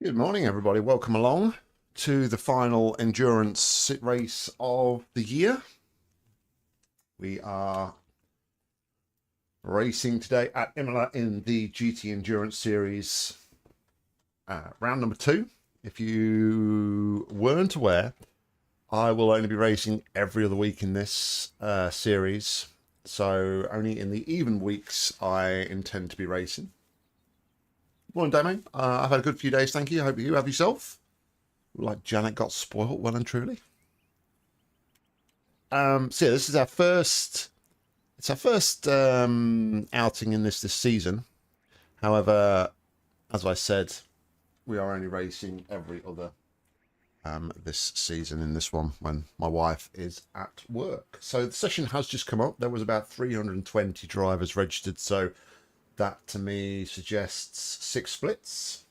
Good morning, everybody. Welcome along to the final endurance sit race of the year. We are racing today at Imola in the GT Endurance Series, round number 2. If you weren't aware, I will only be racing every other week in this series. So only in the even weeks I intend to be racing. Morning, Damien. I've had a good few days, thank you. I hope you have yourself. Like Janet got spoilt well and truly. So yeah, this is our first. It's our first outing in this season. However, as I said, we are only racing every other this season in this one when my wife is at work. So the session has just come up. There was about 320 drivers registered. So that to me suggests 6 splits.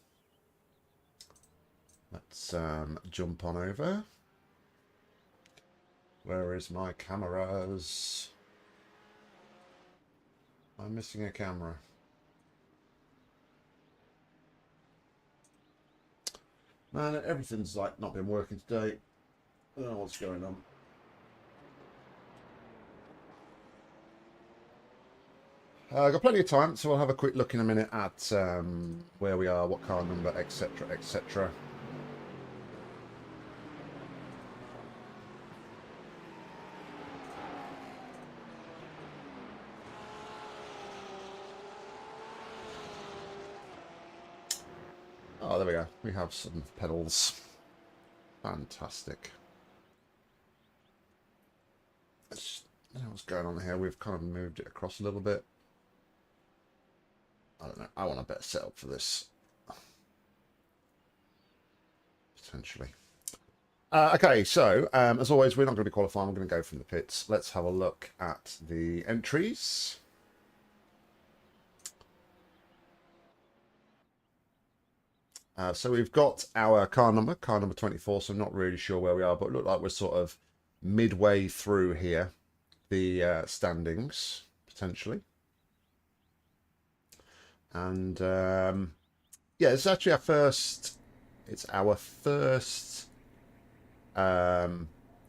Let's jump on over. Where is my cameras? I'm missing a camera. Man, everything's like not been working today. I don't know what's going on. I've got plenty of time, so we'll have a quick look in a minute at where we are, what car number, etc., etc. Oh, there we go. We have some pedals. Fantastic. I don't know what's going on here. We've kind of moved it across a little bit. I don't know. I want a better setup for this. Potentially. Okay, so as always, we're not going to be qualifying. We're going to go from the pits. Let's have a look at the entries. So we've got our car number 24, so I'm not really sure where we are, but it looks like we're sort of midway through here, the standings, potentially. And yeah, it's actually our first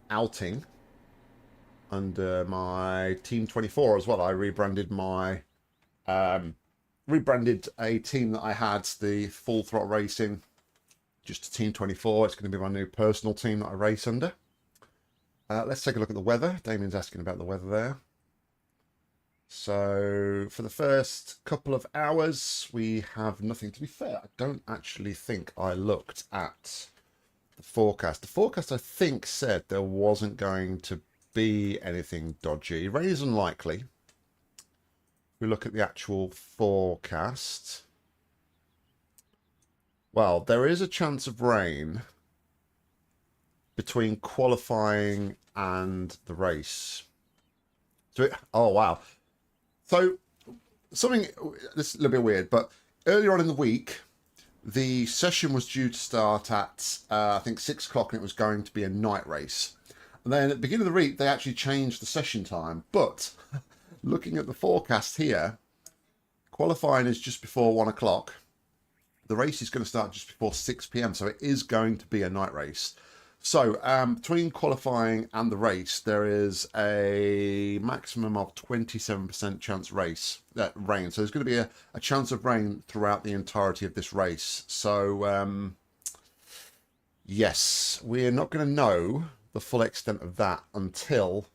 outing under my Team 24 as well. I rebranded a team that I had, the Full Throttle Racing, just to Team 24. It's going to be my new personal team that I race under. Let's take a look at the weather. Damien's asking about the weather there. So for the first couple of hours, we have nothing. To be fair, I don't actually think I looked at the forecast. The forecast, I think, said there wasn't going to be anything dodgy. Rain is unlikely. We look at the actual forecast. Well, there is a chance of rain between qualifying and the race. So oh wow. So something, this is a little bit weird, but earlier on in the week, the session was due to start at I think 6 o'clock, and it was going to be a night race. And then at the beginning of the week, they actually changed the session time. But looking at the forecast here, qualifying is just before 1 o'clock. The race is going to start just before 6 p.m. So it is going to be a night race. So between qualifying and the race, there is a maximum of 27% chance rain. So there's going to be a chance of rain throughout the entirety of this race. So yes, we're not going to know the full extent of that until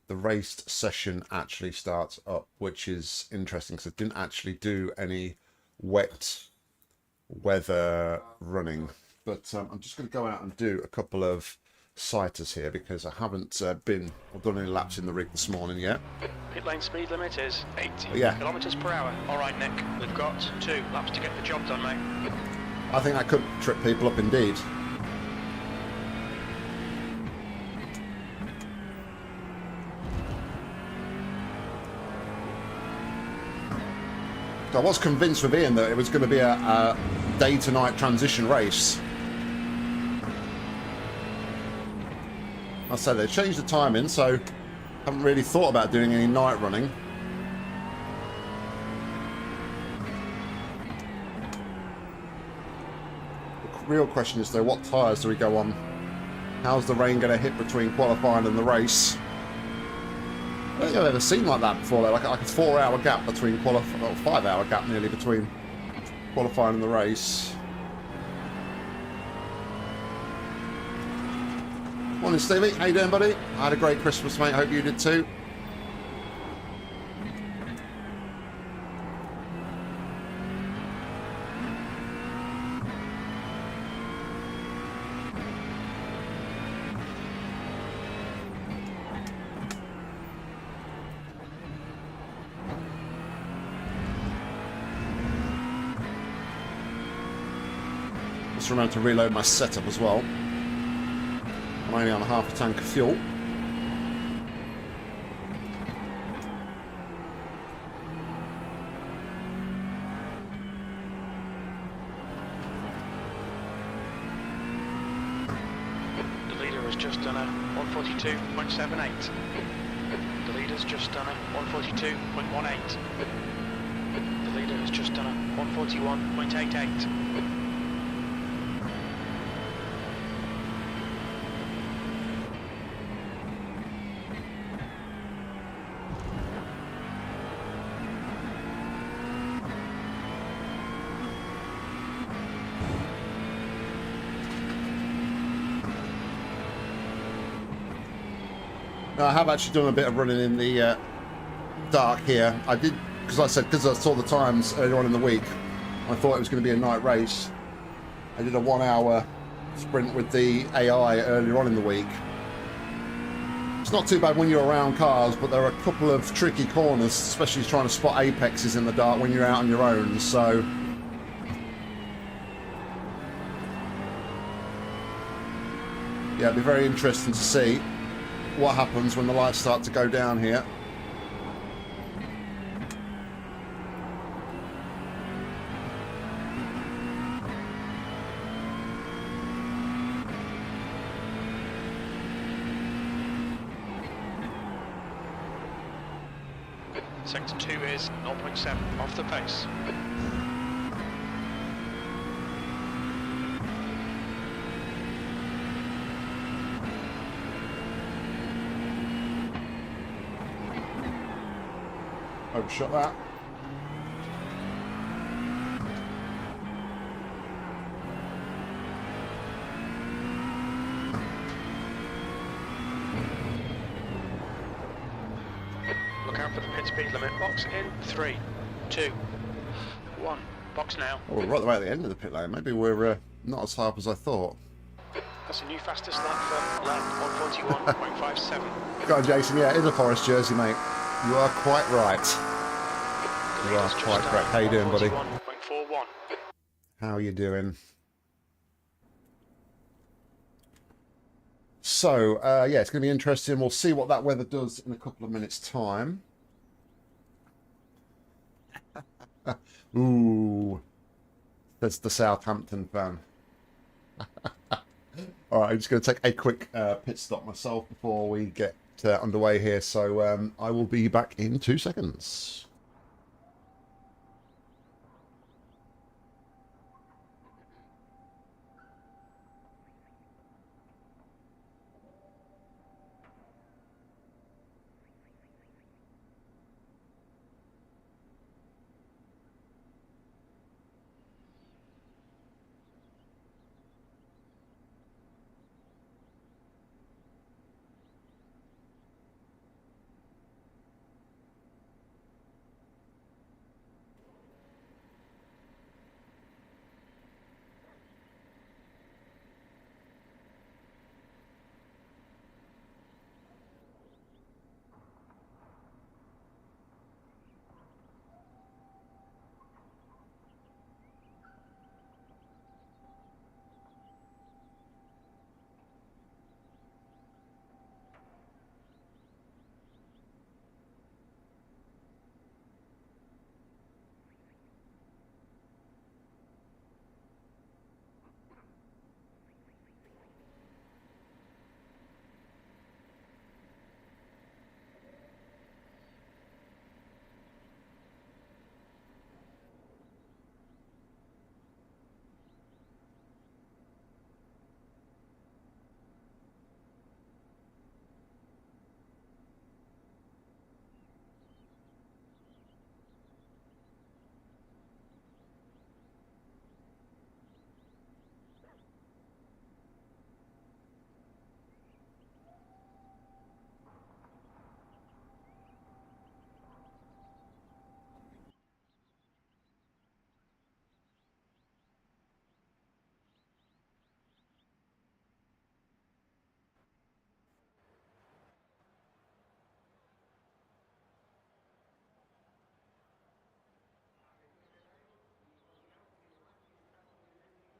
the raced session actually starts up, which is interesting because I didn't actually do any wet weather running. But I'm just going to go out and do a couple of sighters here because I haven't done any laps in the rig this morning yet. Pit lane speed limit is 80 yeah. kilometers per hour. All right, Nick, we've got 2 laps to get the job done, mate. I think that could trip people up indeed. I was convinced with Ian that it was going to be a day to night transition race. I said they changed the timing, so haven't really thought about doing any night running. real question is though, what tyres do we go on? How's the rain going to hit between qualifying and the race? I don't think I've ever seen like that before. Like a 4-hour gap between qualifying, or 5-hour gap nearly between qualifying and the race. Morning, Stevie. How you doing, buddy? I had a great Christmas, mate. Hope you did too. Just remember to reload my setup as well. I'm only on half a tank of fuel. The leader has just done a 142.78. The leader's just done a 142.18. The leader has just done a 141.88. I have actually done a bit of running in the dark here. I did, because I saw the times earlier on in the week, I thought it was going to be a night race. I did a 1-hour sprint with the AI earlier on in the week. It's not too bad when you're around cars, but there are a couple of tricky corners, especially trying to spot apexes in the dark when you're out on your own, so... yeah, it'd be very interesting to see what happens when the lights start to go down here. Sector 2 is 0.7 off the pace. Overshot that. Look out for the pit speed limit. Box in 3, 2, 1. Box now. Oh, we're right the way at the end of the pit lane. Maybe we're not as high up as I thought. That's a new fastest lap for lap 141.57. Go on, Jason. Yeah, in the Forest jersey, mate. You are quite right. You are quite correct. How you doing, buddy? 141.41. How you doing? So, yeah, it's going to be interesting. We'll see what that weather does in a couple of minutes' time. Ooh, that's the Southampton fan. All right, I'm just going to take a quick pit stop myself before we get underway here. So I will be back in 2 seconds.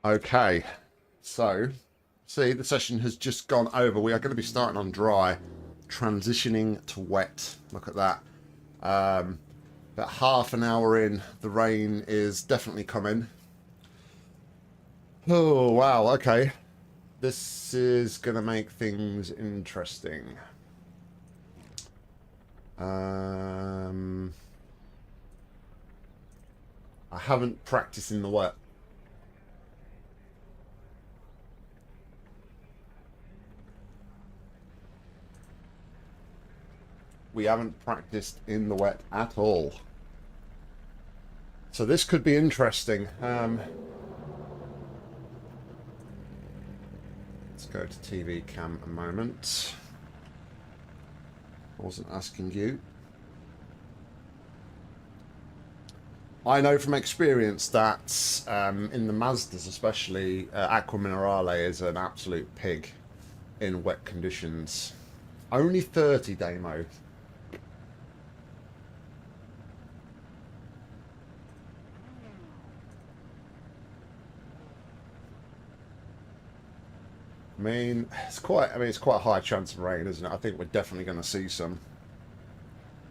Okay, so see, the session has just gone over. We are going to be starting on dry, transitioning to wet. Look at that. About half an hour in, the rain is definitely coming. Oh, wow, okay. This is going to make things interesting. I haven't practiced in the wet. We haven't practiced in the wet at all. So this could be interesting. Let's go to TV cam a moment. I wasn't asking you. I know from experience that in the Mazdas especially, Aqua Minerale is an absolute pig in wet conditions. Only 30 Damo. It's quite a high chance of rain, isn't it? I think we're definitely going to see some.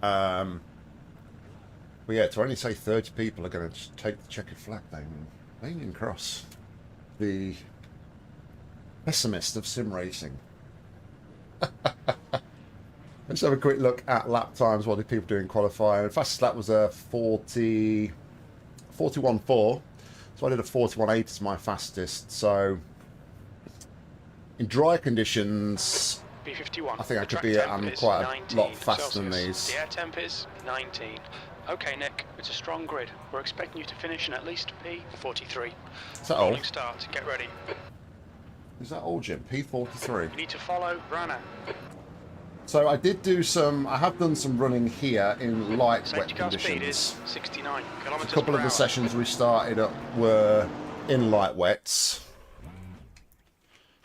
But yeah, to only say 30 people are going to take the checkered flag, Damien Cross, the pessimist of sim racing. Let's have a quick look at lap times. What did people do in qualifying? The fastest lap was a 41.4. So I did a 41.8 as my fastest. So in dry conditions, B51. I think I could be quite a lot faster than these. The air temp is 19. Okay, Nick, it's a strong grid. We're expecting you to finish in at least P43. Is that all? Rolling start. Get ready. Is that all, Jim? P43. You need to follow Rana. So I have done some running here in light Safety wet car speed conditions. is 69 kilometers A couple per of the hour. sessions we started up were in light wets.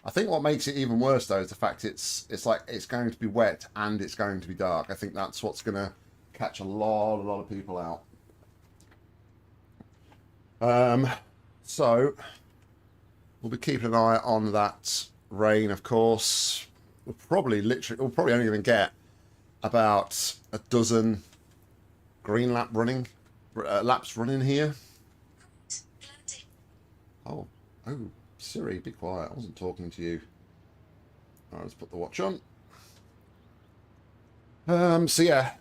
I think what makes it even worse though is the fact it's going to be wet and it's going to be dark. I think that's what's going to catch a lot of people out. So we'll be keeping an eye on that rain, of course. We're probably only going to get about a dozen green laps running here. Oh, Siri, be quiet. I wasn't talking to you. All right, let's put the watch on. So yeah.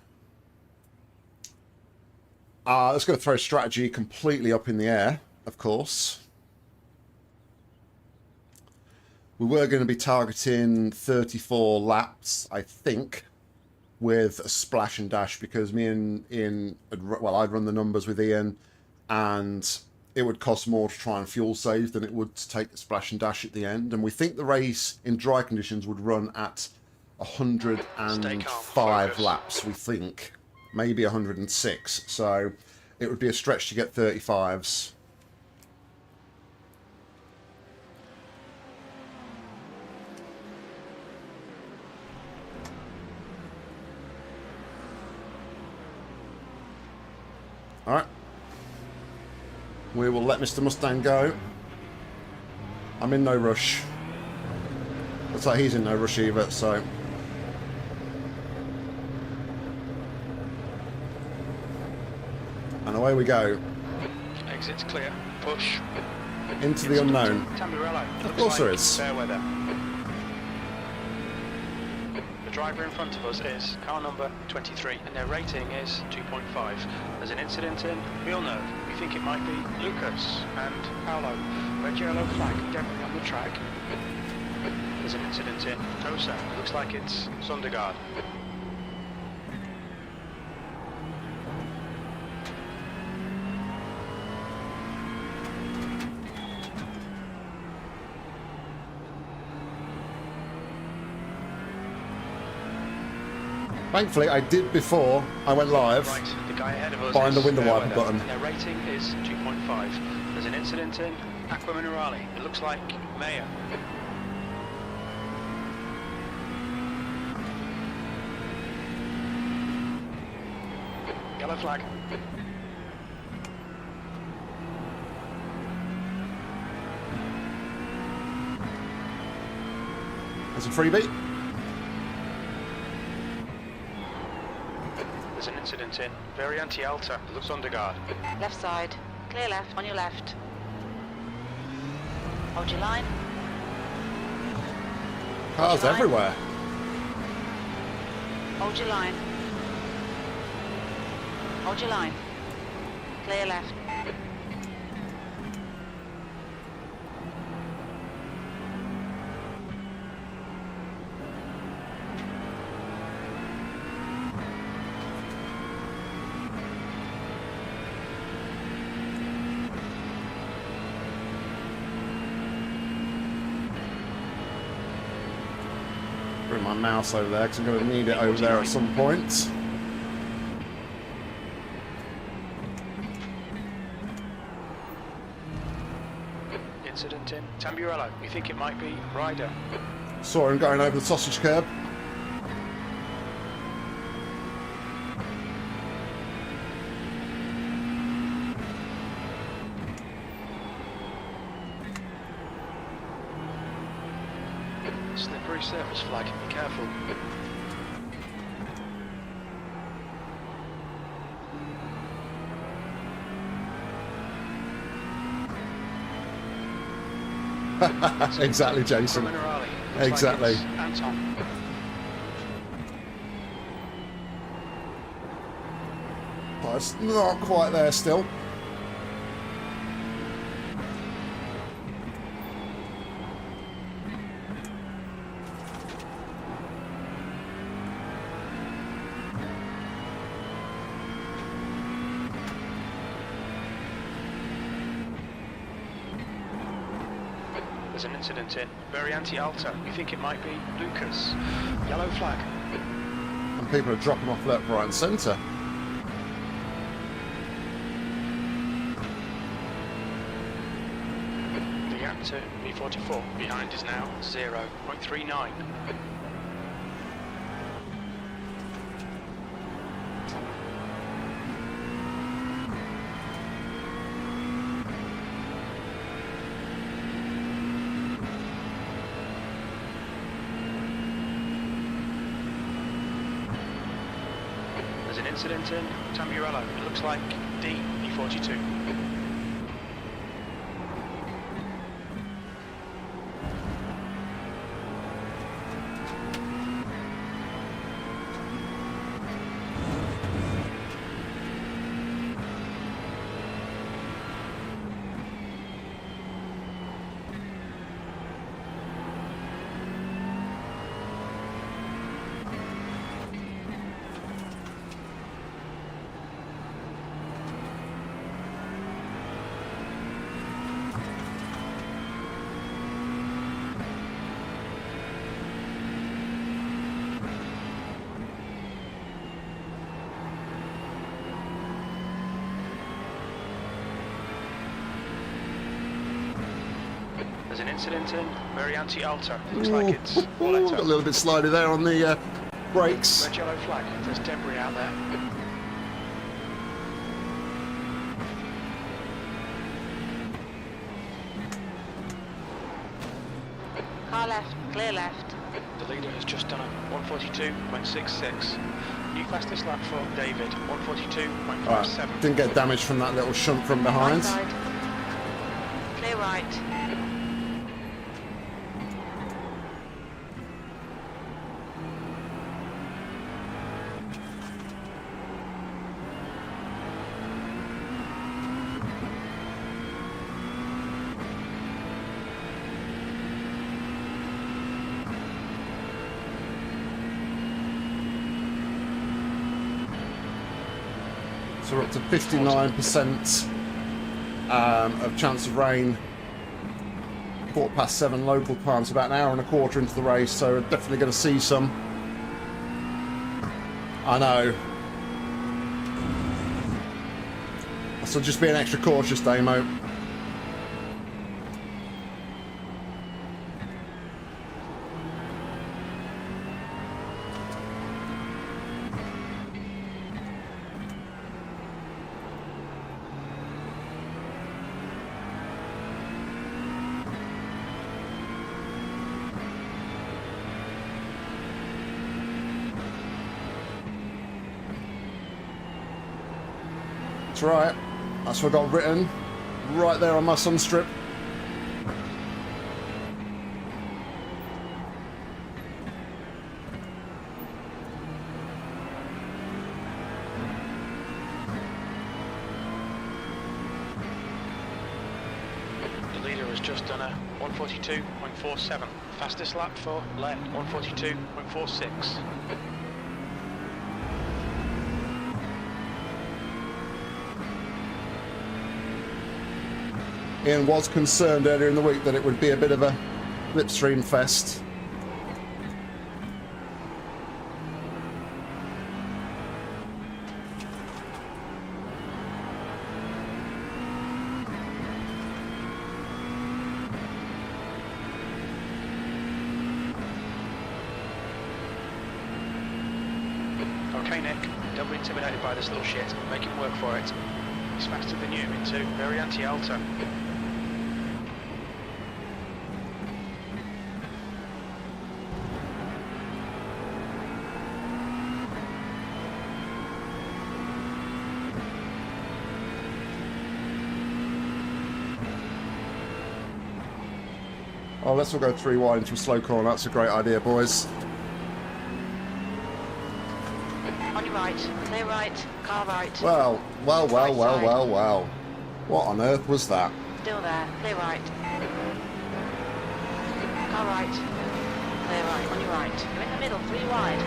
Let's go throw strategy completely up in the air, of course. We were going to be targeting 34 laps, I think, with a splash and dash, because me and Ian, I'd run the numbers with Ian, and it would cost more to try and fuel save than it would to take a splash and dash at the end. And we think the race in dry conditions would run at 105 laps, we think. Maybe 106. So it would be a stretch to get 35s. Alright. We will let Mr. Mustang go. I'm in no rush. Looks like he's in no rush either, so... And away we go. Exit's clear. Push. Into the unknown. Tamburello. Of course there is. Fair weather. The driver in front of us is car number 23, and their rating is 2.5. There's an incident in Villeneuve. We think it might be Lucas and Paolo. Red yellow flag definitely on the track. There's an incident in Tosa. Looks like it's Sundergaard. Thankfully, I did before I went live. Right, the guy ahead of us Find the is window fair wiper weather. button. Their rating is 2.5. There's an incident in Aqua Minerale. It looks like Mayer. Yellow flag. There's a freebie. There's an incident in Variante Alta. Looks under guard. Left side. Clear left. On your left. Hold your line. Cars line. everywhere. Hold your line. Hold your line. Clear left. Bring my mouse over there because I'm going to need it over there at some point. Incident in Tamburello. We think it might be Ryder. Saw him going over the sausage curb. Slippery surface flag. Be careful. Exactly, Jason. Criminale. Exactly. Like Anton. But it's not quite there still. There's an incident in Variante Alta. We think it might be Lucas. Yellow flag. And people are dropping off left, right and centre. The gap to B44 behind is now 0.39. There's an incident in Tamburello. It looks like D, B42. There's an incident in Variante Alta. Looks like it's Got a little bit slidey there on the brakes. Red yellow flag. There's debris out there. Car left. Clear left. The leader has just done a 142.66. New fastest lap for David, 142.57. Right. Didn't get damaged from that little shunt from Right behind. side. Clear right. So we're up to 59% of chance of rain. 7:15 local time, so about an hour and a quarter into the race, so we're definitely going to see some. I know. So just being extra cautious, Damo. That's right. That's what I got written right there on my sun strip. The leader has just done a 142.47. Fastest lap for lent, 142.46. Ian was concerned earlier in the week that it would be a bit of a slipstream fest. Okay, Nick, don't be intimidated by this little shit. Make him work for it. He's faster than you in two, very anti-alto. Oh, let's all go 3 wide into a slow corner. That's a great idea, boys. On your right. Clear right. Car right. Well. What on earth was that? Still there. Clear right. Car right. Clear right. On your right. You're in the middle. 3 wide.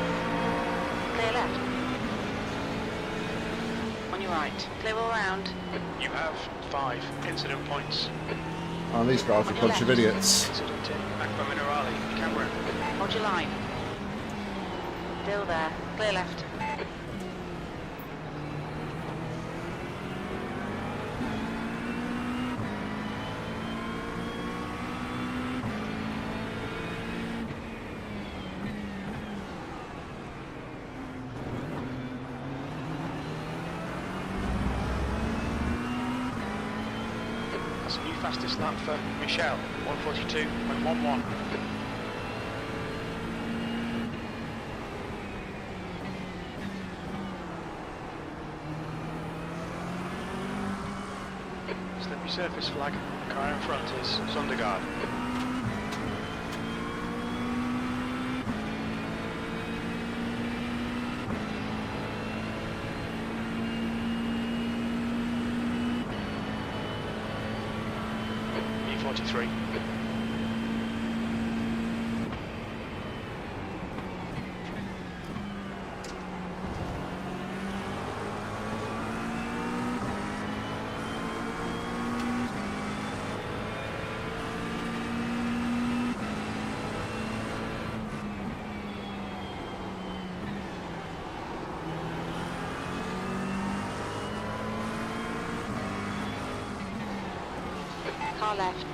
Clear left. On your right. Clear all round. You have 5 incident points. Oh, these guys are a bunch of idiots. Incident in Aqua Minerale, Cameron. Hold your line. Still there. Clear left. That's a new fastest lap for Michelle, 142.11. Slippery surface flag, car in front is Sundergaard. E43. Car left.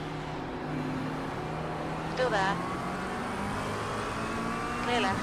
Still there. Clear left.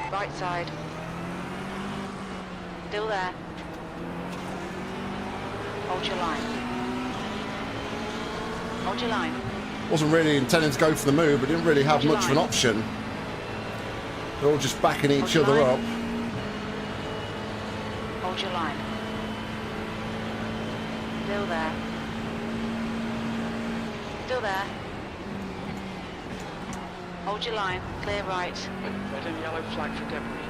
Right side. Still there. Hold your line. Hold your line. Wasn't really intending to go for the move, but didn't really have much of an option. They're all just backing each other up. Hold your line. Still there. Still there. Hold your line. Clear right. Red and yellow flag for debris.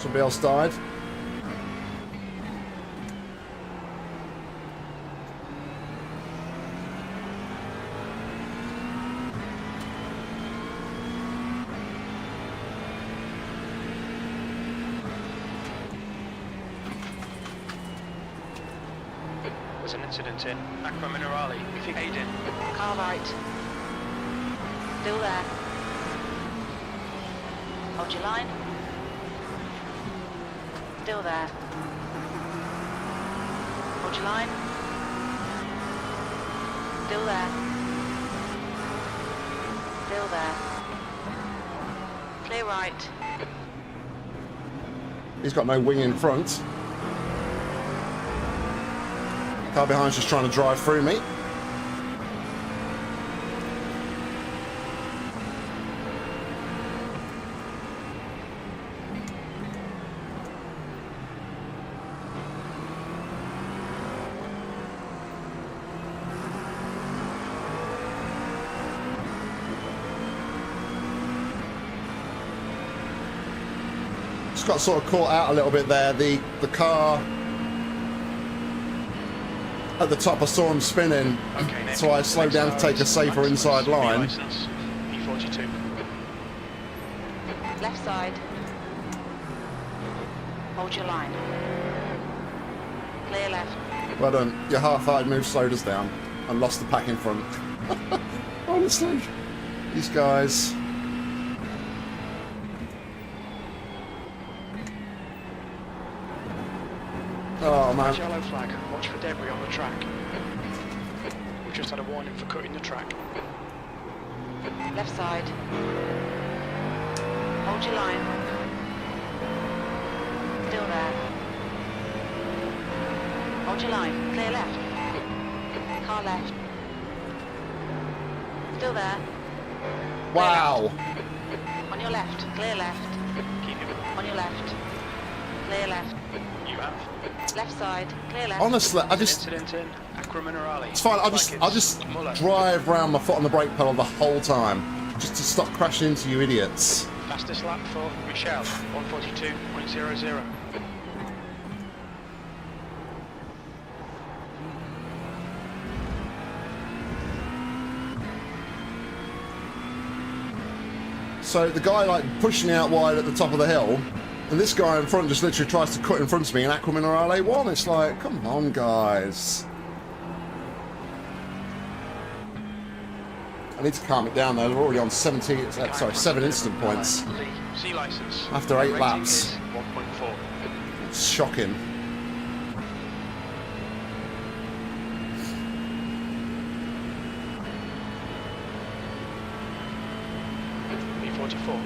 Somebody else died. There's an incident in Aqua Minerale. We think Aiden. Car right. Still there. Hold your line. Still there. Hold your line. Still there. Still there. Clear right. He's got no wing in front. Car behind's just trying to drive through me. Just got sort of caught out a little bit there. The car at the top, I saw him spinning, Okay, so I slowed down to take a safer inside line. License, E42. Left side. Hold your line. Clear left. Well done. Your half-hearted move slowed us down and lost the pack in front. Honestly, these guys. Oh man. Yellow flag. Watch for debris on the track. We just had a warning for cutting the track. Left side. Hold your line. Still there. Hold your line. Clear left. Car left. Still there. Wow. On your left. Clear left. Keep him. On your left. Clear left. You have. Left side. Clear left. Honestly, I There's an just. incident in Aqua Minerale. It's fine. I'll just Imola. drive round my foot on the brake pedal the whole time, just to stop crashing into you idiots. Fastest lap for Michelle. 142.00. So the guy like pushing out wide at the top of the hill, and this guy in front just literally tries to cut in front of me in Aqua Minerale 1. It's like, come on, guys. I need to calm it down though. They're already on 7 incident points Lee, C license. after 8 Rating laps. is 1.4. It's shocking. E44.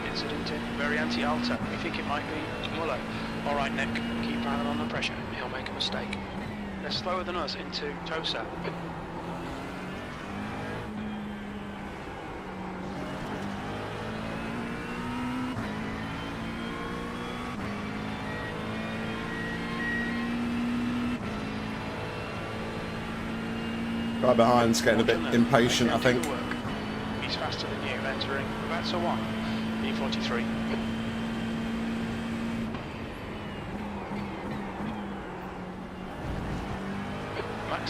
Incident in very anti-alta. We think it might be Imola. Alright Nick, keep Alan on the pressure. He'll make a mistake. They're slower than us into Tosa. Guy behind's getting a bit Well done, impatient, I Making think. good work. He's faster than you, entering Vatsa 1, E43.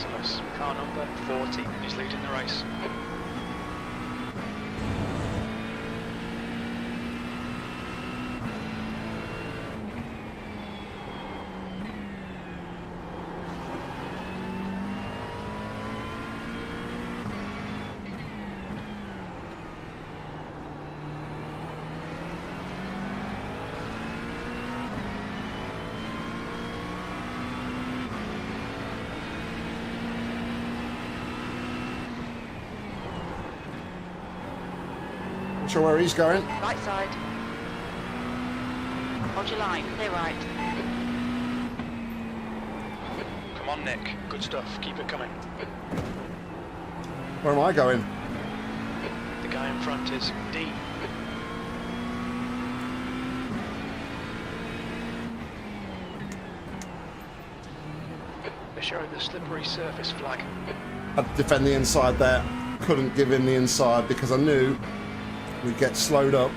Maximus, car number 40, is leading the race. Not sure where he's going. Right side. Hold your line, clear right. Come on, Nick. Good stuff. Keep it coming. Where am I going? The guy in front is D. They're showing the slippery surface flag. Had to defend the inside there. Couldn't give him the inside because I knew we'd get slowed up.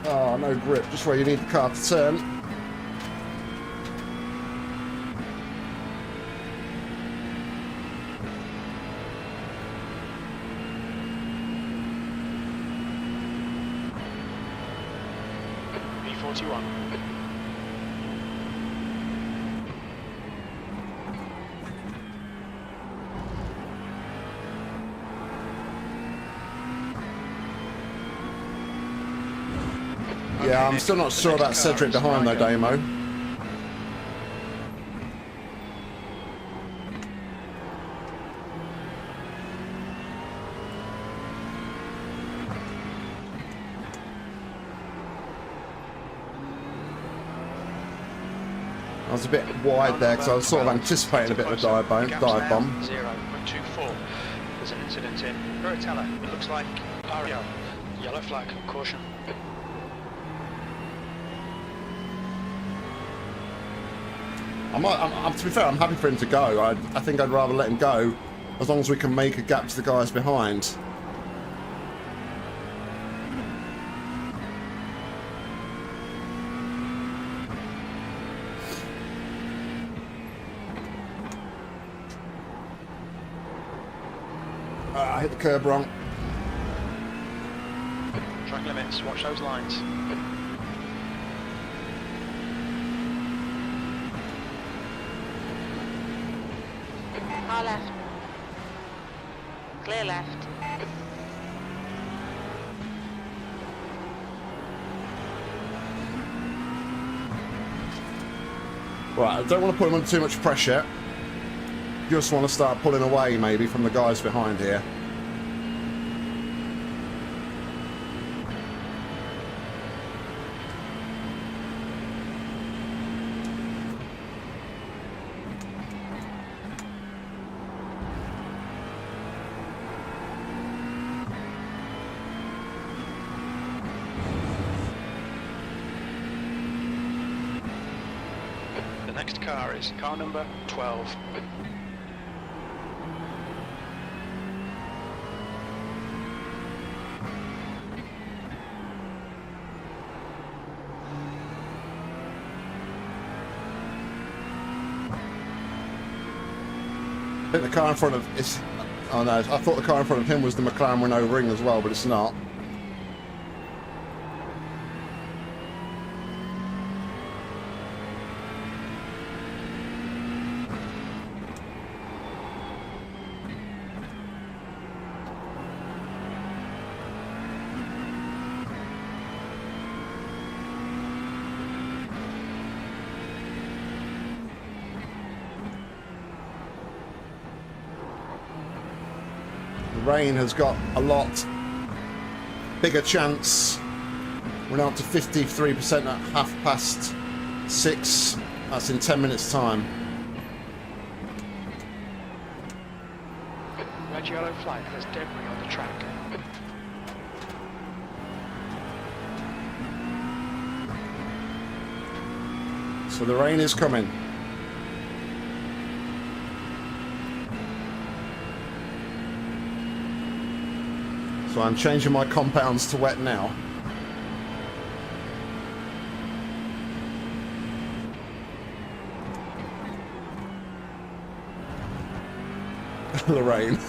Oh, no grip, just where you need the car to turn. B41. Yeah, I'm still not sure about Cedric behind though, Damo. I was a bit wide there because I was sort of anticipating a bit of a dive bomb. 0.24. There's an incident in Veritella. It looks like Ario. Yellow flag. Caution. To be fair, I'm happy for him to go. I think I'd rather let him go as long as we can make a gap to the guys behind. I hit the curb wrong. Track limits. Watch those lines. Car left. Clear left. Right, I don't want to put him under too much pressure. Just want to start pulling away maybe from the guys behind here. The next car is car number 12. I think the car in front of it's. Oh no! I thought the car in front of him was the McLaren Renault Ring as well, but it's not. Rain has got a lot bigger chance. We're now up to 53% at 6:30. That's in 10 minutes time. Red yellow flag. There's debris on the track. So the rain is coming. So I'm changing my compounds to wet now. Lorraine.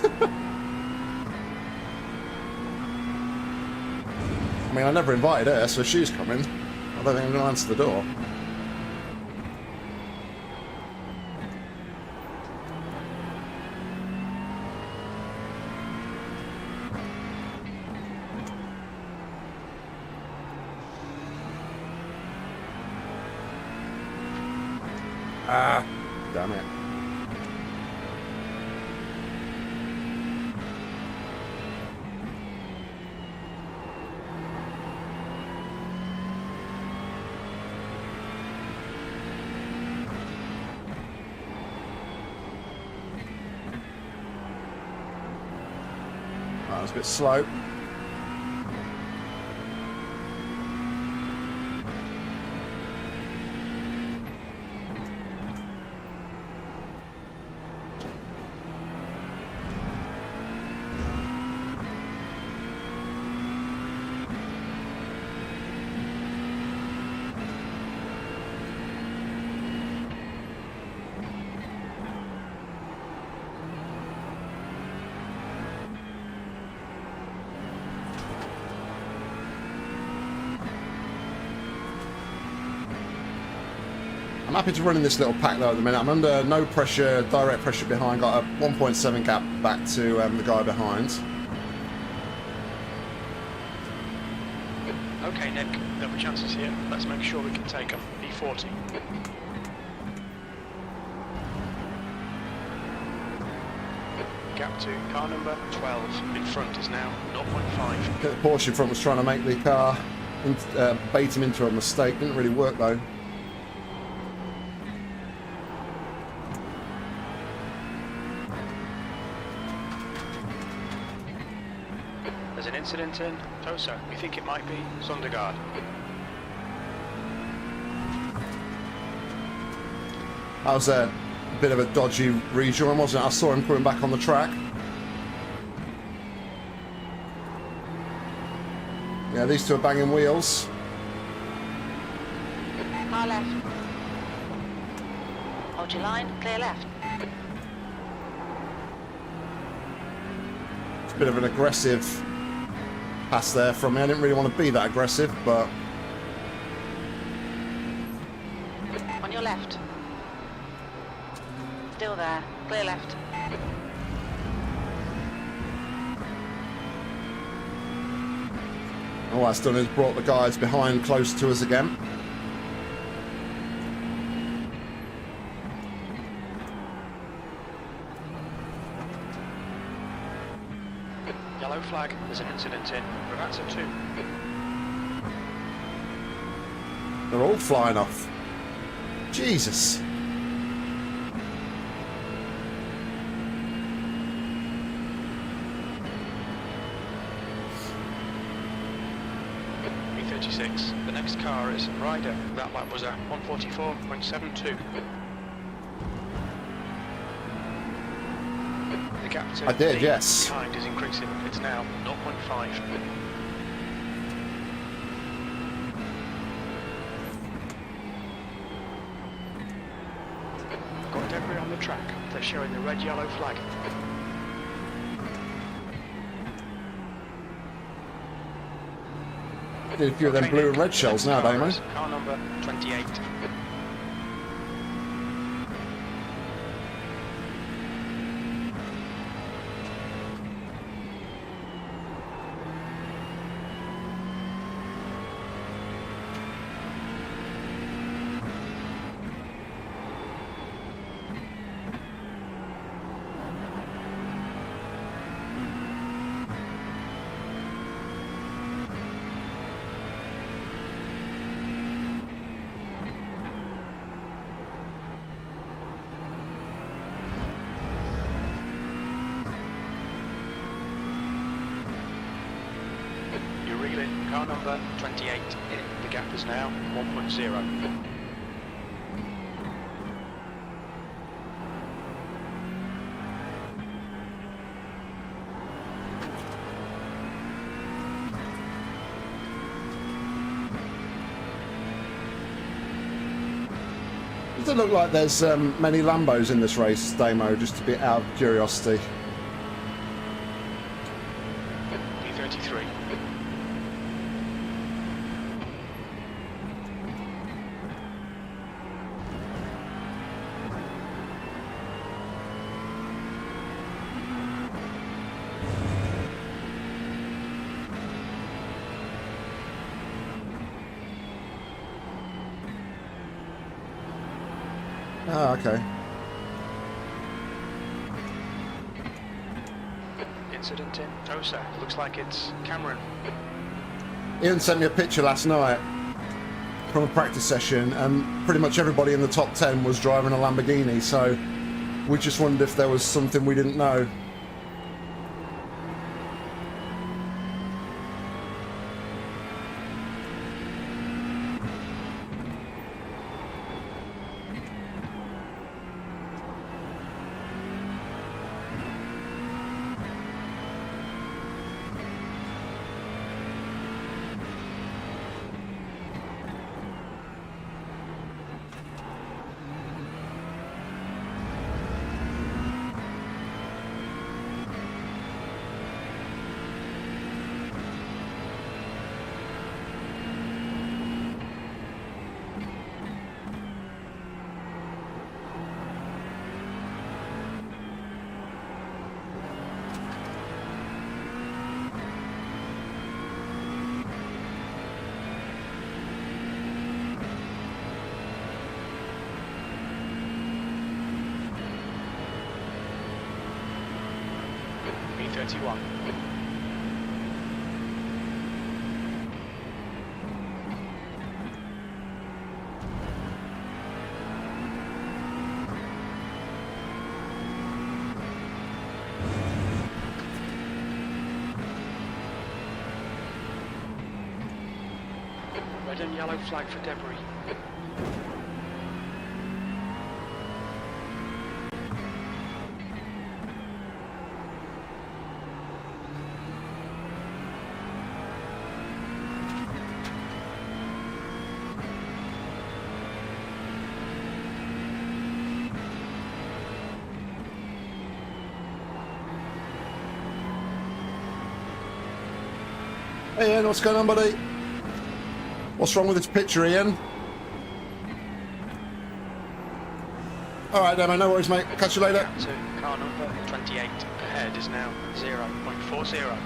I mean, I never invited her, so she's coming. I don't think I'm going to answer the door. Ah, damn it. That was a bit slow. I'm happy to run in this little pack though at the minute. I'm under no pressure, direct pressure behind. Got a 1.7 gap back to the guy behind. Okay, Nick, there are chances here. Let's make sure we can take them. E40. Gap to car number 12 in front is now 0.5. The Porsche in front was trying to make the car bait him into a mistake. Didn't really work though. There's an incident in Tosa. We think it might be Sondergaard. That was a bit of a dodgy rejoin, wasn't it? I saw him coming back on the track. Yeah, these two are banging wheels. Car left. Hold your line, clear left. It's a bit of an aggressive pass there from me. I didn't really want to be that aggressive, but... On your left. Still there, clear left. all that's done is brought the guys behind close to us again. Yellow flag, there's an incident in Ravazza 2. They're all flying off. Jesus. B36, the next car is Ryder. That lap was a 144.72. The gap to I did, the yes. behind is increasing. It's now 0.5. Got debris on the track. They're showing the red-yellow flag. Did a few of them blue and red shells now, don't we? Car number 28. Car number 28 in. The gap is now 1.0. Does it look like there's many Lambos in this race, Damo, just a bit out of curiosity? P33. Oh, okay. Incident in Osa. Looks like it's Cameron. Ian sent me a picture last night from a practice session, and pretty much everybody in the top 10 was driving a Lamborghini, so we just wondered if there was something we didn't know. P31. Red and yellow flag for debris. Hey Ian, what's going on, buddy? What's wrong with this picture, Ian? Alright, Demo, no worries, mate. Catch you later. To car number 28 ahead is now 0.40.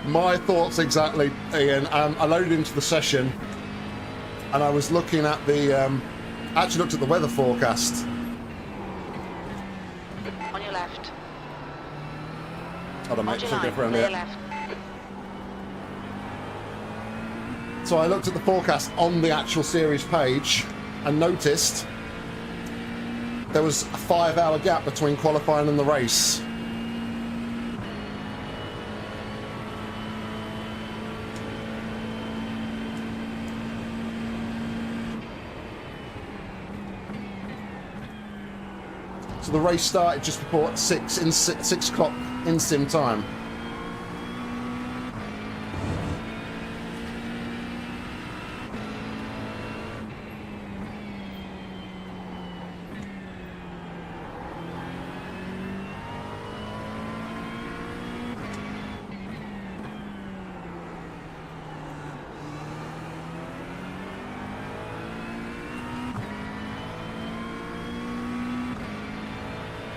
My thoughts exactly, Ian. I loaded into the session and I was looking at the... actually looked at the weather forecast. On your left. Hold on, mate. Hold your Should I line, go around clear here? left. So I looked at the forecast on the actual series page and noticed there was a 5-hour gap between qualifying and the race. So the race started just before 6 o'clock in sim time.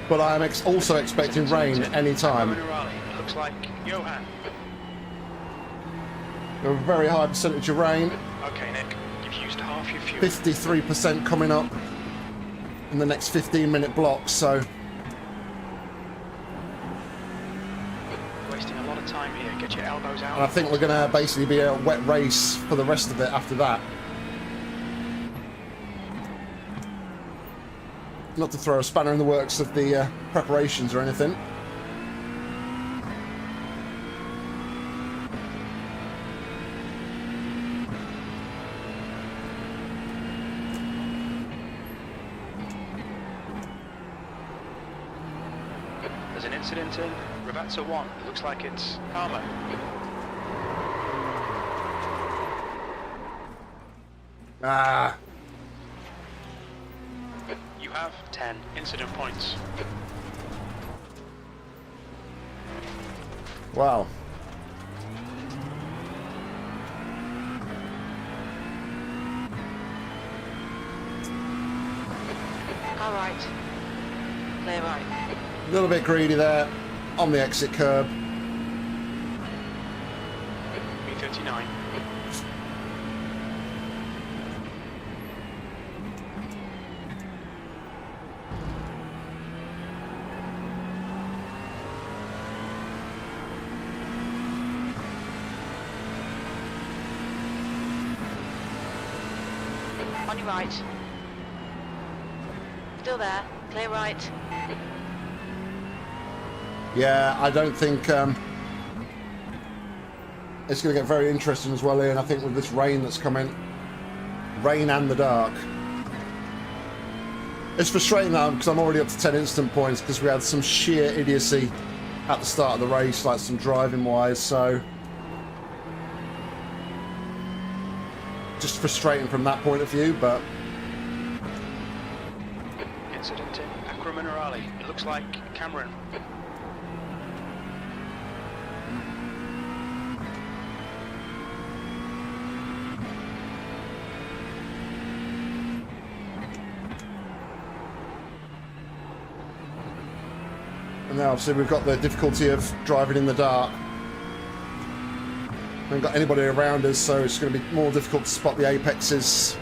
But I am also expecting rain any time. Looks like Johan. A very high percentage of rain. Okay, Nick, you've used half your fuel. 53% coming up in the next 15-minute block, so Wasting a lot of time here. Get your elbows out. and I think we're going to basically be a wet race for the rest of it after that. Not to throw a spanner in the works of the preparations or anything. There's an incident in Ravazza 1, it looks like it's Palmer. Ah, You have 10 incident points. wow. All right. Clear right. A little bit greedy there on the exit curb. B39. On your right. Still there. Clear right. Yeah, I don't think it's going to get very interesting as well, Ian. I think with this rain that's coming, rain and the dark. It's frustrating now because I'm already up to 10 instant points because we had some sheer idiocy at the start of the race, like some driving wise, so just frustrating from that point of view, but Incident in Acqua Minerale. It looks like Cameron. and now obviously we've got the difficulty of driving in the dark. We haven't got anybody around us, so it's going to be more difficult to spot the apexes.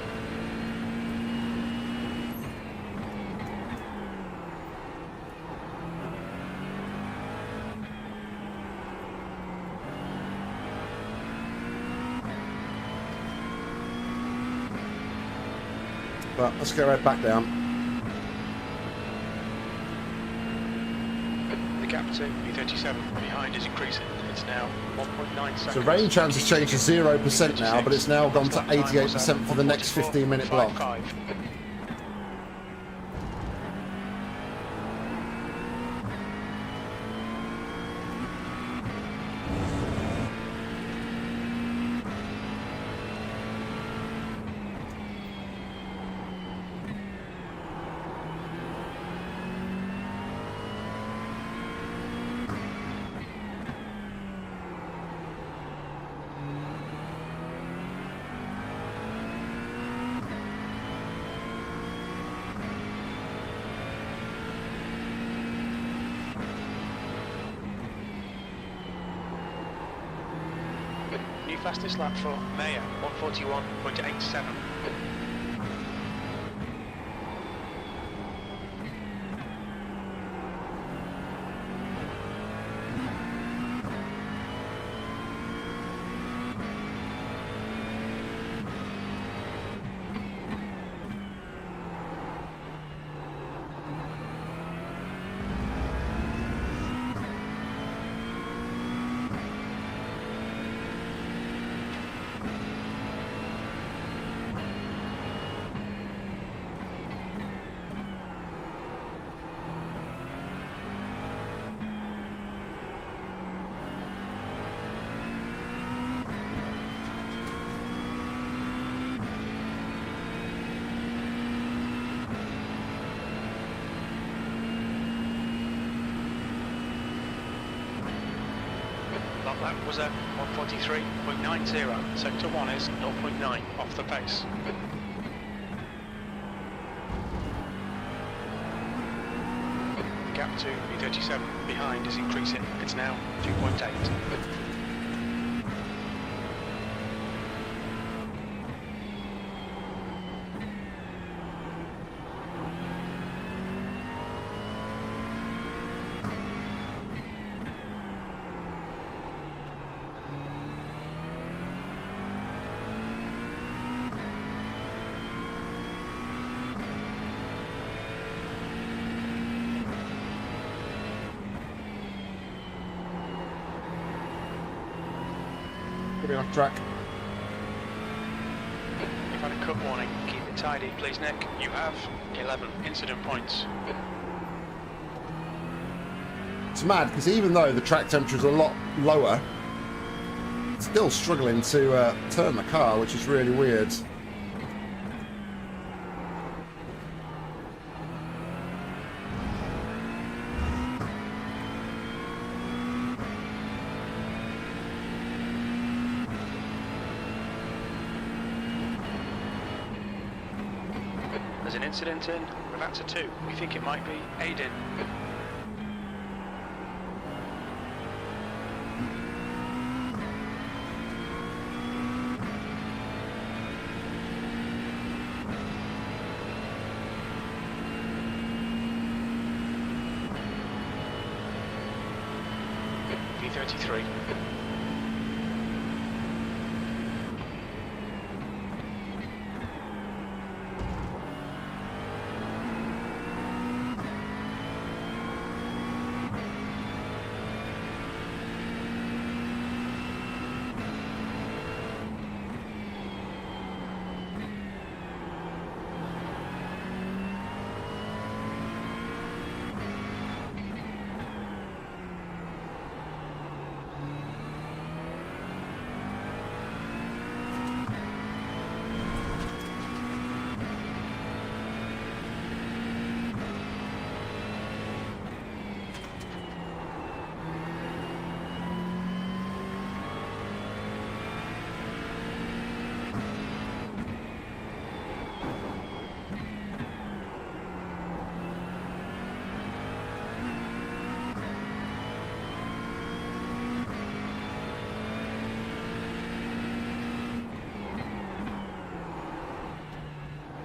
But let's go right back down. The gap to B37 behind is increasing. It's now 1.9 seconds. So rain chance has changed to 0% now, but it's now gone to 88% for the next 15-minute block. 1:44.55. New fastest lap for Mayer, 1:41.87. Lap was at 1:43.90. Sector 1 is 0.9 off the pace. The gap to B37 behind is increasing. It's now 2.8. Getting off track. You've had a cut warning. Keep it tidy, please, Nick. You have 11 incident points. It's mad because even though the track temperature is a lot lower, it's still struggling to turn the car, which is really weird. There's an incident in Relapser 2. We think it might be Aiden. V33.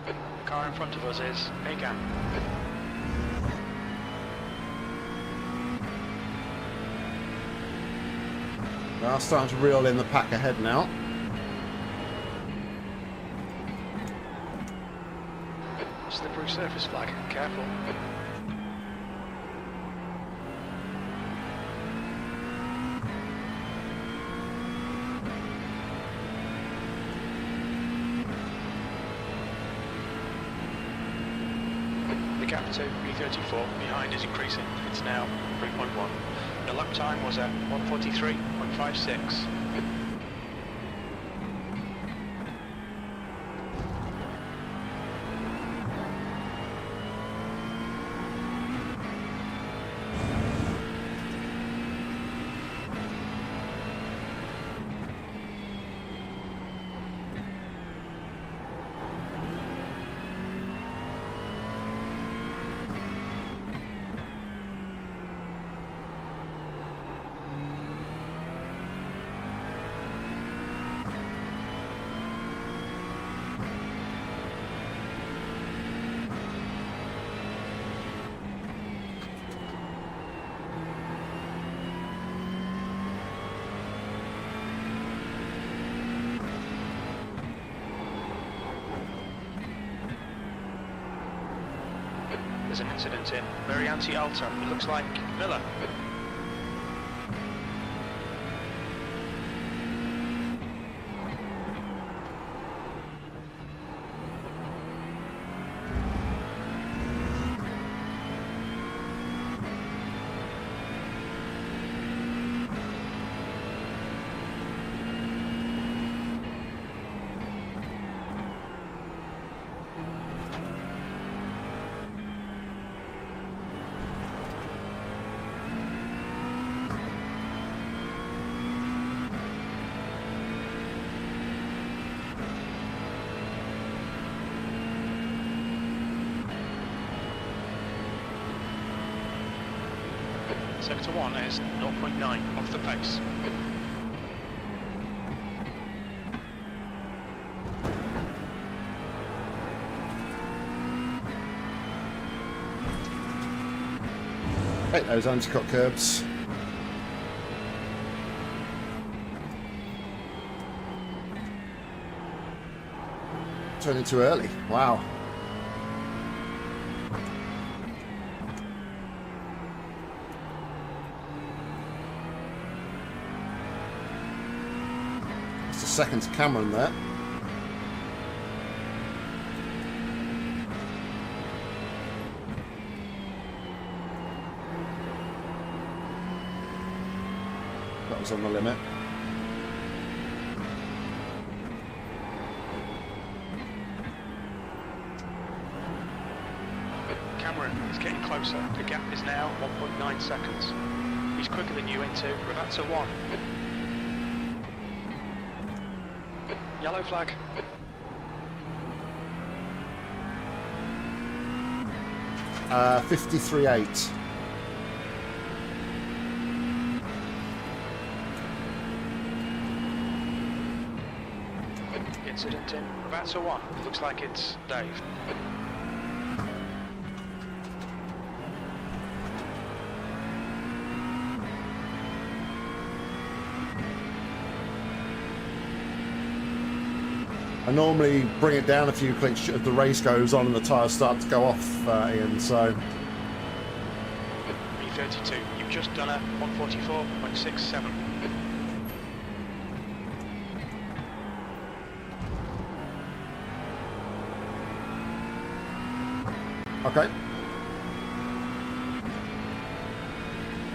The car in front of us is Megan. Now starting to reel in the pack ahead now. Slippery surface flag, careful. The gap to B34 behind is increasing. It's now 3.1. The lap time was at 1:43.56. There's an incident in Marianti Alta. It looks like Miller. Sector 1 is 0.9 off the pace. Hate those anti-cut curbs. Turning too early. Wow. Just a second to Cameron there. was on the limit. Cameron is getting closer. The gap is now 1.9 seconds. He's quicker than you into Ravazza 1. Yellow flag. 53.8. Incident in Ravazza 1. Looks like it's Dave. I normally bring it down a few clicks as the race goes on and the tyres start to go off, Ian, so... B32, you've just done a 144.67. Okay.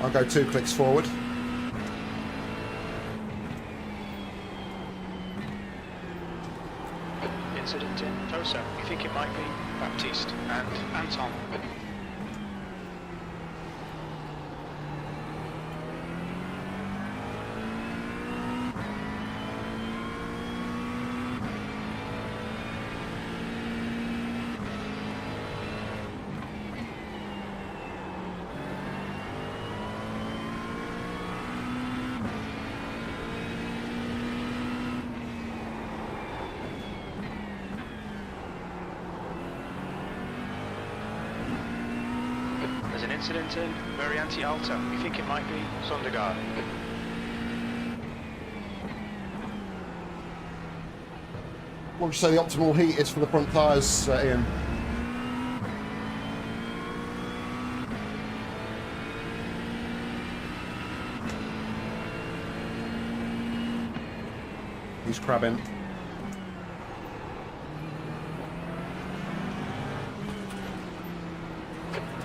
I'll go 2 clicks forward. Incident in Tosa. You think it might be Baptiste and Anton. There's an incident in Variante Alta. You think it might be Sondergaard. What would you say the optimal heat is for the front tyres, Ian? He's crabbing.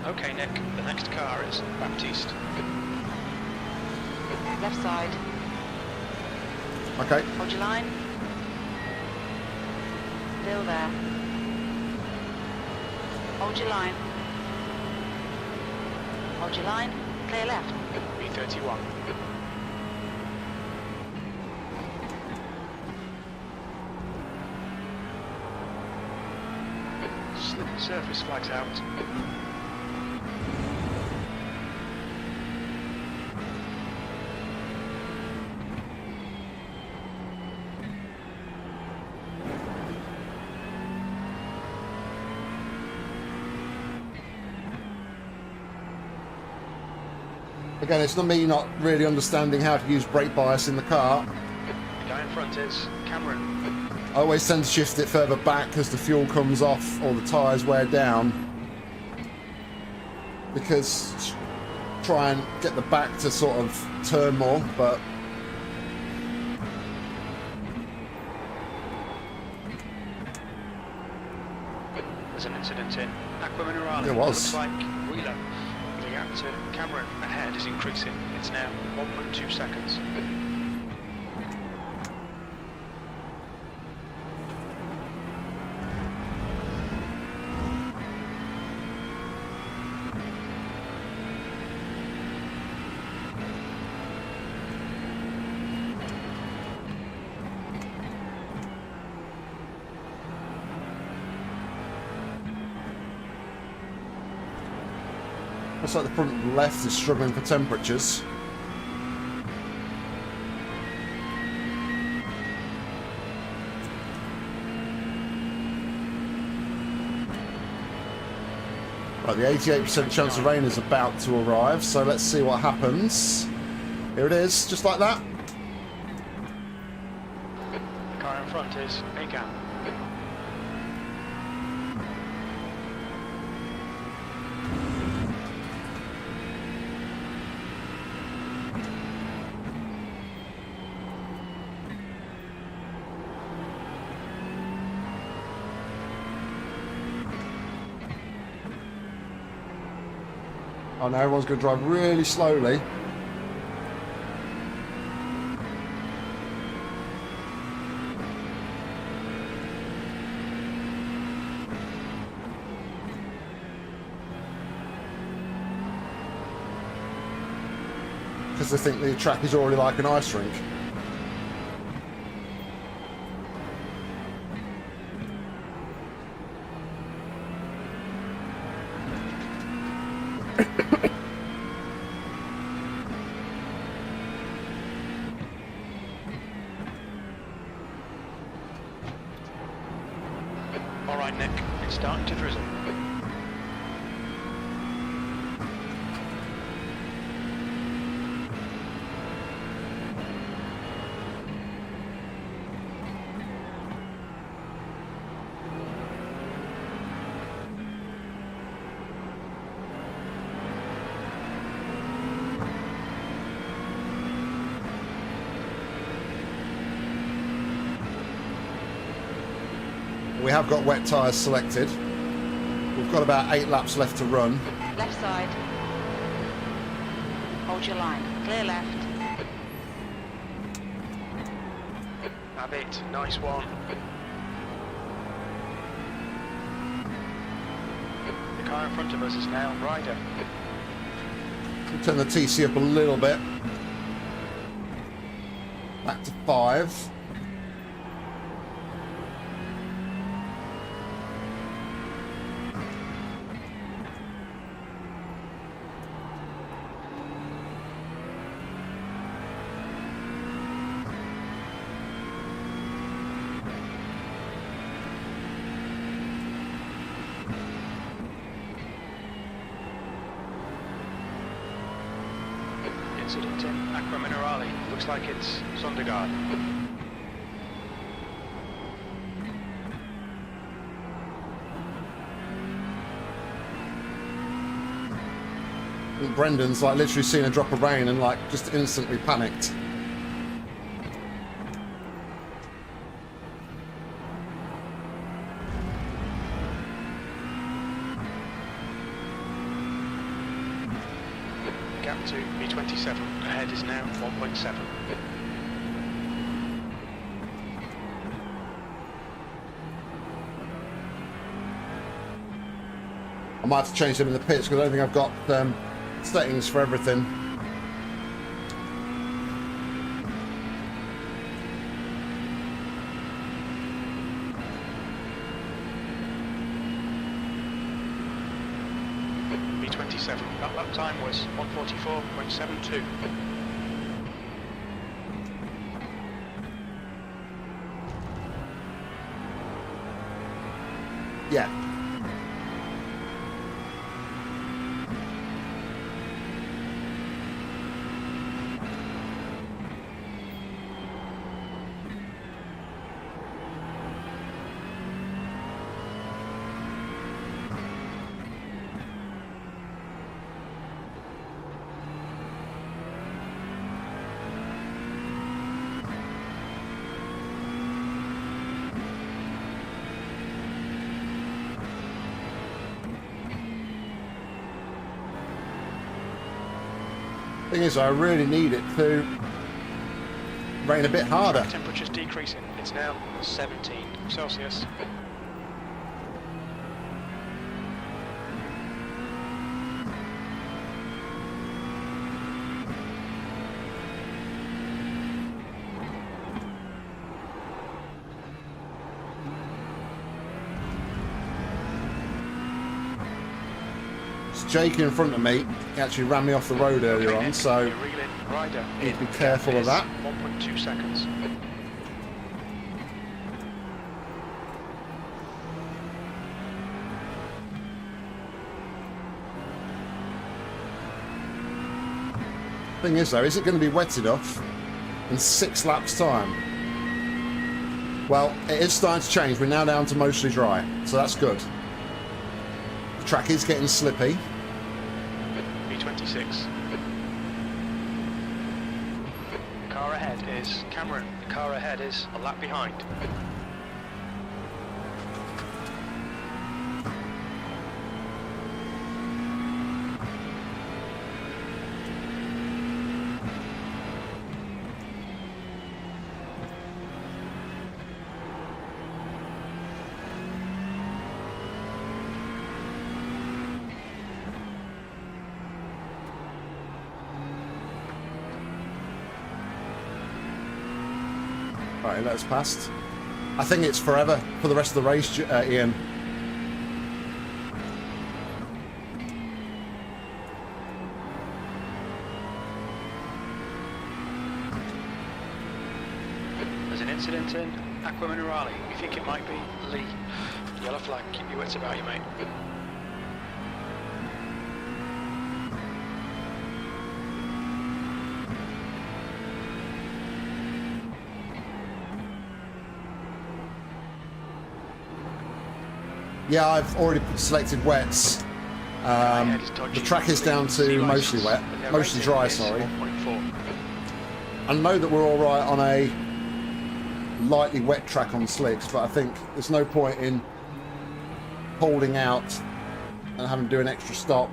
Okay, Nick, the next car is Baptiste. Left side. Okay. Hold your line. Still there. Hold your line. Hold your line. Clear left. B31. Slip surface flags out. Again, it's not me not really understanding how to use brake bias in the car. The guy in front is Cameron. I always tend to shift it further back as the fuel comes off or the tyres wear down. Because try and get the back to sort of turn more, but There's an incident in Aqua Minerale. There was. Looks like Wheeler. The gap to Cameron ahead is increasing. It's now 1.2 seconds. looks like the front left is struggling for temperatures. Right, the 88% chance of rain is about to arrive, so let's see what happens. Here it is, just like that. The car in front is Agan. Oh no, everyone's going to drive really slowly. because they think the track is already like an ice rink. All right, Nick, it's starting to drizzle. We have got wet tyres selected. We've got about 8 laps left to run. Left side. Hold your line. Clear left. Abbott, nice one. The car in front of us is now Ryder. We'll turn the TC up a little bit. Back to 5. Incident in Aqua Minerale. Looks like it's Sondergaard. I think Brendan's like literally seen a drop of rain and like just instantly panicked. Gap to B27. Ahead is now 1.7. I might have to change them in the pits because I don't think I've got settings for everything. B27. That lap time was 1:44.72. Yeah. Thing is, I really need it to rain a bit harder. Temperature's decreasing. It's now 17 Celsius. Jake in front of me actually ran me off the road earlier on, so You're reeling Ryder need to in. be careful of that. 1.2 seconds. Thing is though, is it going to be wet enough in 6 laps time? Well, it is starting to change. We're now down to mostly dry, so that's good. The track is getting slippy. B26. The car ahead is Cameron. The car ahead is a lap behind. Right, let us past. I think it's forever for the rest of the race, Ian. There's an incident in Aqua Minerale. We think it might be Lee. Yellow flag, keep your wits about you, mate. Yeah, I've already selected wets. The track is down to mostly wet, mostly dry, sorry. I know that we're all right on a lightly wet track on slicks, but I think there's no point in holding out and having to do an extra stop.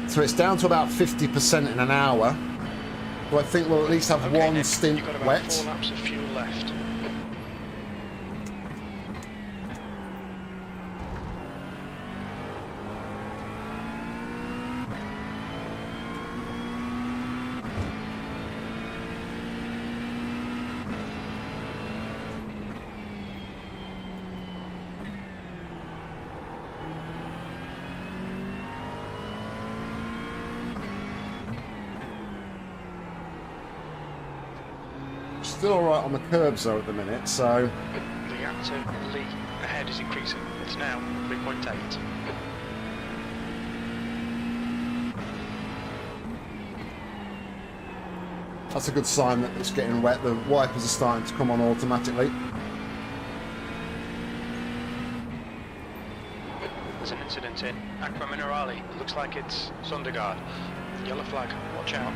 So it's down to about 50% in an hour. So I think we'll at least have one Nick, stint you've got about wet. 4 laps of fuel left. Still alright on the curbs though at the minute, so The gap to Lee ahead is increasing. It's now 3.8. that's a good sign that it's getting wet. The wipers are starting to come on automatically. There's an incident in Aqua Minerale. It looks like it's Sundergaard. Yellow flag, watch out.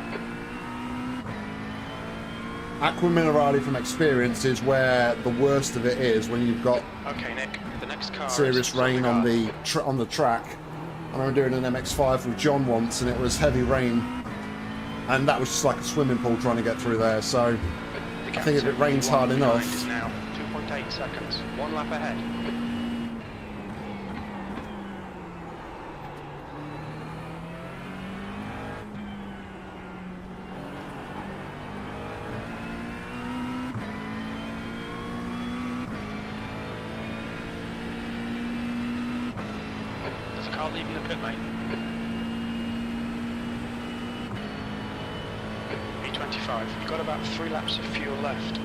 Aqua Minerale from experience is where the worst of it is when you've got Okay, Nick, the next car serious is rain on Sundergaard. the track. I remember doing an MX-5 with John once, and it was heavy rain, and that was just like a swimming pool trying to get through there. So The I gap think if to it rains Lee hard behind enough, is now 2.8 seconds. 1 lap ahead. There's a car leaving the pit lane. E25, you've got about 3 laps of fuel left.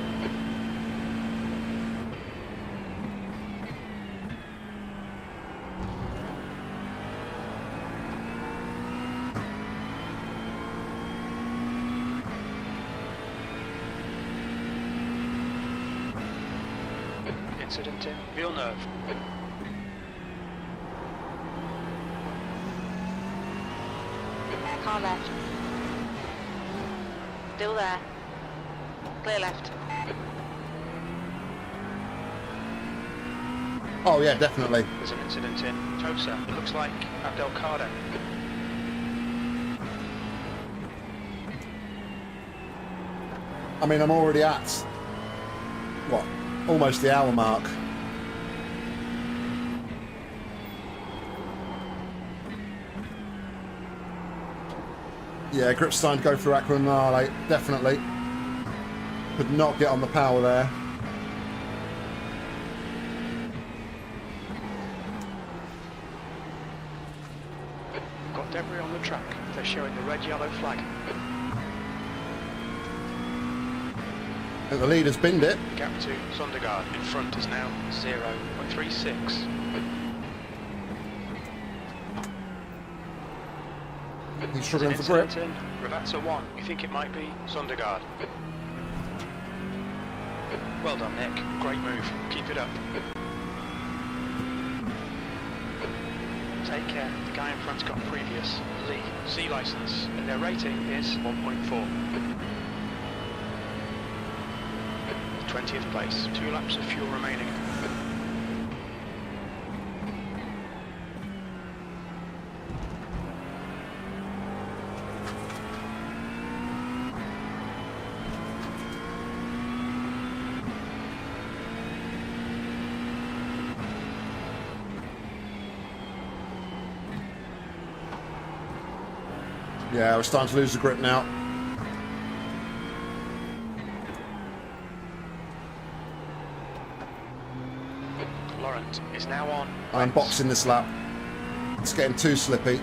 Incident in Villeneuve. Car left. Still there. Clear left. oh yeah, definitely. There's an incident in Tosa. It looks like Abdelkader. I mean, I'm already at what, almost the hour mark. Yeah, grip's starting to go through Aqua Minerale, definitely. Could not get on the power there. Got debris on the track. They're showing the red-yellow flag. And the leader's binned it. The gap to Sundergaard in front is now 0.36. He's struggling There's for an grip. incident in Ravazza 1. You think it might be Sundergaard. Well done, Nick. Great move. Keep it up. Take care. The guy in front's got previous Lee C license, and their rating is 1.4. 20th place. 2 laps of fuel remaining. Yeah, we're starting to lose the grip now. Laurent is now on. I'm boxing this lap. It's getting too slippy.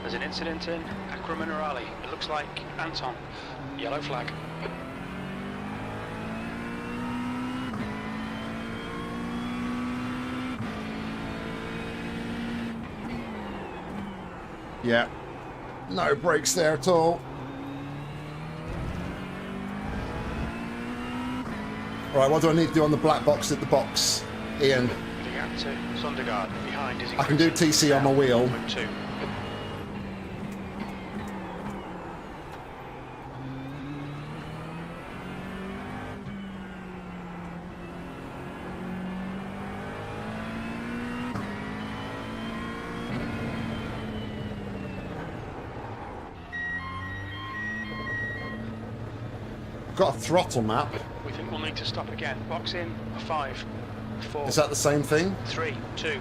There's an incident in Acrominerali. It looks like Anton. Yellow flag. Yeah. No brakes there at all. Alright, what do I need to do on the black box at the box? Ian. The gap to Sondergaard behind is I can do TC on my wheel. 2. Got a throttle map. We think we'll need to stop again. Box in a 5, 4. Is that the same thing? 3, 2,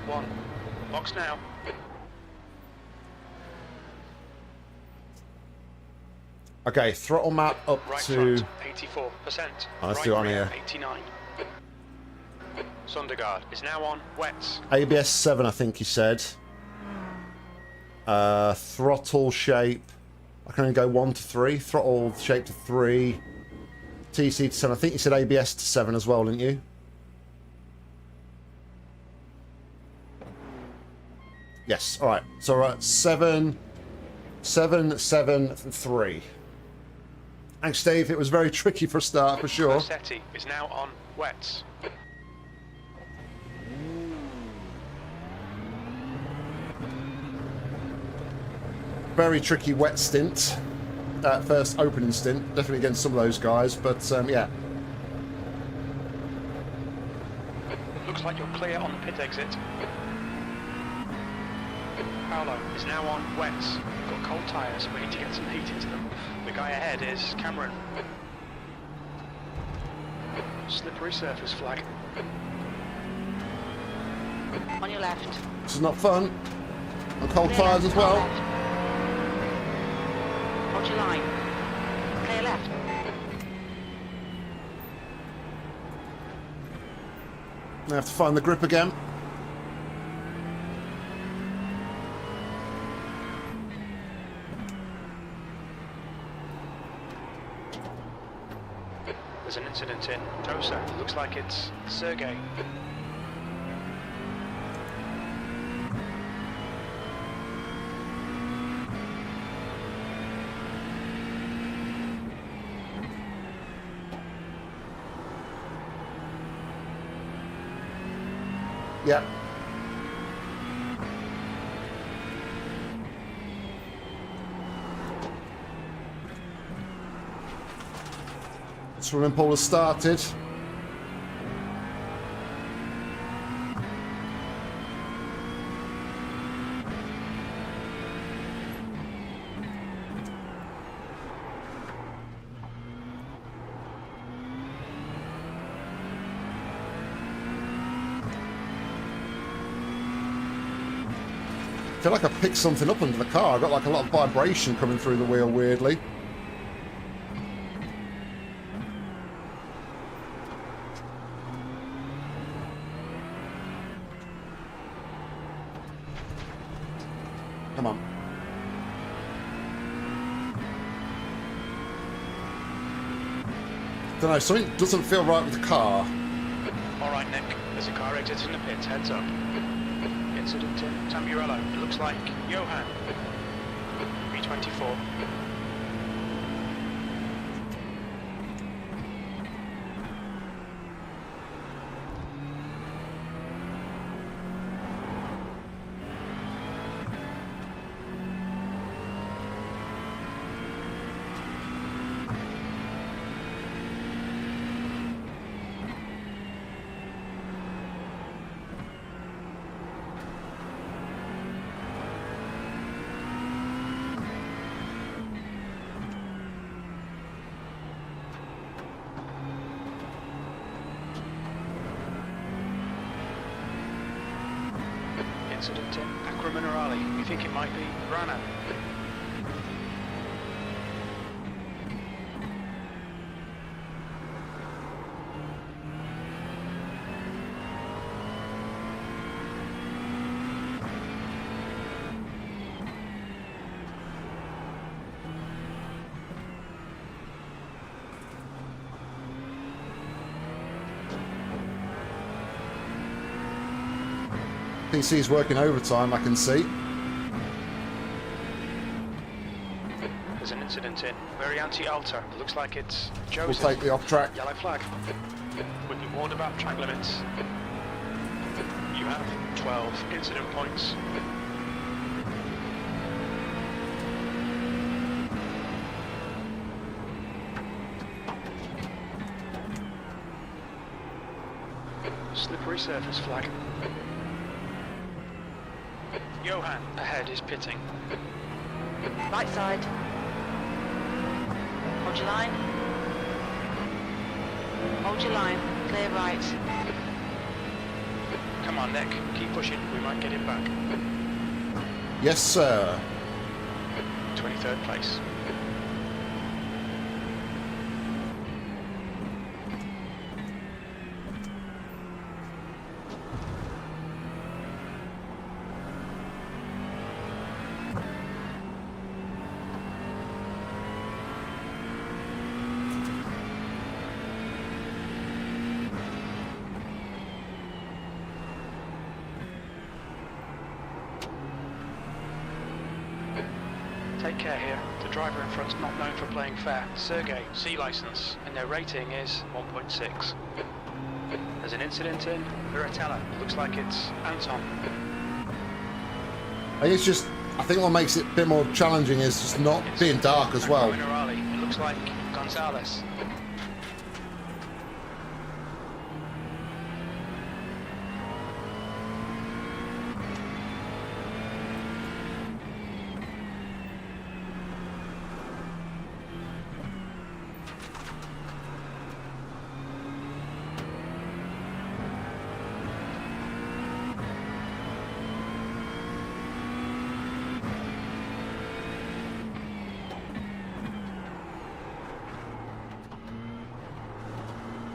1. Box now. Okay, throttle map up Right to... front, 84%. Oh, let's right do it on rear, here. 89. Sondergaard is now on wets. ABS 7, I think he said. Throttle shape. I can only go 1 to 3. Throttle shape to 3. TC to 7. I think you said ABS to 7 as well, didn't you? Yes. All right. So we're at 7, 7, 7, 3. Thanks, Steve. It was very tricky for a start, for sure. Rossetti is now on wets. Very tricky wet stint. First opening stint. Definitely against some of those guys, but yeah. Looks like you're clear on the pit exit. Paolo is now on wets. We've got cold tyres, we need to get some heat into them. The guy ahead is Cameron. Slippery surface flag. On your left. This is not fun. On cold Clear tyres left, as well. left. Hold your line. Clear left. I have to find the grip again. There's an incident in Tosa. Looks like it's Sergey. Yep. Swimming pool has started. I feel like I picked something up under the car. I got like a lot of vibration coming through the wheel weirdly. Come on. Don't know, something doesn't feel right with the car. Alright Nick, there's a car exiting the pits, heads up. Incident in Tamburello. It looks like Johan. B24. incident in Aqua Minerale. We think it might be Rana. PC's working overtime, I can see. There's an incident in very anti-alta. Looks like it's We'll Joseph. take the off track. Yellow flag. We've been warned about track limits. You have 12 incident points. Slippery surface flag. Johan ahead is pitting. Right side. Hold your line. Hold your line. Clear right. Come on, Nick. Keep pushing. We might get him back. Yes, sir. 23rd place. Take care here. The driver in front's not known for playing fair. Sergey, C license, and their rating is 1.6. There's an incident in Viratella. Looks like it's Anton. I think what makes it a bit more challenging is just not being dark as well. Minerale. It looks like Gonzalez.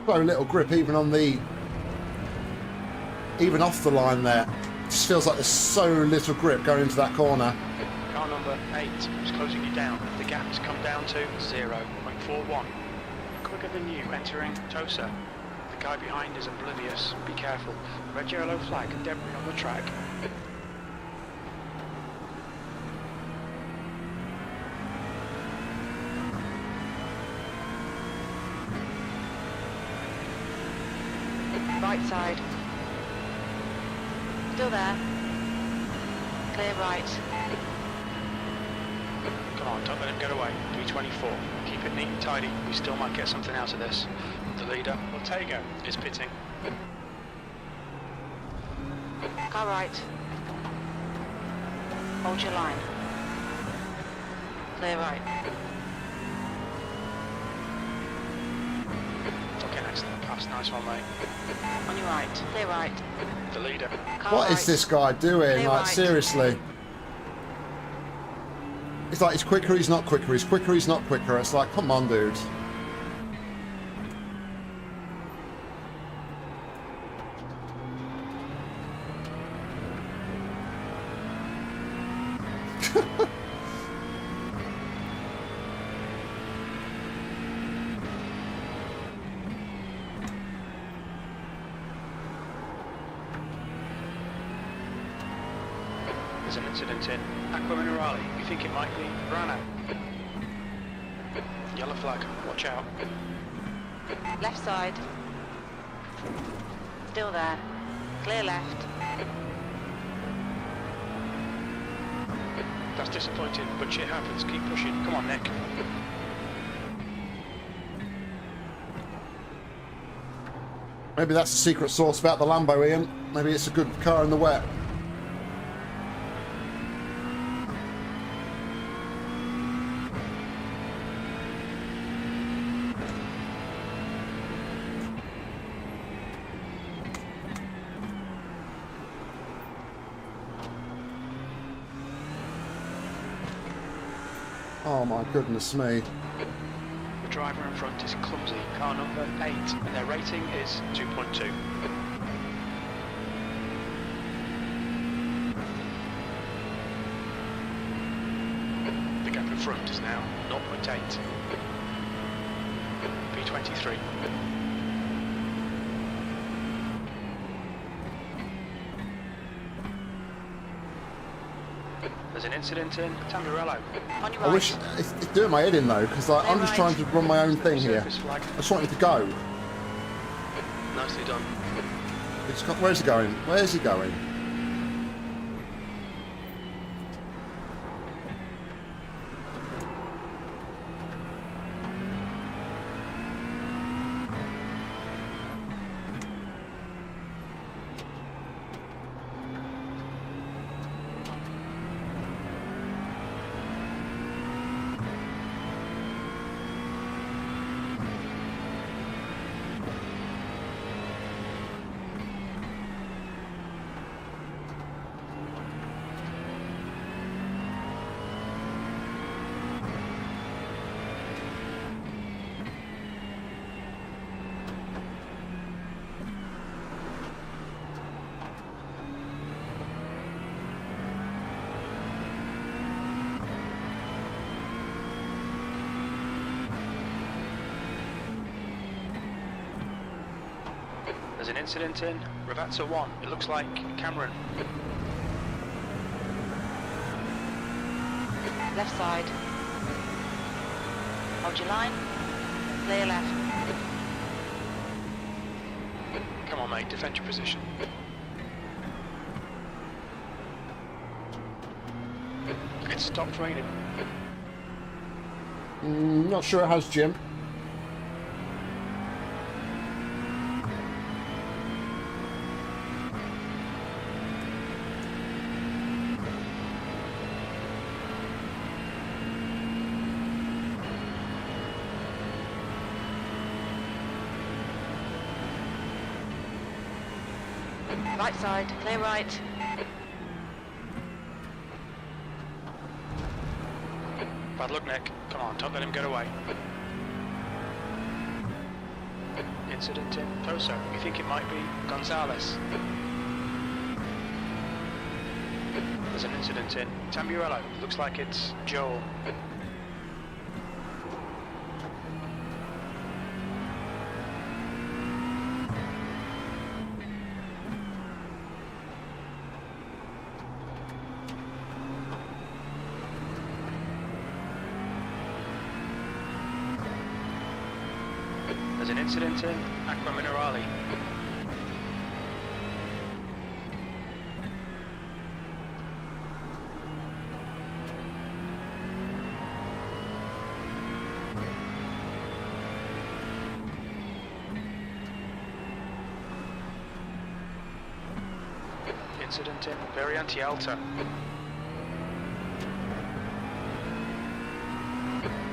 So little grip even off the line there. It just feels like there's so little grip going into that corner. Car number 8 is closing you down. The gap has come down to 0.41. Quicker than you entering Tosa. The guy behind is oblivious. Be careful. Red yellow flag, debris on the track. Right side. Still there. Clear right. Come on, don't let him get away. 324. Keep it neat and tidy. We still might get something out of this. The leader, Ortega, is pitting. Car right. Hold your line. Clear right. Okay, excellent pass. Nice one, mate. On your right. Clear right. The leader. Car What right. is this guy doing? Clear Like, right. seriously. It's like, he's quicker, he's not quicker, he's quicker, he's not quicker. It's like, come on, dude. There's an incident in Aqua Minerale. We think it might be Rana. Yellow flag. Watch out. Left side. Still there. Clear left. That's disappointing, but shit happens. Keep pushing. Come on, Nick. Maybe that's the secret sauce about the Lambo, Ian. Maybe it's a good car in the wet. Oh my goodness me. The driver in front is clumsy, car number 8, and their rating is 2.2. The gap in front is now 0.8. P23. There's an incident in Tamburello. On your I right. wish it's doing my head in though, because like, I'm just trying to run my own thing here. Surface flag. I just want it to go. Nicely done. Where's he going? Where's he going? There's an incident in Ravazza 1. It looks like Cameron. Left side. Hold your line. Clear left. Come on, mate, defend your position. It's stopped raining. Not sure it has, Jim. Right side. Clear right. Bad luck, Nick. Come on, don't let him get away. Incident in Toso. You think it might be Gonzalez? There's an incident in Tamburello. Looks like it's Joel. There's an incident in Aqua Minerale. Incident in Variante Alta.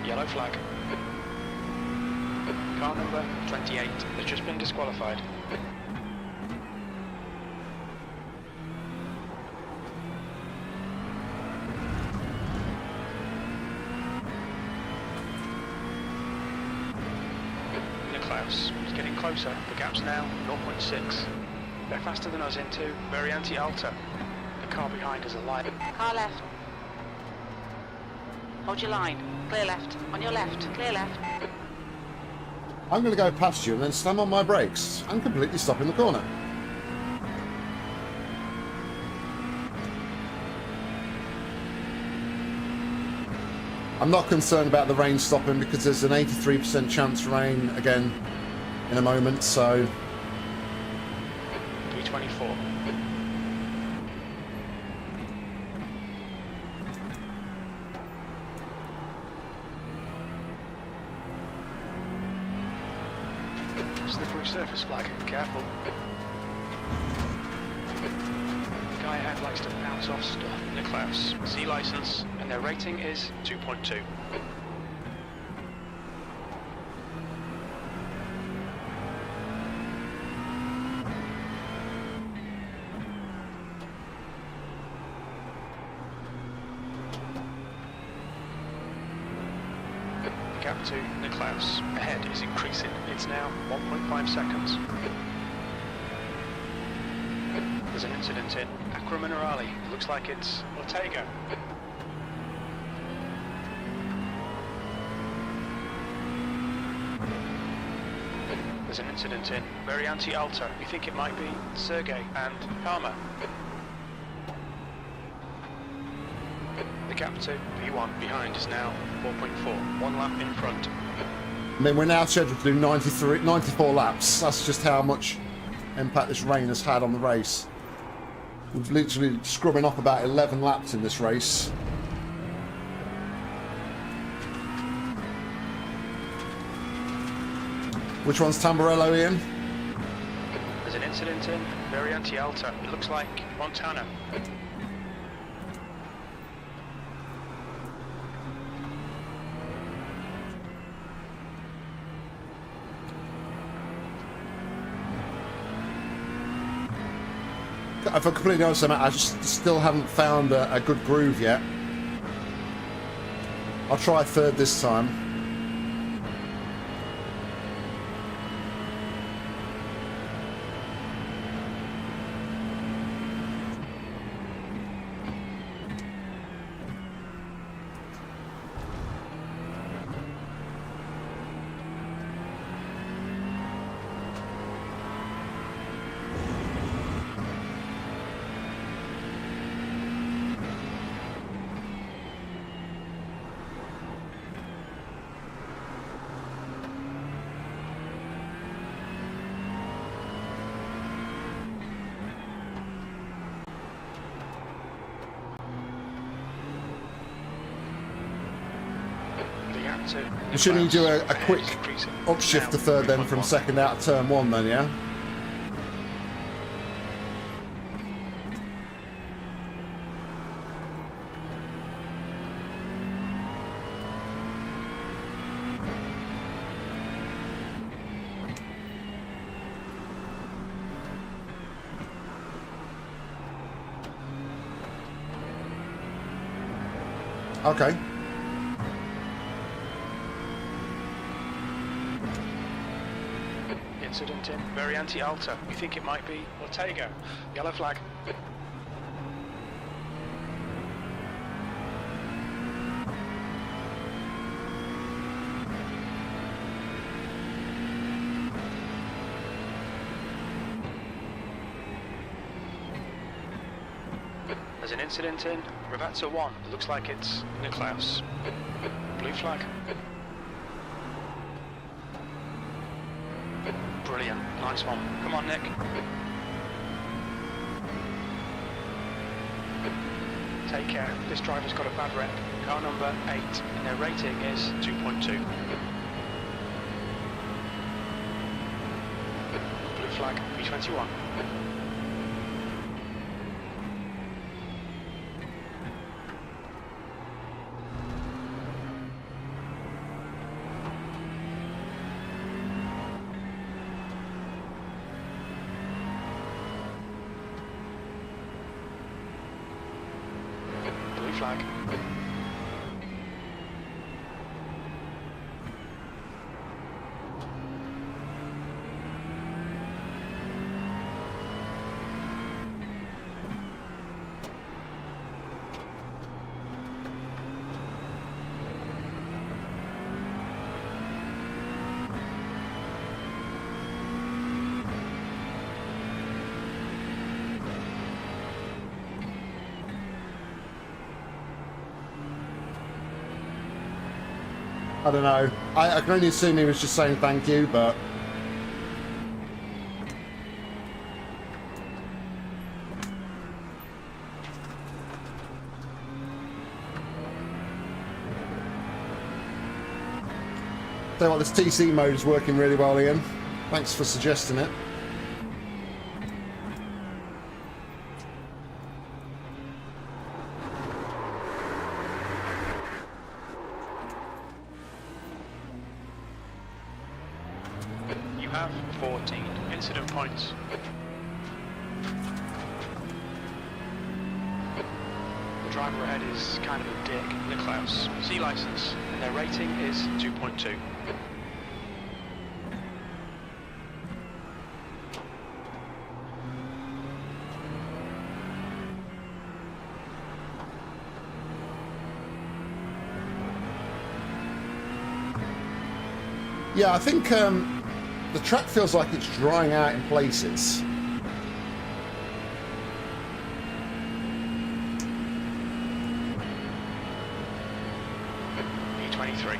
Yellow flag. Car number 28 has just been disqualified. Niklaus is getting closer. The gap's now 0.6. They're faster than us into Variante Alta. The car behind is a light. Car left. Hold your line. Clear left. On your left. Clear left. I'm going to go past you and then slam on my brakes and completely stop in the corner. I'm not concerned about the rain stopping because there's an 83% chance for rain again in a moment, so... P24. Slippery surface flag, careful. The guy ahead likes to bounce off stuff. Niklaus, C license, and their rating is 2.2. gap to Nicklaus ahead is increasing. It's now 1.5 seconds. There's an incident in Acqua Minerale. It looks like it's Ortega. There's an incident in Variante Alta. We think it might be Sergey and Palmer. The gap to P1 behind is now 4.4. 1 lap in front. I mean, we're now scheduled to do 94 laps. That's just how much impact this rain has had on the race. We've literally scrubbing off about 11 laps in this race. Which one's Tamburello, Ian? There's an incident in Variante Alta. It looks like Montana. If I'm completely honest, I just still haven't found a good groove yet. I'll try third this time. Shouldn't you do a quick upshift to third then from second out of turn 1 then, yeah? Okay. Incident in Variante Alta. We think it might be Ortega. Yellow flag. There's an incident in Ravazza 1. It looks like it's Nicklaus. Blue flag. Brilliant. Nice one. Come on, Nick. Take care. This driver's got a bad rep. Car number 8, and their rating is 2.2. Blue flag, B21. Flag. I don't know. I can only assume he was just saying thank you, but... Tell you what, this TC mode is working really well, Ian. Thanks for suggesting it. Have 14 incident points. The driver ahead is kind of a dick, Niklaus. C license, and their rating is 2.2. Yeah, I think the track feels like it's drying out in places. E23.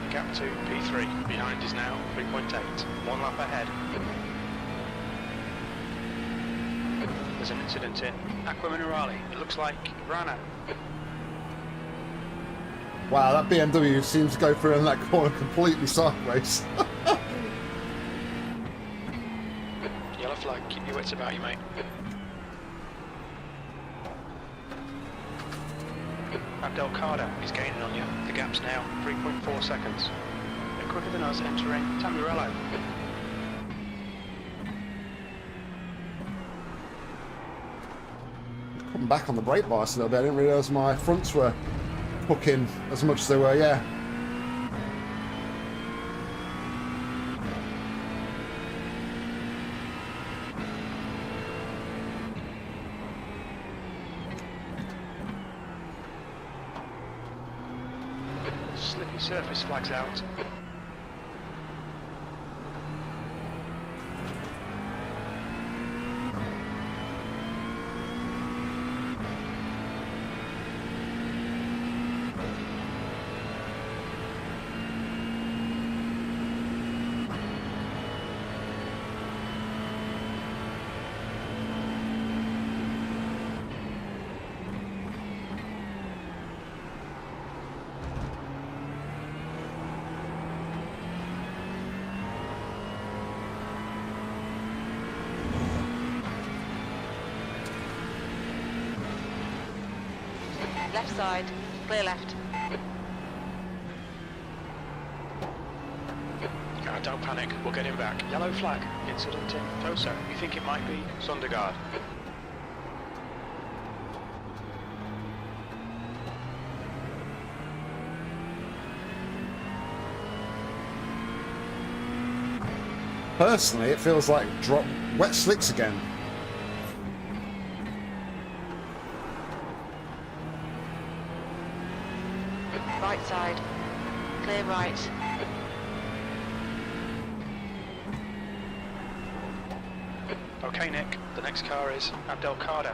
Gap to P3, behind is now 3.8, 1 lap ahead. There's an incident in Aqua Minerale, it looks like Rana. Wow, that BMW seems to go through in that corner completely sideways. Yellow flag, keep your wits about you, mate. Abdel Kader is gaining on you. The gap's now 3.4 seconds. They're quicker than us entering Tamburello. Putting back on the brake bias a little bit. I didn't realise my fronts were hooking as much as they were, yeah. Slippy surface flags out. Left side, clear left. Don't panic, we'll get him back. Yellow flag, incident in Tosa. You think it might be Sondergaard? Personally, it feels like wet slicks again. Right side, clear right. Okay, Nick, the next car is Abdel Kader.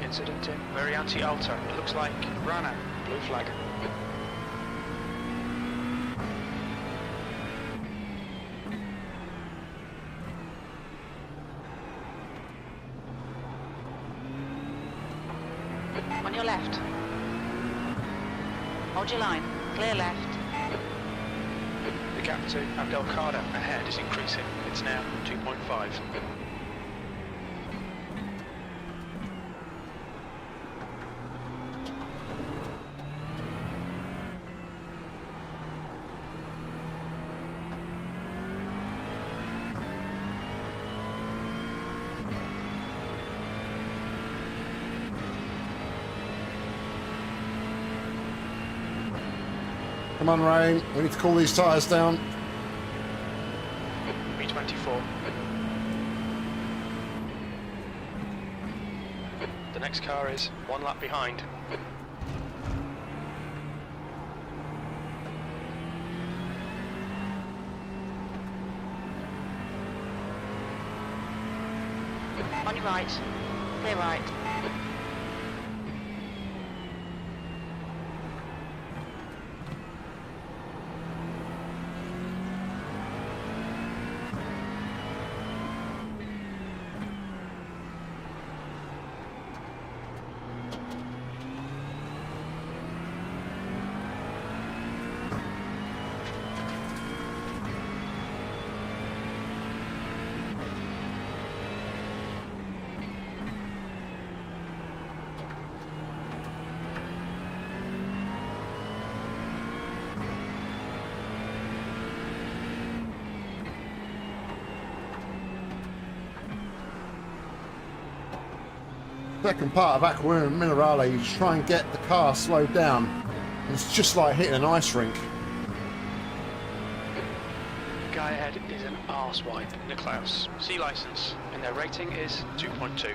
Incident in Varianti Alta. It looks like Rana. Blue flag. On your left. Hold your line, clear left. The gap to Abdel Kader ahead is increasing. It's now 2.5. Come on, Rain. We need to cool these tyres down. B24. The next car is 1 lap behind. On your right, clear right. second part of Aqua Minerale, you try and get the car slowed down. And it's just like hitting an ice rink. The guy ahead is an arsewipe, Nicklaus. C license, and their rating is 2.2.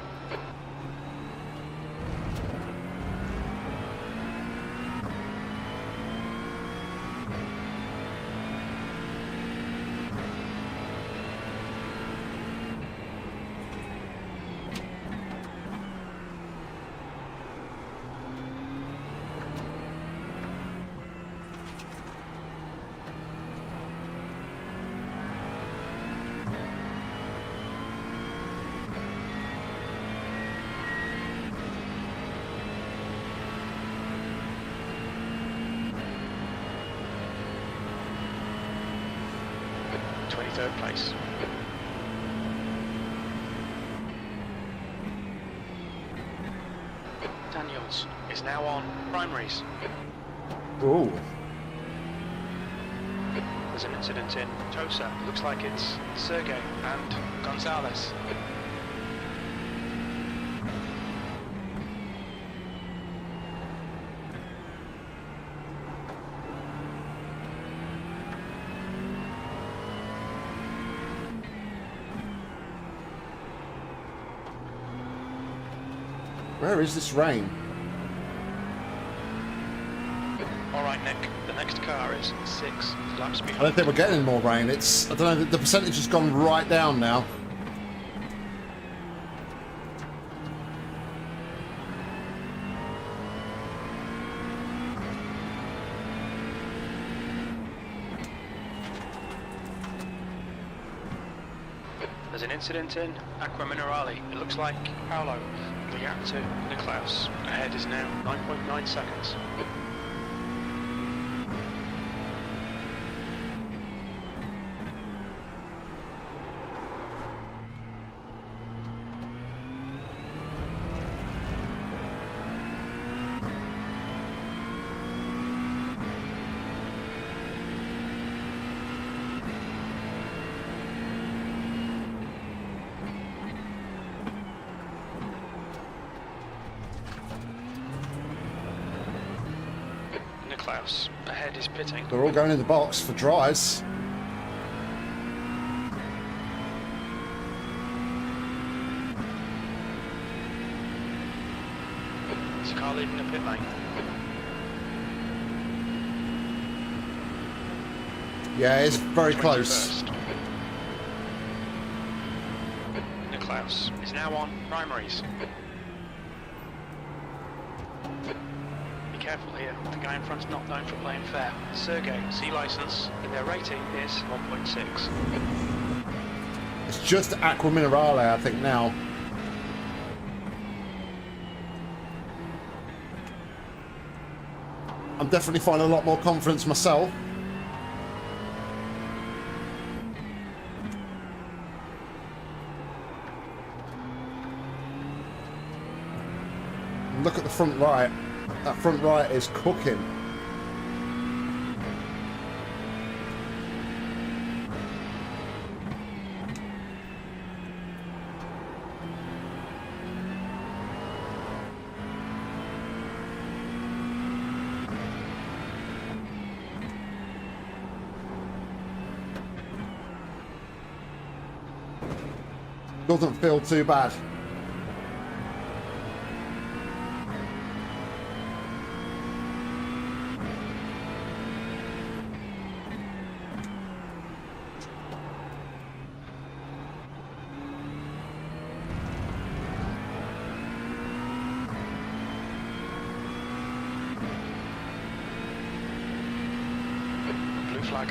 Third place. Daniels is now on primaries. Ooh. There's an incident in Tosa. Looks like it's Sergey and Gonzalez. Where is this rain? Alright, Nick, the next car is 6 laps behind. I don't think we're getting any more rain. It's, I don't know, the percentage has gone right down now. There's an incident in Aqua Minerale. It looks like Paolo, the gap to Nicklaus. Ahead is now 9.9 seconds. Nicklaus, ahead is pitting. They're all going in the box for dries. There's a car leaving the pit lane. Yeah, it's very close. 21st. Nicklaus is now on primaries. Be careful here, the guy in front's not known for playing fair. Sergey, C license, and their rating is 1.6. It's just Aqua Minerale, I think, now. I'm definitely finding a lot more confidence myself. Look at the front right. That front right is cooking. Doesn't feel too bad. Blue flag.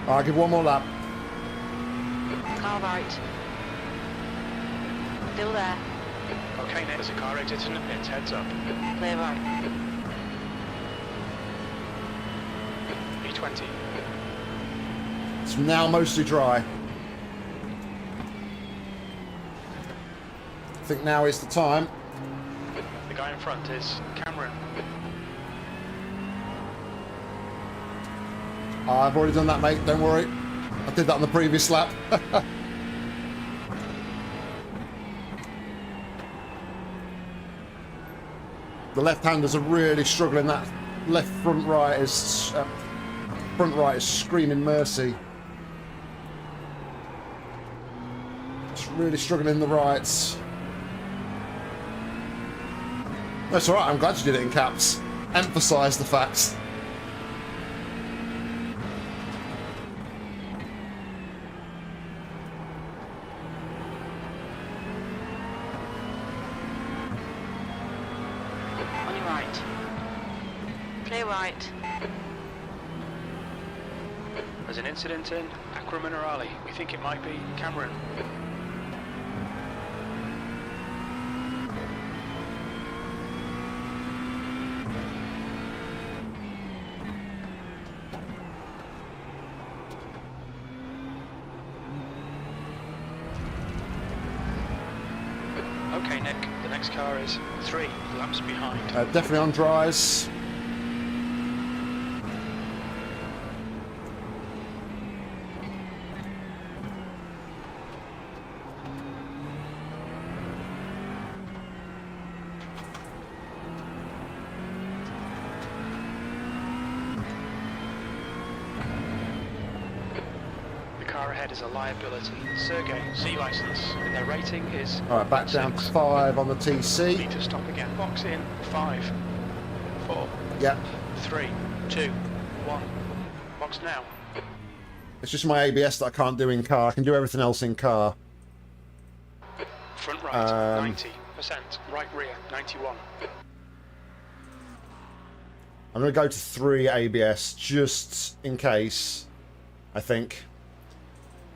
I'll give one more lap. Car right. Still there. Okay, Nick, there's a car exiting the pits, heads up. Clear right. B20. It's now mostly dry. I think now is the time. The guy in front is Cameron. I've already done that, mate. Don't worry. I did that on the previous lap. The left-handers are really struggling. That left front right is screaming mercy. It's really struggling in the rights. That's all right. I'm glad you did it in caps. Emphasise the facts. On your right. Clear right. There's an incident in Akram Minerali. We think it might be Cameron. Okay, Nick, the next car is 3 laps behind. Definitely on dries. The car ahead is a liability. Sergey, C license, and their rating is. All right, back down to 5 on the TC. Need to stop again. Box in 5, 4, Yep. 3, 2, 1. Box now. It's just my ABS that I can't do in car. I can do everything else in car. Front right 90%. Right rear 91. I'm going to go to 3 ABS just in case, I think.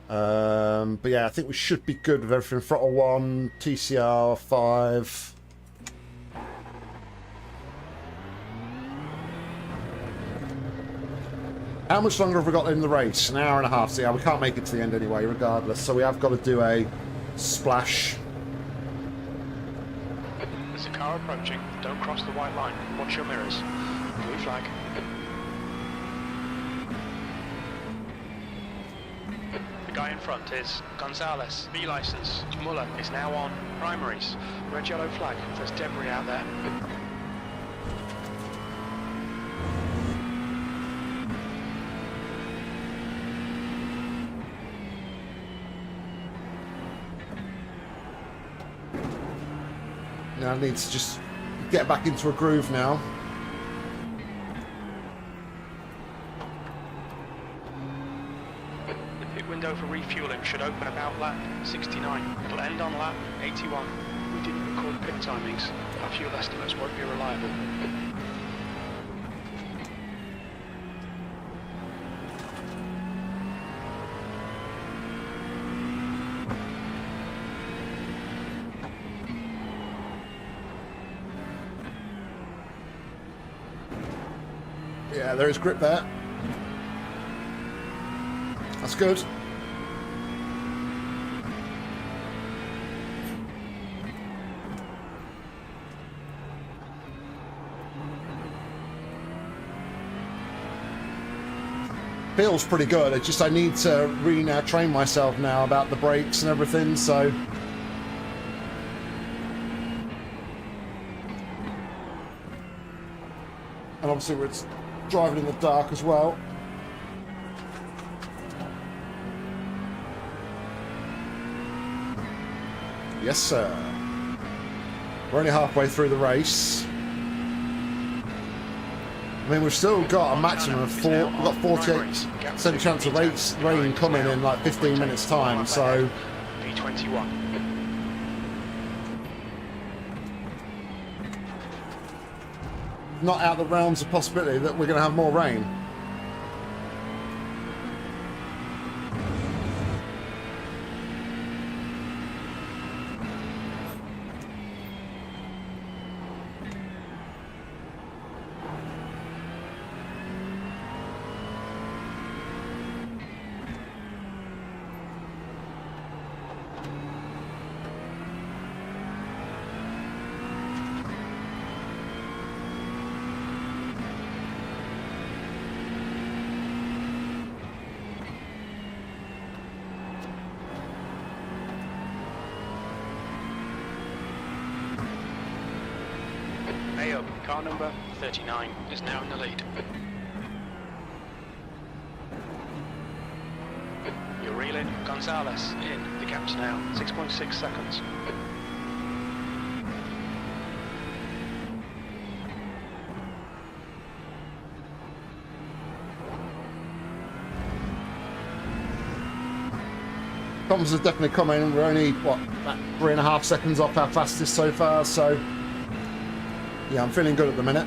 But yeah, I think we should be good with everything. Throttle 1, TCR 5. How much longer have we got in the race? An hour and a half. So yeah, we can't make it to the end anyway, regardless. So we have got to do a splash. There's a car approaching. Don't cross the white line. Watch your mirrors. Blue flag. The guy in front is Gonzalez. B license. Imola is now on primaries. Red yellow flag. There's debris out there. Now I need to just get back into a groove now. The pit window for refueling should open about lap 69. It'll end on lap 81. We didn't record pit timings. Our fuel estimates won't be reliable. Yeah, there is grip there. That's good. Feels pretty good. It's just I need to really now train myself now about the brakes and everything, so... And obviously we're driving in the dark as well. Yes, sir. We're only halfway through the race. I mean, we've still got a maximum of 4. We've got 48% chance of rain coming in like 15 minutes time, so... P21. Not out the realms of possibility that we're going to have more rain. Hey up, car number 39 is now in the lead. You're reeling Gonzalez in. The gap's now 6.6 seconds. Comms are definitely coming. We're only, what, about 3.5 seconds off our fastest so far, so yeah, I'm feeling good at the minute.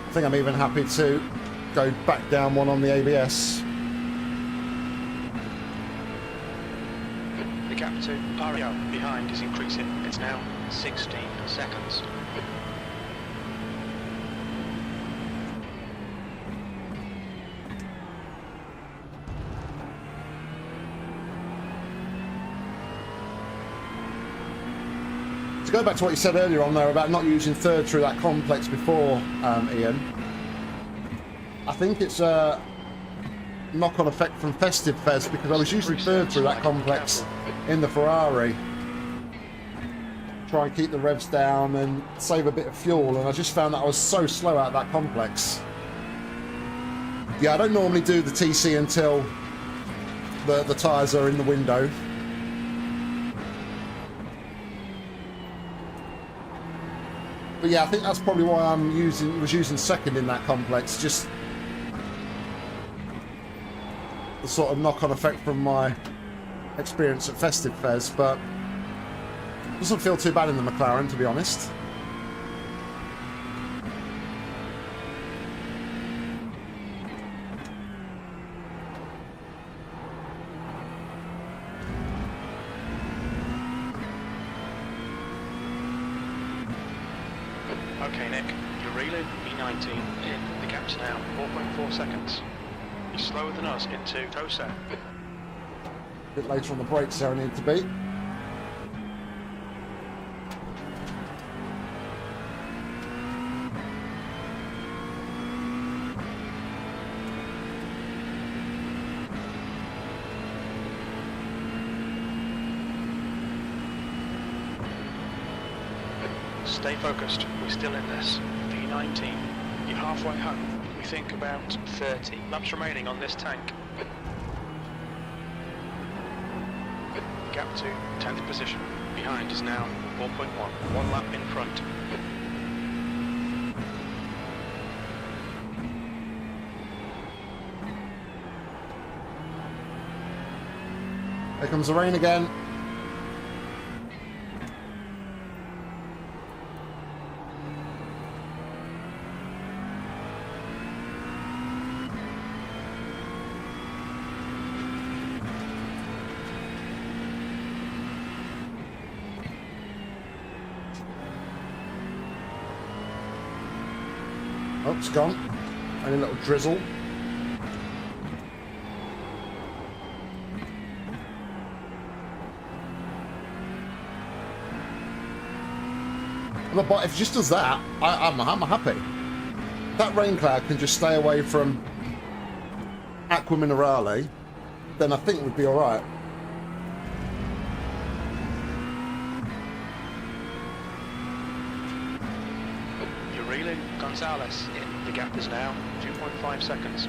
I think I'm even happy to go back down one on the ABS. The gap to Ario behind is increasing. It's now 16 seconds. To go back to what you said earlier on there about not using third through that complex before, Ian, I think it's a knock-on effect from Festive Fez, because I was using third through that complex in the Ferrari. Try and keep the revs down and save a bit of fuel, and I just found that I was so slow out of that complex. Yeah, I don't normally do the TC until the tyres are in the window. But yeah, I think that's probably why I was using second in that complex, just the sort of knock-on effect from my experience at Festive Fez, but it doesn't feel too bad in the McLaren, to be honest. Okay, Nick, you're reeling E19 in. The gap's now 4.4 seconds. You're slower than us into Tosa. A bit later on the brakes there I need to be. Stay focused, we're still in this. V19, you're halfway home. We think about 30 laps remaining on this tank. Gap to 10th position. Behind is now 4.1, 1 lap in front. Here comes the rain again. Oh, it's gone. Only a little drizzle. But if it just does that, I'm happy. That rain cloud can just stay away from Aqua Minerale, then I think we'd be alright. You're reeling Gonzalez in. The gap is now 2.5 seconds.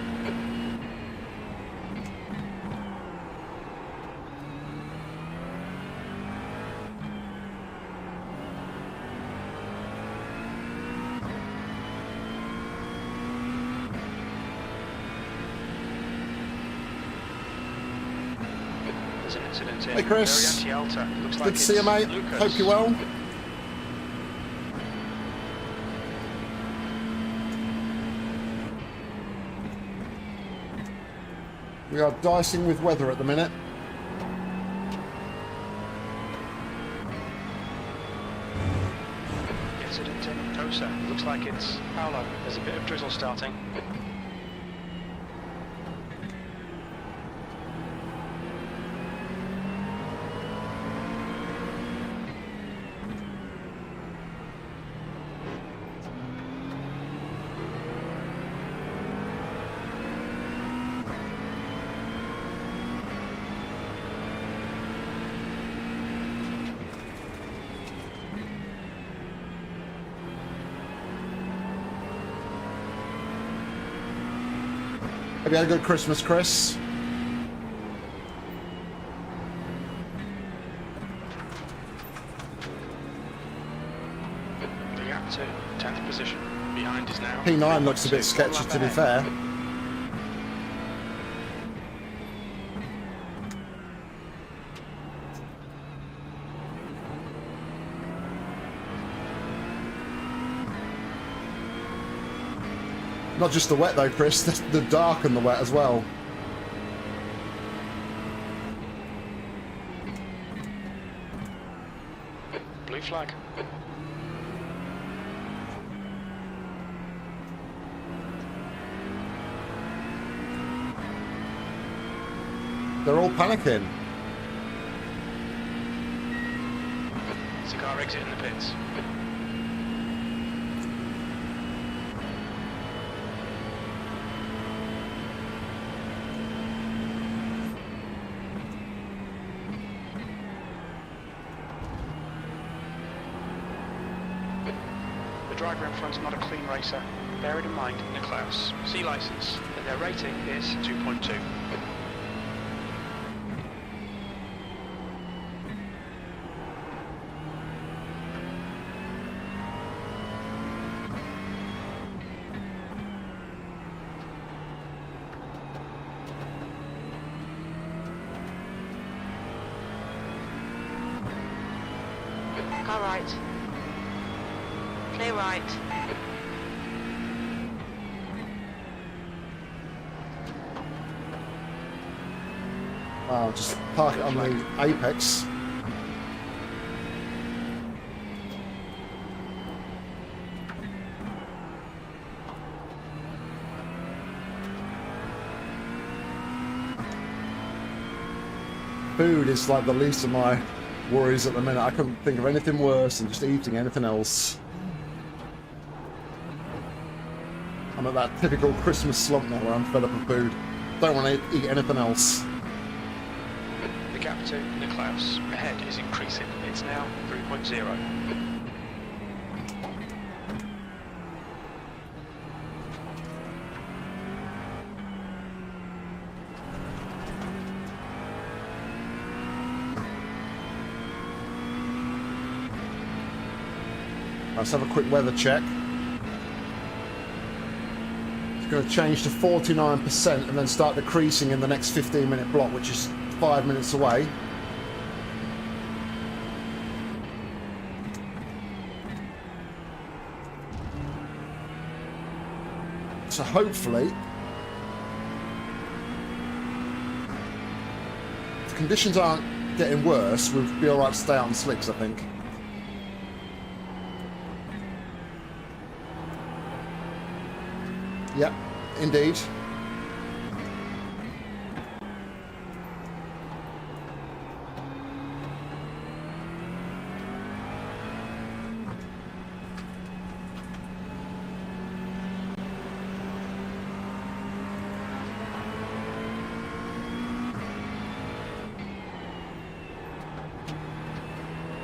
There's an incident in Hey Chris, Variante Looks like good to see you mate, Lucas. hope you're well. We are dicing with weather at the minute. Incident in Tosa. Looks like it's Paolo. There's a bit of drizzle starting. Have you had a good Christmas, Chris? The gap to 10th position. Behind is now. P9 looks a bit 3.2, sketchy, one lap to be ahead. fair. Not just the wet though, Chris, the dark and the wet as well. Blue flag. They're all panicking. Cigar exit in the pits. The driver in front's not a clean racer. Bear it in mind, Nicklaus. C license, and their rating is 2.2. Car right. Clear right. Wow, just park it on the apex. Food is like the least of my worries at the minute. I couldn't think of anything worse than just eating anything else. I'm at that typical Christmas slump now where I'm fed up of food. Don't want to eat anything else. The gap to Nicklaus ahead is increasing. It's now 3.0. Let's have a quick weather check. It's going to change to 49% and then start decreasing in the next 15-minute block, which is 5 minutes away. So hopefully, if the conditions aren't getting worse, we'll be alright to stay out on slicks, I think. Yep, indeed.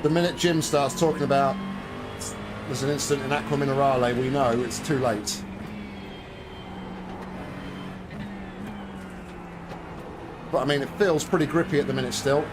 The minute Jim starts talking about there's an incident in Aqua Minerale, we know it's too late. But I mean, it feels pretty grippy at the minute still.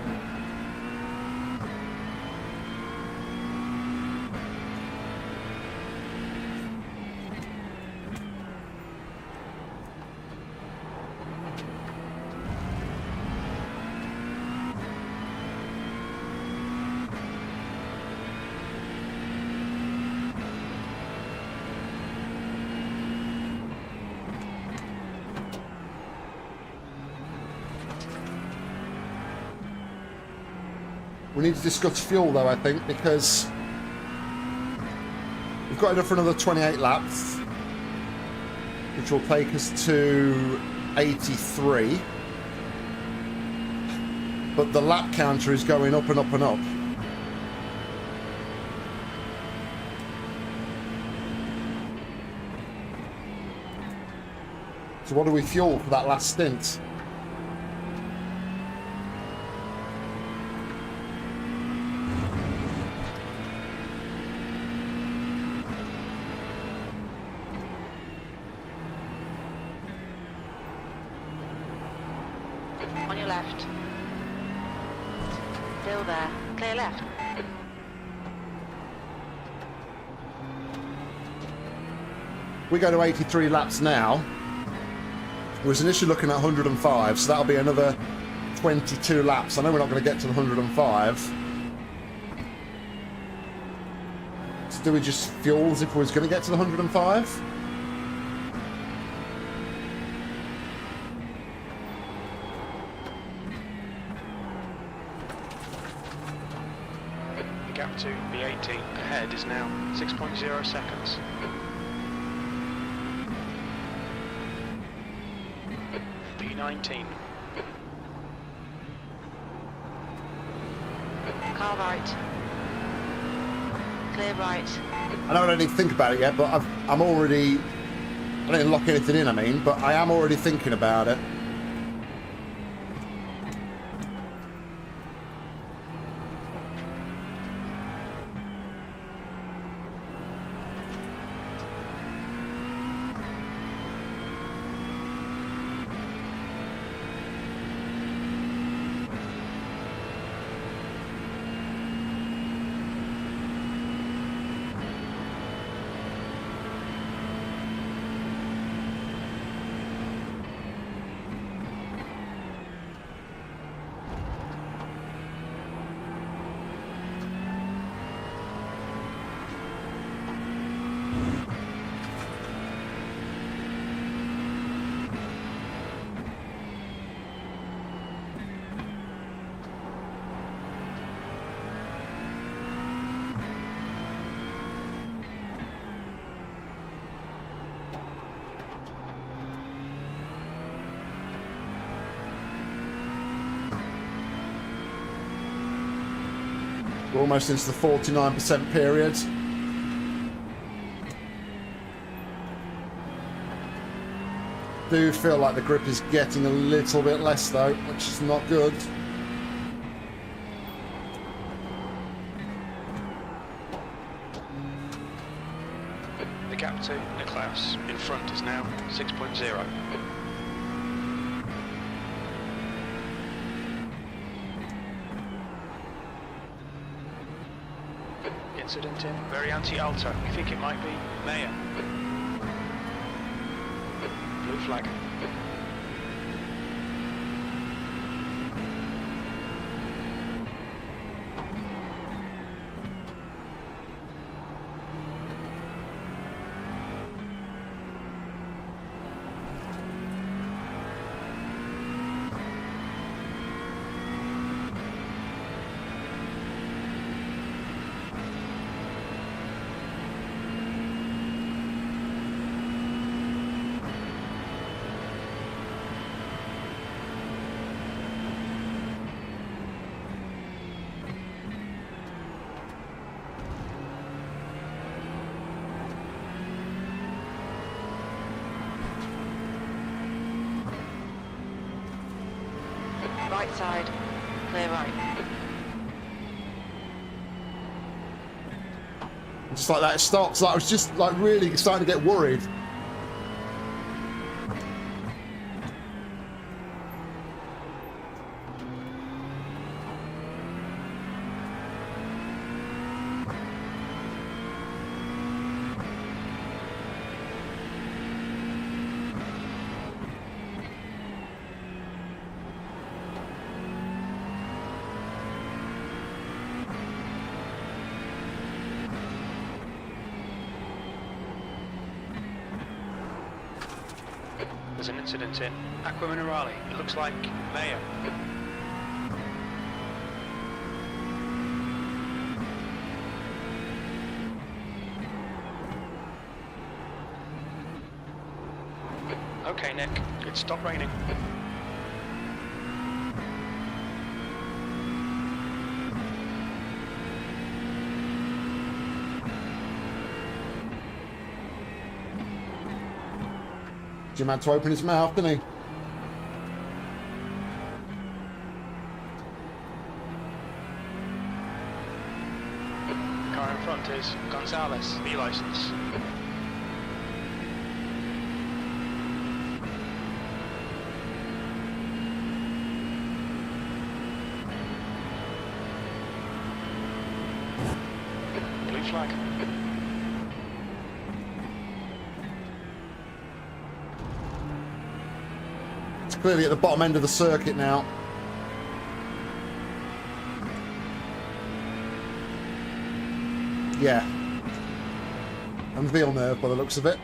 We need to discuss fuel though, I think, because we've got enough for another 28 laps, which will take us to 83. But the lap counter is going up and up and up. So what do we fuel for that last stint? left. Still there. Clear left. We go to 83 laps now. We was initially looking at 105, so that'll be another 22 laps. I know we're not going to get to the 105. So do we just fuel as if we was going to get to the 105? The gap to B80 ahead is now 6.0 seconds. B19. Car right. Clear right. I know I don't even think about it yet, but I'm already... I didn't lock anything in, I mean, but I am already thinking about it. We're almost into the 49% period. Do feel like the grip is getting a little bit less though, which is not good. The gap to Nicklaus in front is now 6.0. Incident in Variante Alta. We think it might be Mayer. Blue flag. Right side. Clear right. Just like that, it stops. Like I was just like really starting to get worried. There's an incident in Aqua Minerale. It looks like Mayer. Okay, Nick, it's stopped raining. Jim had to open his mouth, didn't he? Car in front is Gonzalez, B license. blue flag. It's clearly at the bottom end of the circuit now. Yeah. And Villeneuve by the looks of it.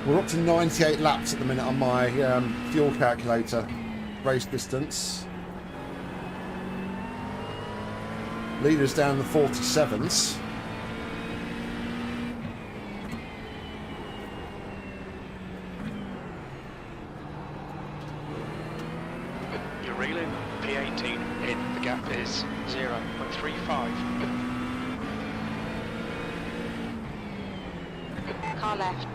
We're up to 98 laps at the minute on my fuel calculator. Race distance. Leaders down in the 47s. You're reeling. P18 in. The gap is 0.35. Car left.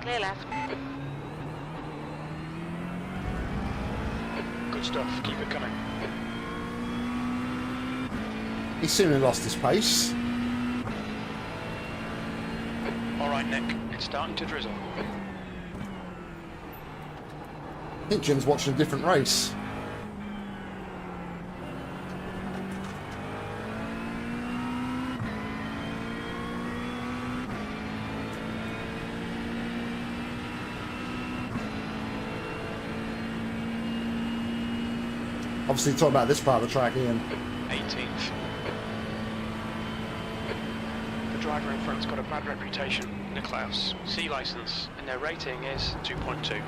Clear left. Good stuff. Keep it coming. He soon lost his pace. All right, Nick. It's starting to drizzle. I think Jim's watching a different race. Obviously talking about this part of the track, Ian. 18th. The driver in front's got a bad reputation. Nicklaus. C license. And their rating is 2.2.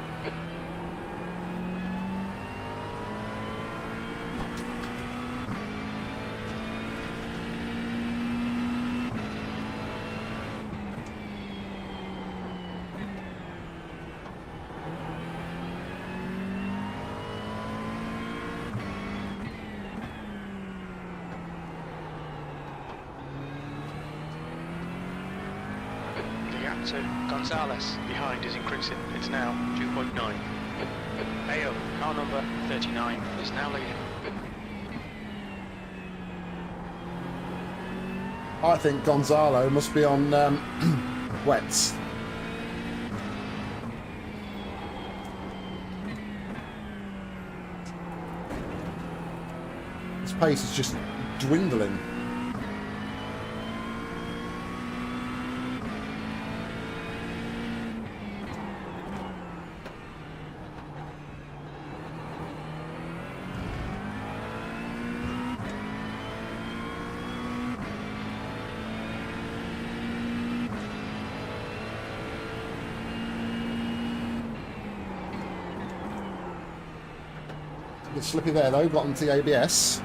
To Gonzalez behind is increasing. It's now 2.9. Mayo, car number 39, is now leading. I think Gonzalo must be on wets. His pace is just dwindling. A bit slippy there though, got onto the ABS.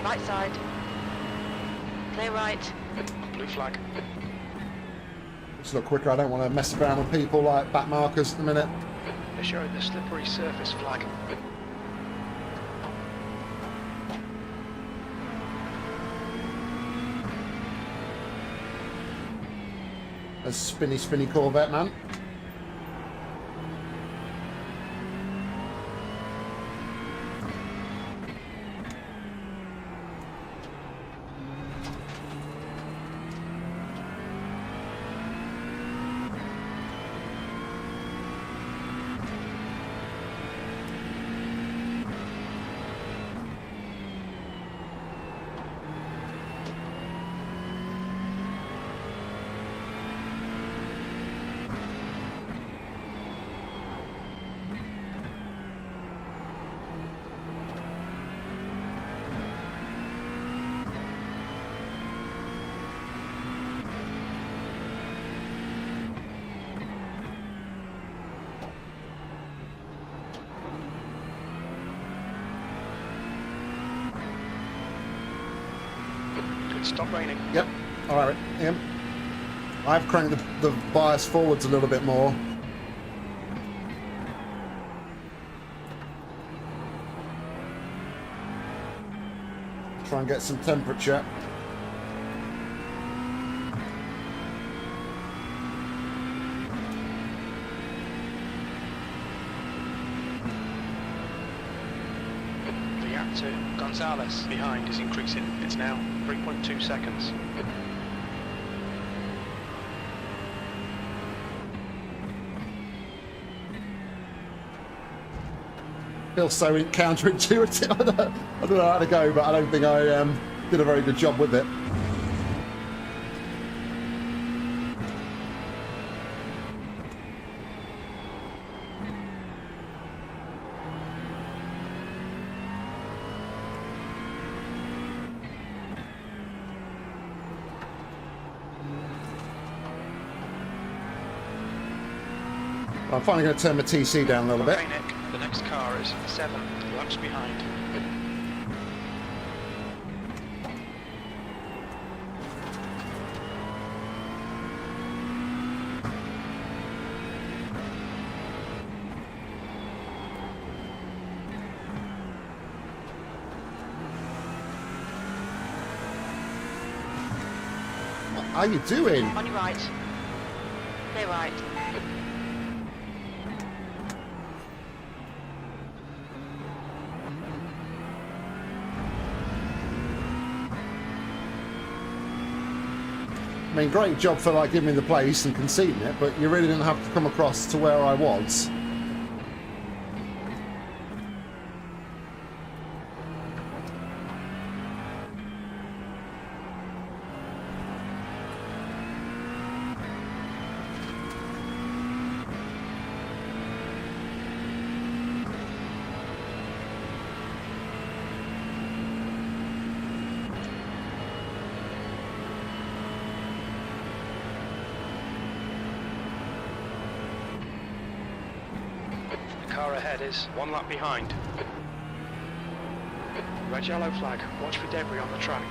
Right side. Clear right. Blue flag. Just look quicker, I don't want to mess around with people like back markers at the minute. They're showing the slippery surface flag. A spinny Corvette, man. Stop raining. Yep. All right, Ian. I've cranked the bias forwards a little bit more. Try and get some temperature. The gap to Gonzalez behind is increasing. It's now 3.2 seconds. Feels so counterintuitive. I don't know how to go, but I don't think I did a very good job with it. I'm finally going to turn my TC down a little bit. Okay, Nick, the next car is 7 laps behind. How you doing? On your right. Clear right. I mean, great job for like giving me the place and conceding it, but you really didn't have to come across to where I was. The car ahead is 1 lap behind. Red yellow flag. Watch for debris on the track.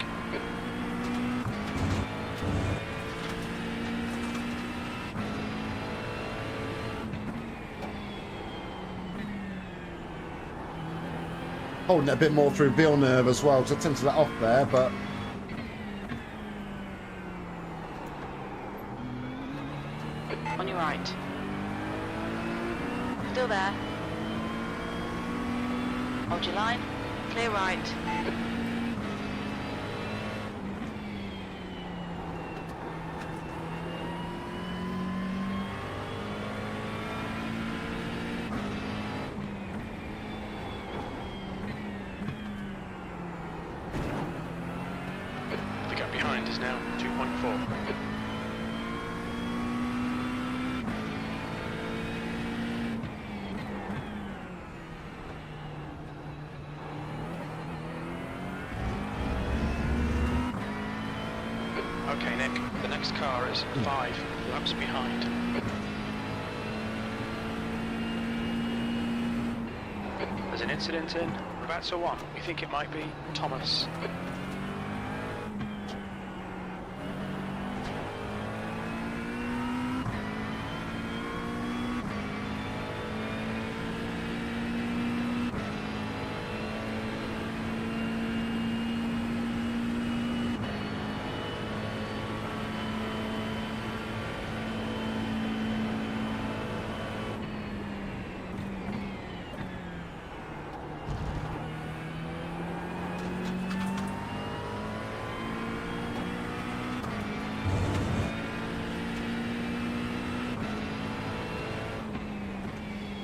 Holding it a bit more through Villeneuve as well, because I tend to let off there, but On your right. Still there. Hold your line. Clear right. The gap behind is now 2.4. Okay, Nick, the next car is 5 laps behind. There's an incident in Ravazza 1. We think it might be Thomas.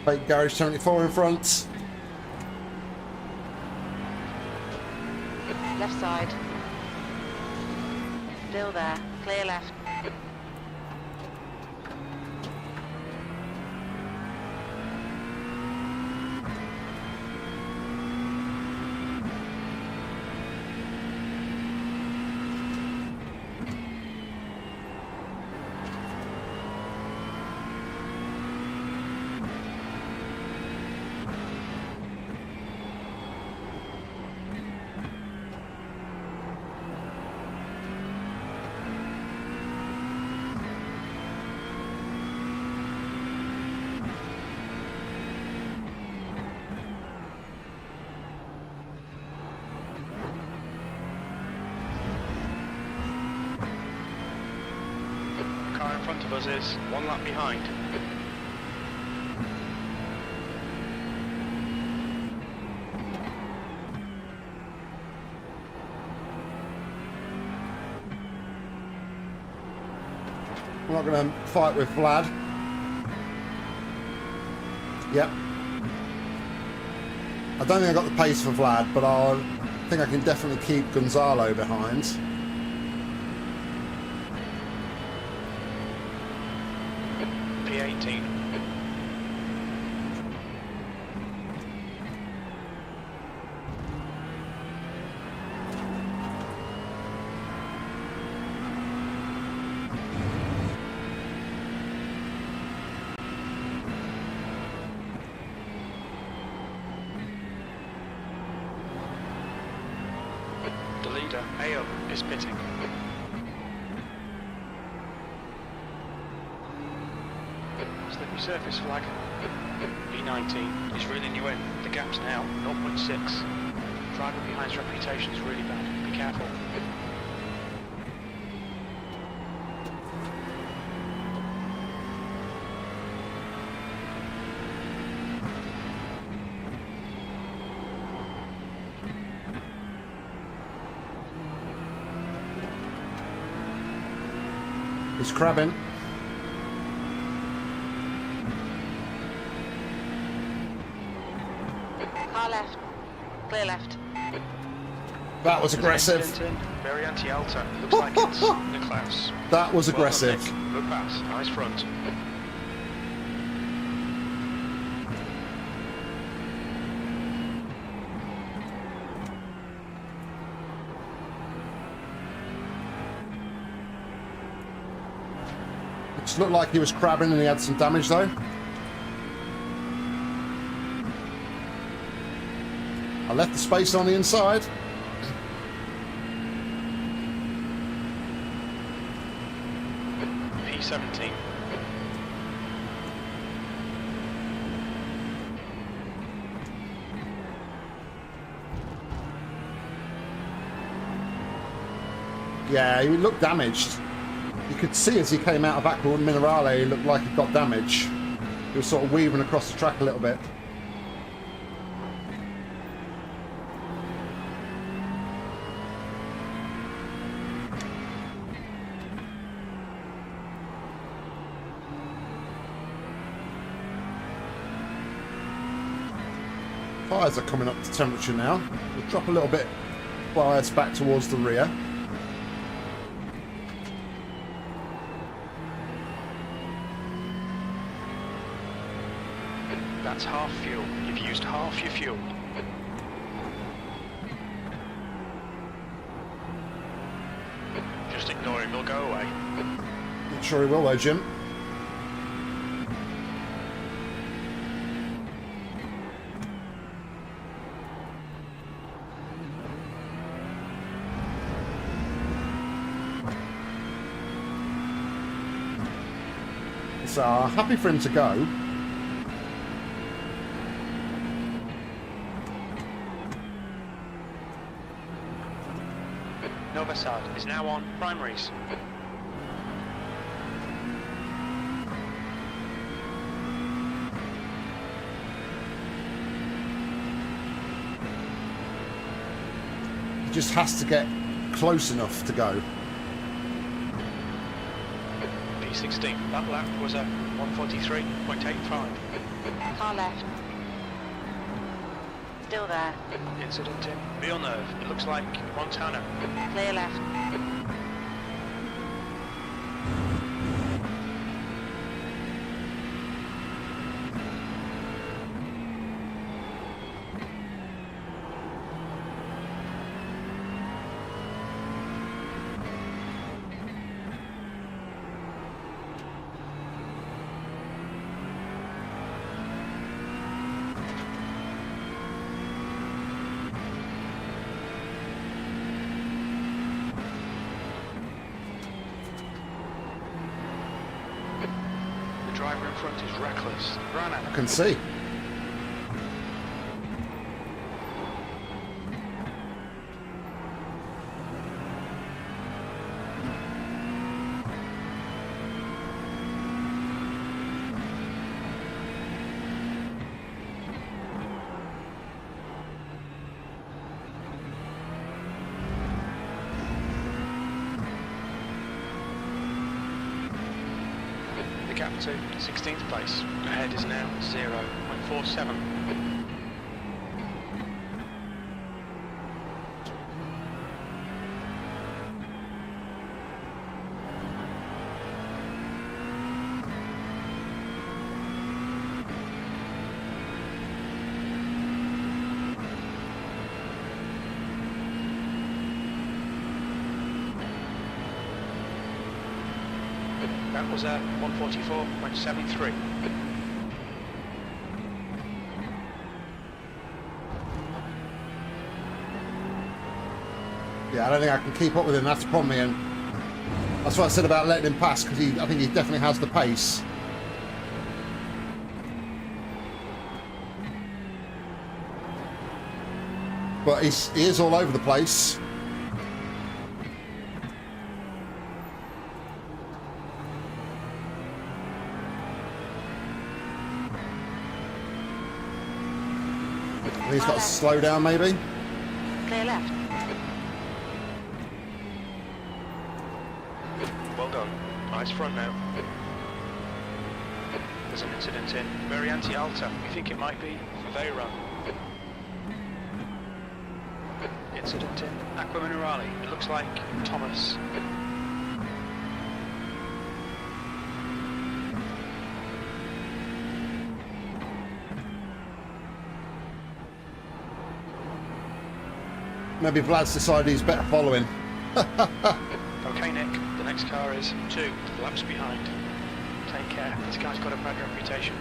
Fake Garage 74 in front. Left side. Still there. Clear left. of us is 1 lap behind. I'm not going to fight with Vlad. Yep. I don't think I got the pace for Vlad, but I think I can definitely keep Gonzalo behind. P18. The leader, AO, is pitting. Slippery surface flag. P19 is reeling you in. The gap's now 0.6. Driver behind's reputation is really bad. Be careful. He's crabbing. Car left. Clear left. That was aggressive. Very anti-alta. Looks like it's Niklaus. That was aggressive. Well done, Nick. Good pass. Nice front. It looked like he was crabbing and he had some damage though. I left the space on the inside. P17. Yeah, he looked damaged. You could see as he came out of Aqua Minerale, he looked like he got damage. He was sort of weaving across the track a little bit. Tyres are coming up to temperature now. We'll drop a little bit bias back towards the rear. That's half fuel. You've used half your fuel. Just ignore him, he'll go away. Not sure he will though, Jim. So happy for him to go. Novasad is now on primaries. He just has to get close enough to go. P16, that lap was a 143.85. Car left. Still there. Incident in Villeneuve. It looks like Montana. Clear left. The driver in front is reckless. Ran I out. can see. Gap to 16th place. Ahead is now 0.47. That was 144.73. Yeah, I don't think I can keep up with him. That's the problem, Ian. That's what I said about letting him pass, because I think he definitely has the pace. But he is all over the place. He's got to slow down, maybe. Clear left. Well done. Nice front now. There's an incident in Variante Alta. We think it might be Vera. Incident in Aqua Minerale. It looks like Thomas. Maybe Vlad's decided he's better following. Okay, Nick. The next car is 2 laps behind. Take care. This guy's got a bad reputation.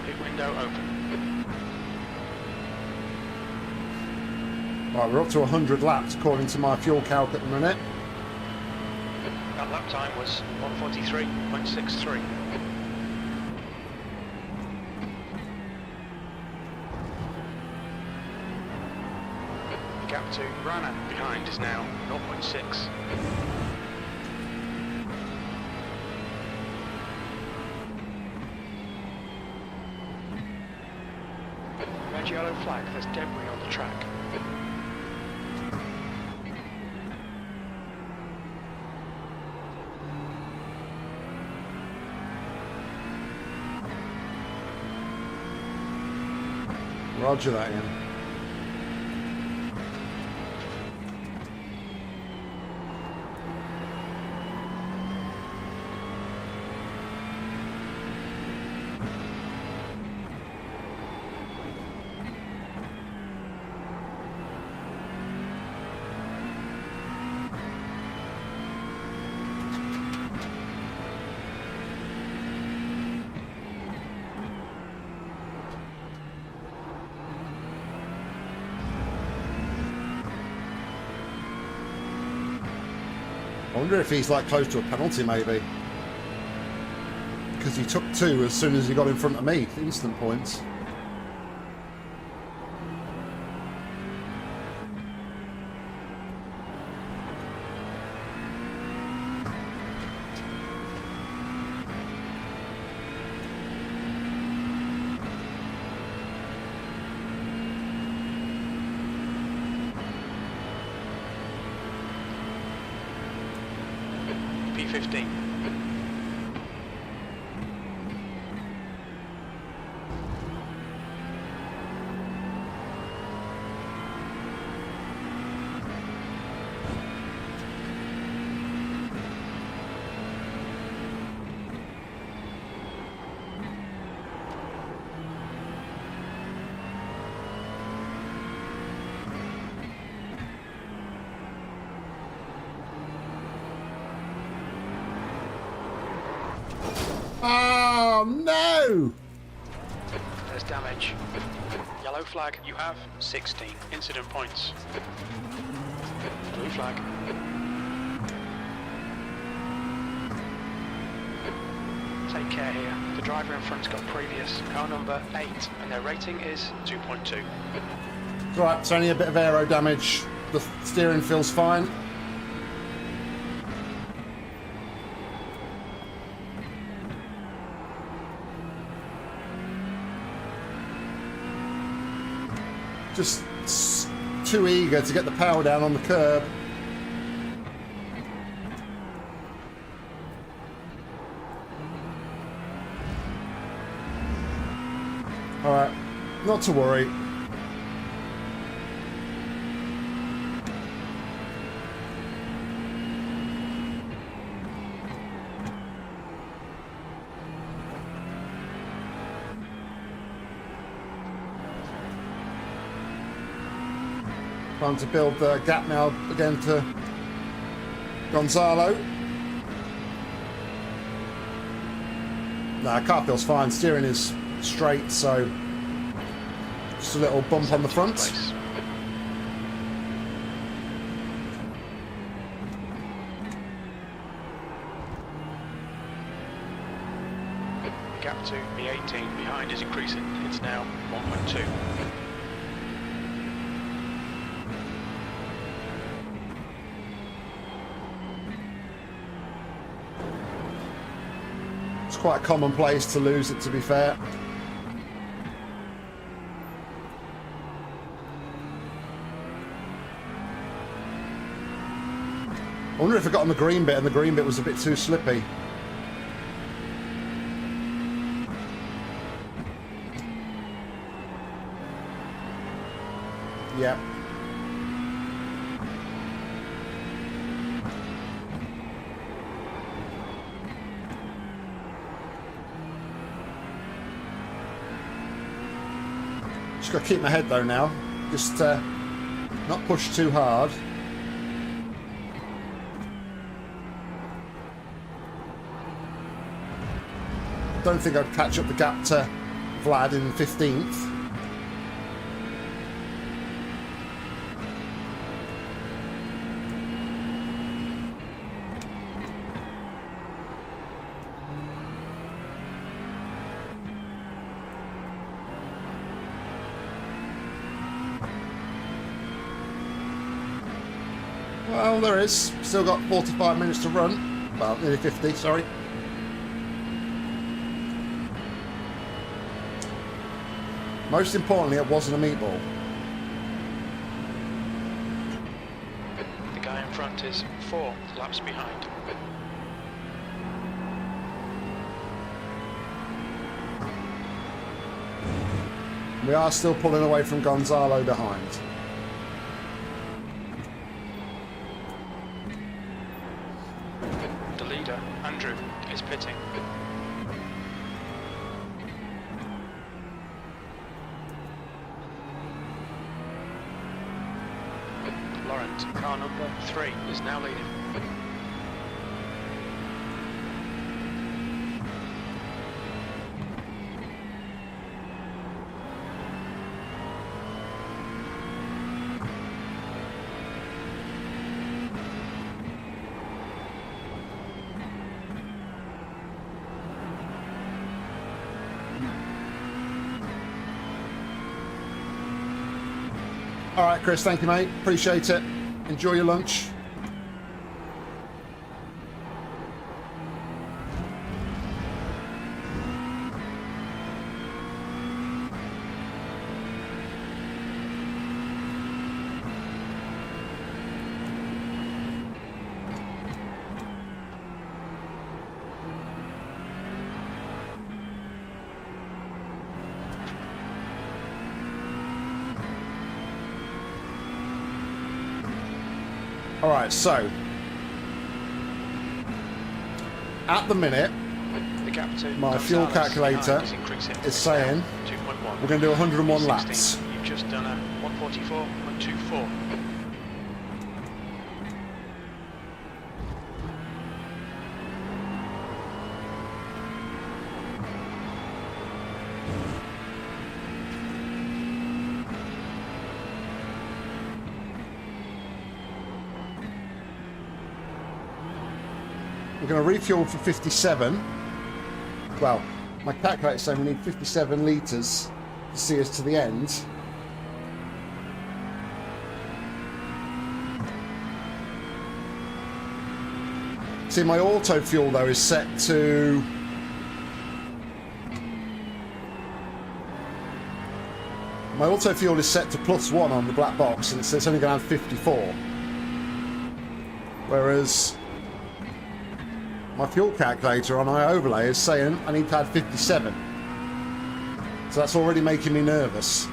Pit window open. Right, we're up to 100 laps according to my fuel calc at the minute. That lap time was 143.63. The gap to Rana behind is now 0.6. Red yellow flag, there's debris on the track. Roger that, Ian. I wonder if he's like close to a penalty, maybe. Because he took 2 as soon as he got in front of me. Instant points. P15. Oh, no! There's damage. Yellow flag, you have 16 incident points. Blue flag. Take care here. The driver in front's got previous car number 8 and their rating is 2.2. It's alright, it's only a bit of aero damage. The steering feels fine. just too eager to get the power down on the curb. Alright, not to worry. Trying to build the gap now again to Gonzalo. Nah, car feels fine. Steering is straight, so just a little bump on the front. Place. Gap to B18 behind is increasing. It's now 1.2. It's quite commonplace to lose it, to be fair. I wonder if I got on the green bit and the green bit was a bit too slippy. Yep. Just got to keep my head though now. Just not push too hard. Don't think I'd catch up the gap to Vlad in 15th. Well, there is. Still got 45 minutes to run. Well, nearly 50, sorry. Most importantly, it wasn't a meatball. The guy in front is 4 laps behind. We are still pulling away from Gonzalo behind. The leader, Andrew, is pitting. Laurent, car number 3, is now leading. All right, Chris, thank you, mate. Appreciate it. Enjoy your lunch. All right, so at the minute, The gap to my fuel Gonzalez calculator behind is increasing. is saying 2.1. we're going to do 101 laps. 16. You've just done a 144.24. We're going to refuel for 57. Well, my calculator's saying we need 57 litres to see us to the end. See, my auto fuel though is set to My auto fuel is set to +1 on the black box, and it says it's only going to have 54. Whereas my fuel calculator on iOverlay is saying I need to add 57. So that's already making me nervous.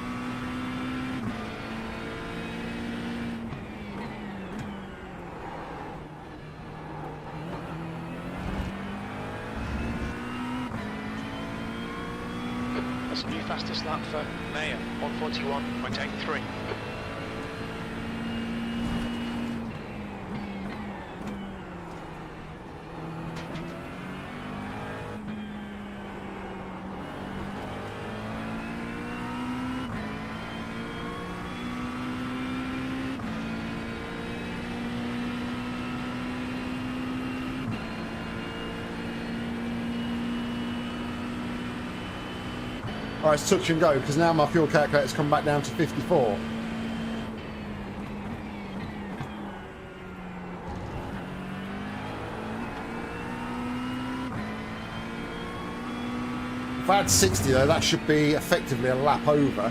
That's a new fastest lap for Mayer, 141.83. Alright, it's touch and go, because now my fuel calculator's come back down to 54. If I had 60 though, that should be effectively a lap over.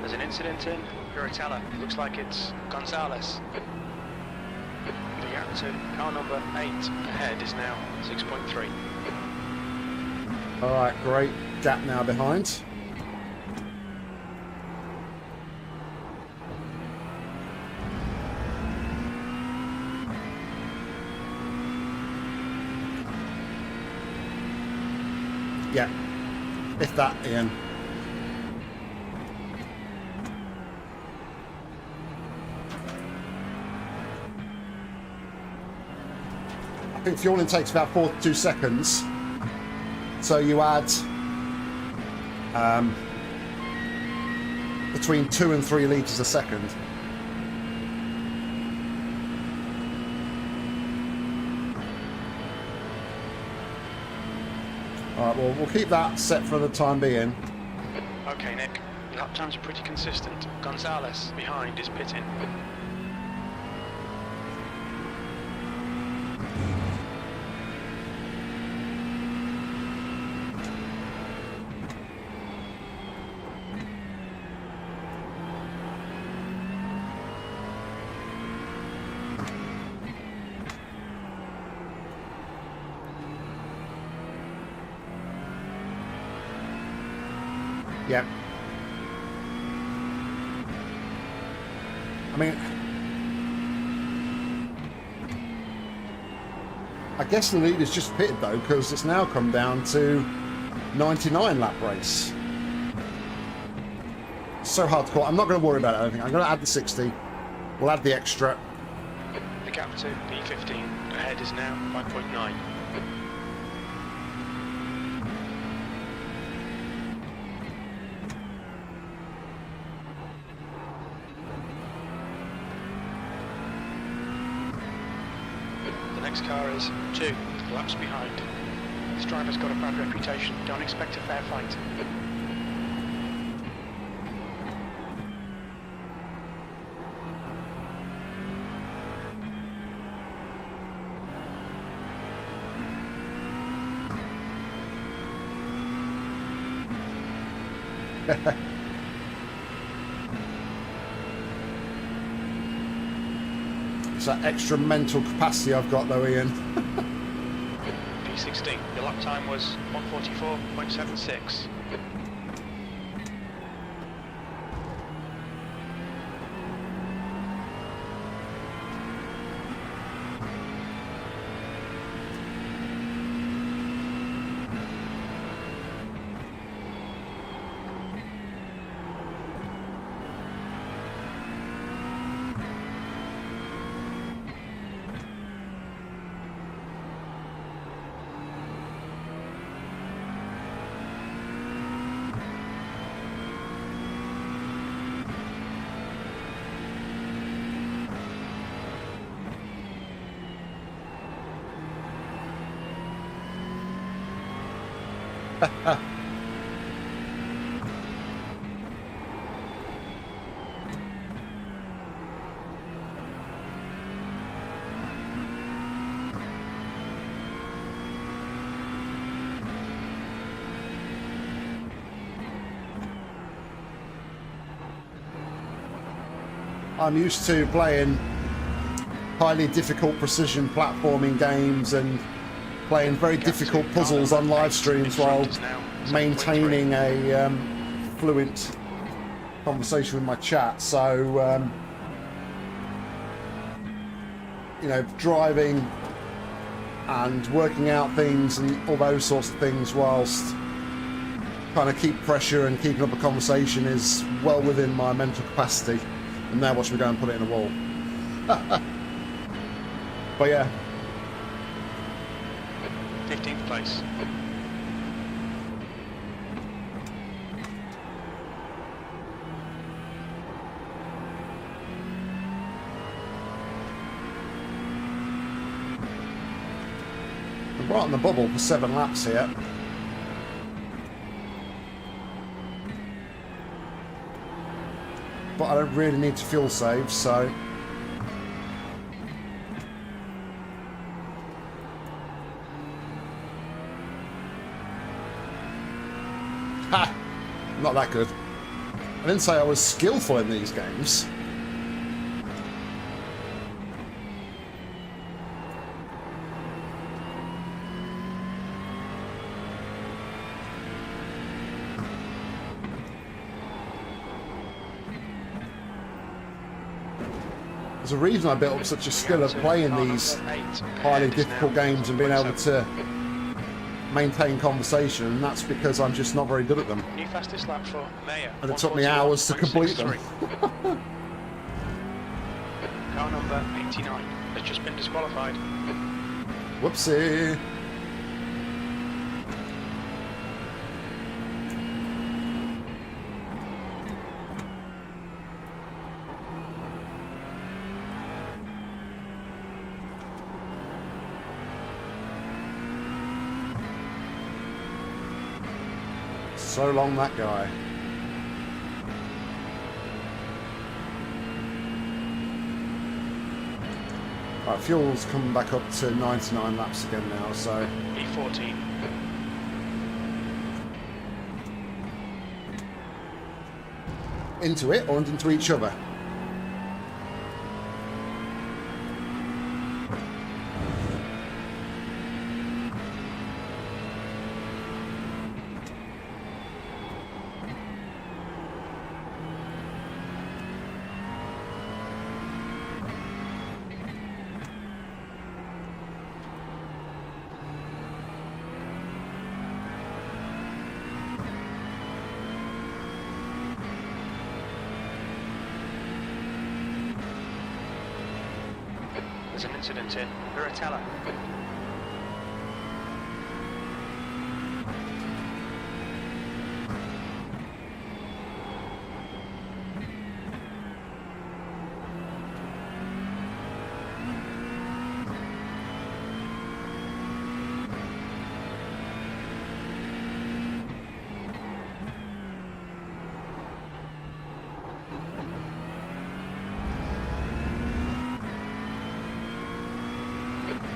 There's an incident in Curatella. It looks like it's Gonzalez. The gap to car number 8 ahead is now 6.3. Alright, great. Gap now behind. Yeah. If that, Ian. I think fueling takes about 42 seconds. So you add between 2 and 3 litres a second. Alright, well, we'll keep that set for the time being. Okay, Nick. Your lap times are pretty consistent. Gonzalez behind is pitting. Yep. I mean, I guess the leader's just pitted though, because it's now come down to 99 lap race. It's so hard to call. I'm not going to worry about it, I don't think. I'm going to add the 60. We'll add the extra. The gap to P15 ahead is now 5.9. Next car is 2 laps behind. This driver's got a bad reputation. Don't expect a fair fight. It's that extra mental capacity I've got though, Ian. P16, your lap time was 144.76. I'm used to playing highly difficult precision platforming games and playing very difficult puzzles on live streams while maintaining a fluent conversation with my chat. So, you know, driving and working out things and all those sorts of things whilst trying to keep pressure and keeping up a conversation is well within my mental capacity. And now watch me go and put it in a wall. But yeah. 15th place. I'm right on the bubble for 7 laps here. But I don't really need to fuel save, so... Ha! Not that good. I didn't say I was skillful in these games. There's a reason I built up such a skill at playing these highly difficult games and being able to maintain conversation, and that's because I'm just not very good at them. New fastest lap for Mayer. And it took me hours to complete them. Car number 89 has just been disqualified. Whoopsie. So long, that guy. Right, fuel's coming back up to 99 laps again now, so... E14. Into it or into each other? There's an incident in Miratella.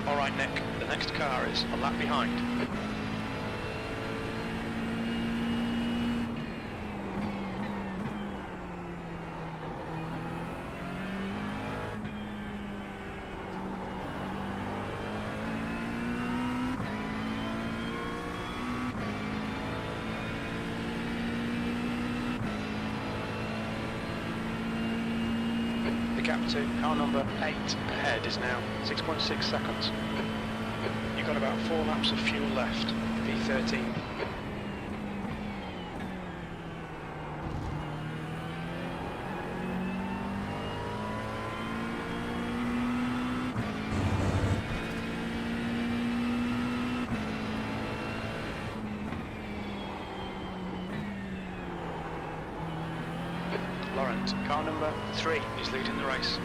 Alright Nick, the next car is a lap behind. The gap to car number 8 ahead is now 6.6 seconds. You've got about 4 laps of fuel left, V13. Laurent, car number 3 is leading the race.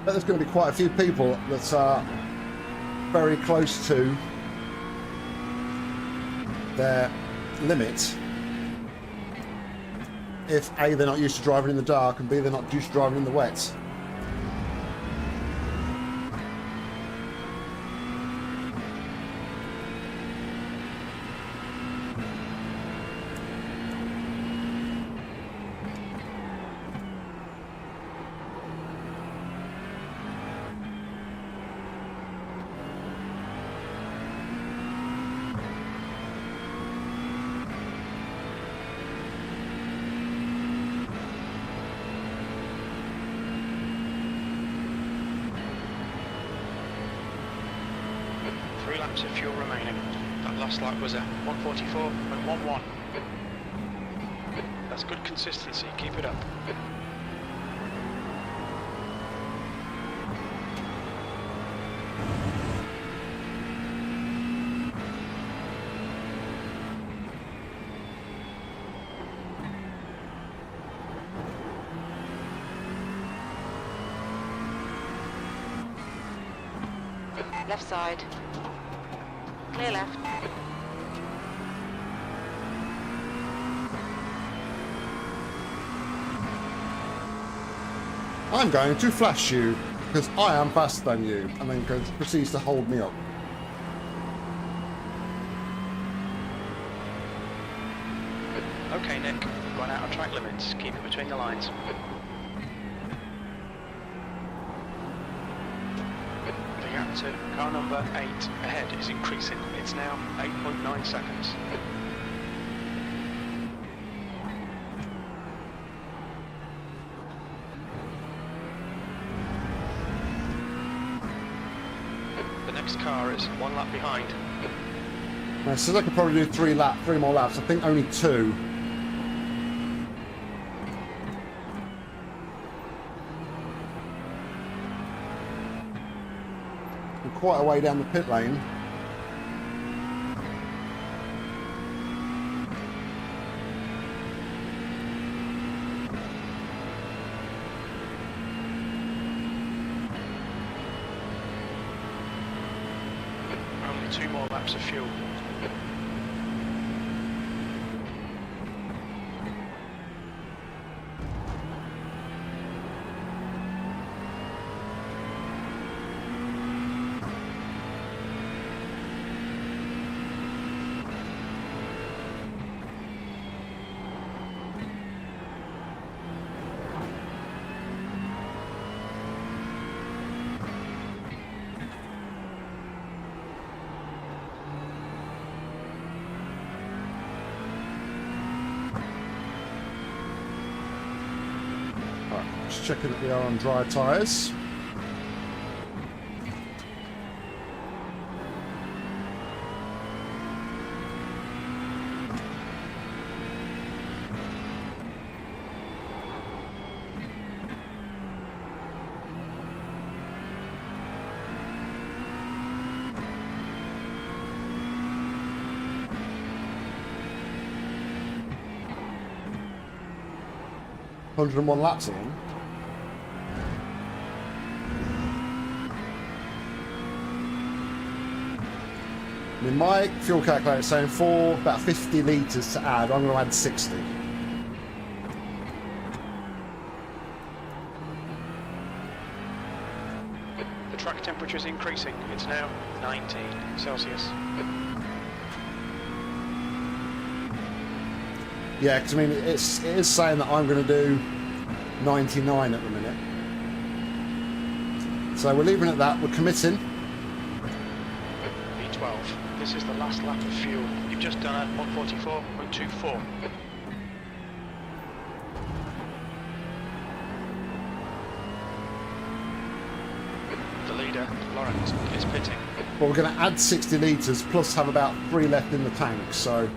But there's going to be quite a few people that are very close to their limit. If A, they're not used to driving in the dark, and B, they're not used to driving in the wet. Laps of fuel remaining. That last lap was a 1:44.11. That's good consistency, keep it up. Left side. Clear left. I'm going to flash you because I am faster than you, and then proceeds to hold me up. Okay, Nick, going out of track limits. Keep it between the lines. The gap to car number 8 ahead is increasing. It's now 8.9 seconds. The next car is 1 lap behind. I said I could probably do 3 more laps. I think only 2. I'm quite a way down the pit lane. Only 2 more laps of fuel. Just checking that we are on dry tyres. $101 laps on. I mean, my fuel calculator is saying for about 50 litres to add. I'm going to add 60. The track temperature is increasing. It's now 19 Celsius. Yeah, because I mean, it is saying that I'm going to do 99 at the minute. So we're leaving it at that. We're committing. V12. This is the last lap of fuel. You've just done a 1:44.24. The leader, Lawrence, is pitting. Well, we're going to add 60 litres plus have about 3 left in the tank. So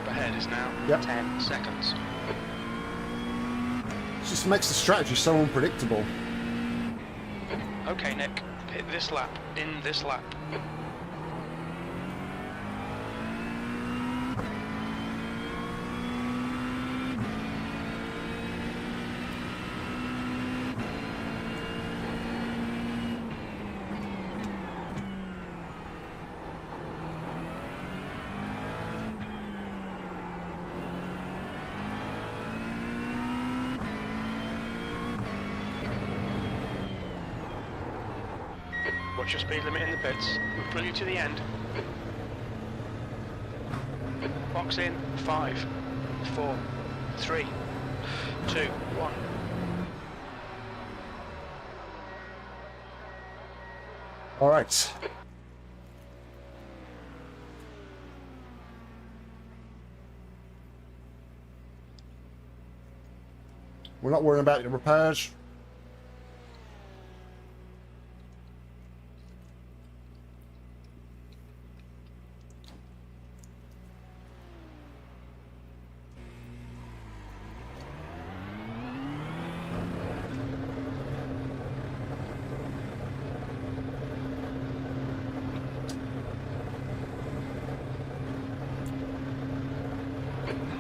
up ahead is now Yep. 10 seconds. It just makes the strategy so unpredictable. Okay, Nick, hit this lap, in this lap. Watch your speed limit in the pits. We'll pull you to the end. Box in. 5, 4, 3, 2, 1. All right. We're not worrying about the repairs.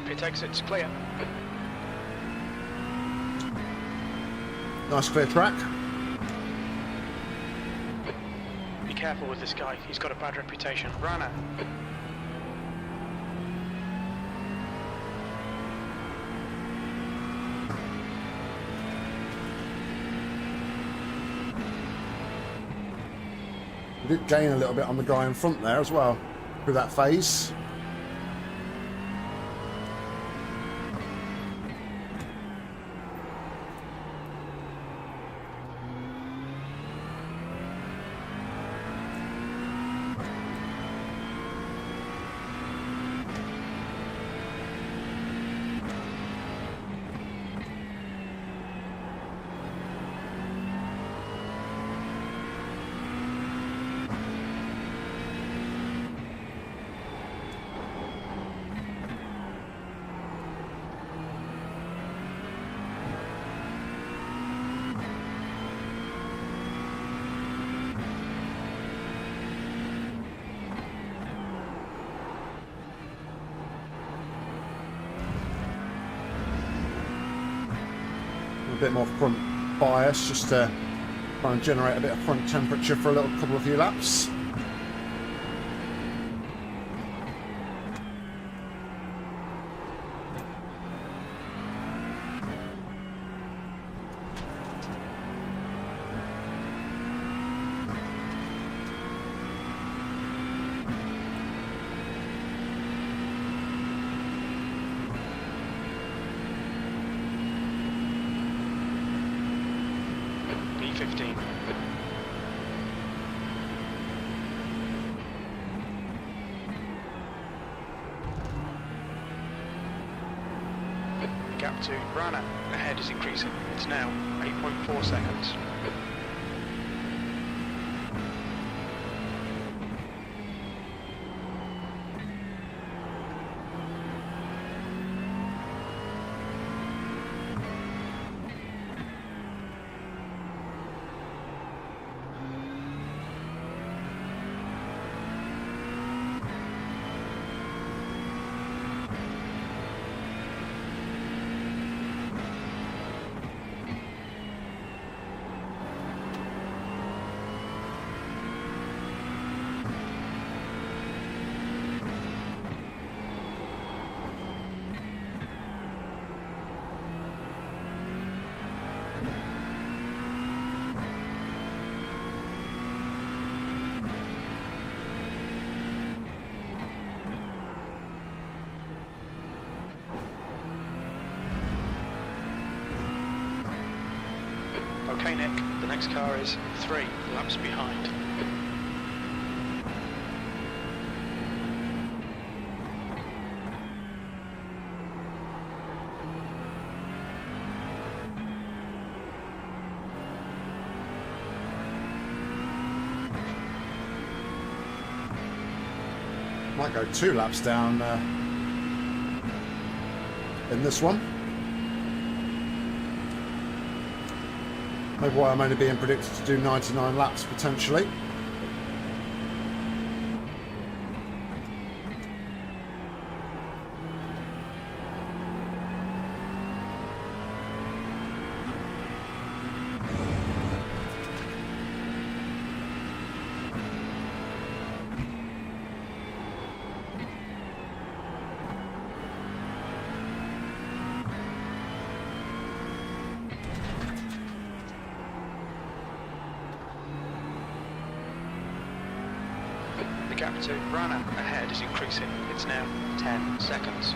Pit exit's clear. Nice clear track. Be careful with this guy. He's got a bad reputation. Rana. We did gain a little bit on the guy in front there as well through that phase. A bit more front bias just to try and generate a bit of front temperature for a couple of few laps. B15. Gap to Rana ahead is increasing. It's now 8.4 seconds. Okay, Nick, the next car is 3 laps behind. Might go 2 laps down in this one. Maybe why I'm only being predicted to do 99 laps potentially. The gap to Rana ahead is increasing. It's now 10 seconds.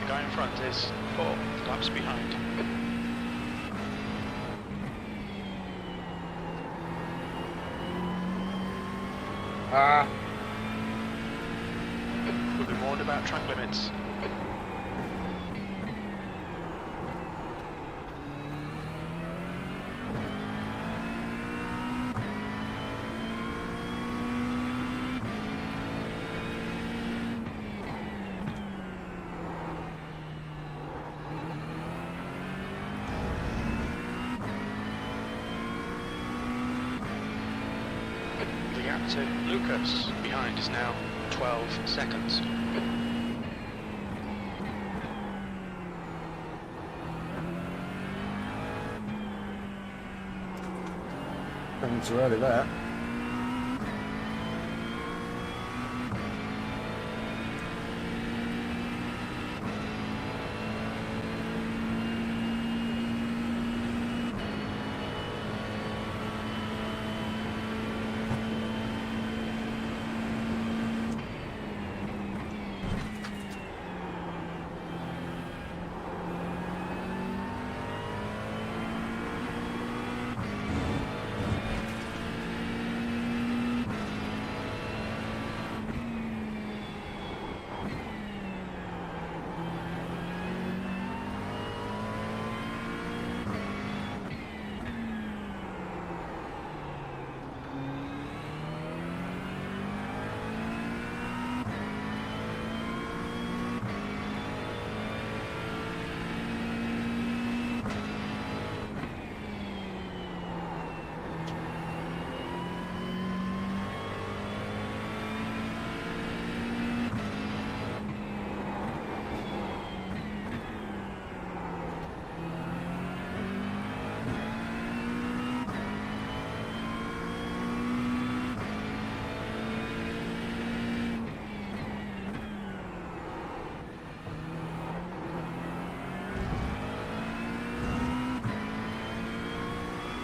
The guy in front is 4 laps behind. We'll be warned about track limits. The gap to Lucas behind is now 12 seconds. Coming too early there.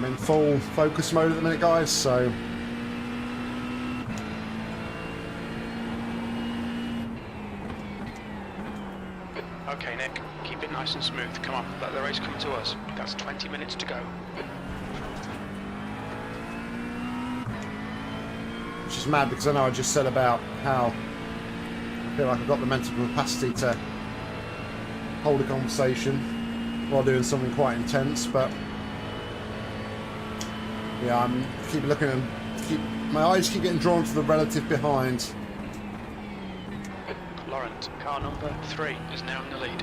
I'm in full focus mode at the minute, guys, so Okay, Nick, keep it nice and smooth. Come on, let the race come to us. That's 20 minutes to go. Which is mad because I know I just said about how I feel like I've got the mental capacity to hold a conversation while doing something quite intense, but yeah, I'm keep looking and my eyes keep getting drawn to the relative behind. Laurent, car number 3 is now in the lead.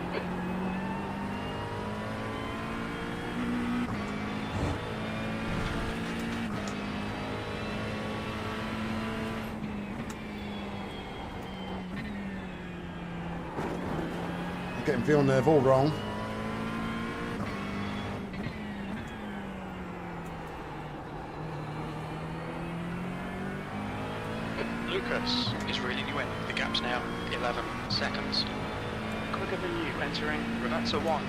I'm getting Villeneuve all wrong. Lucas is reeling you in. The gap's now 11 seconds. Quicker than you, entering Ravazza 1.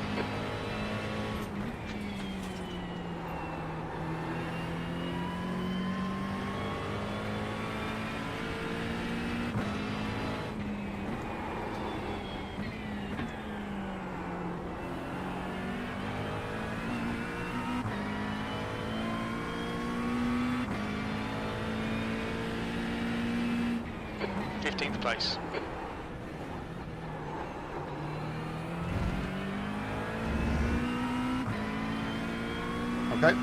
Place. Okay.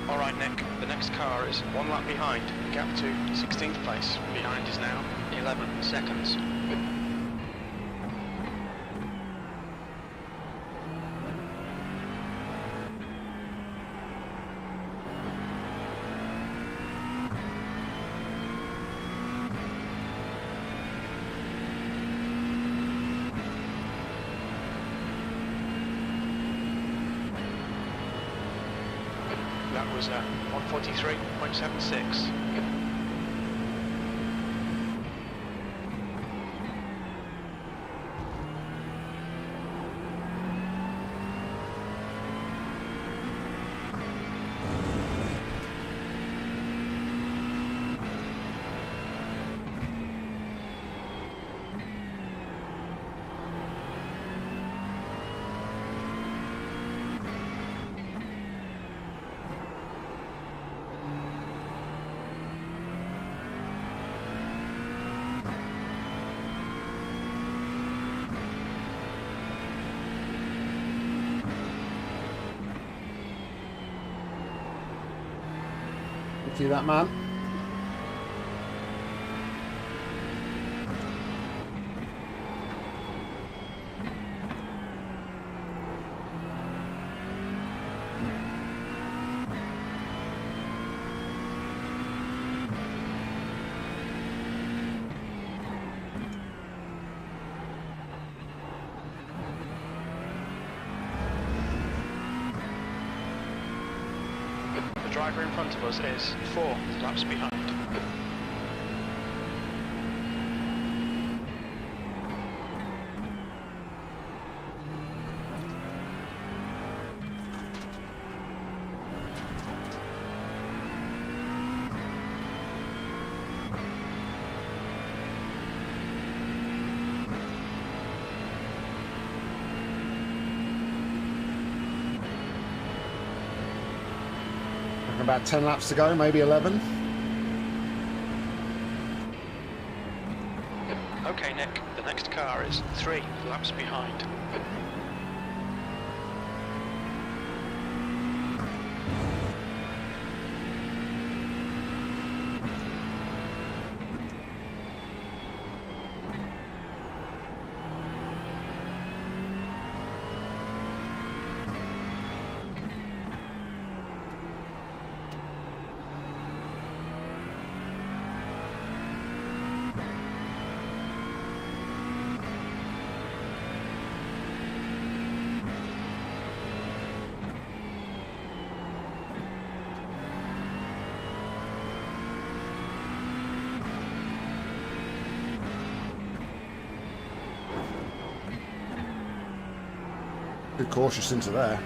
Alright, Nick, the next car is 1 lap behind. Gap to 16th place. Behind is now 11 seconds. That was 143.76. See that, man? driver in front of us is 4 laps behind. About 10 laps to go, maybe 11. Okay, Nick, the next car is 3 laps behind. Good cautious into there.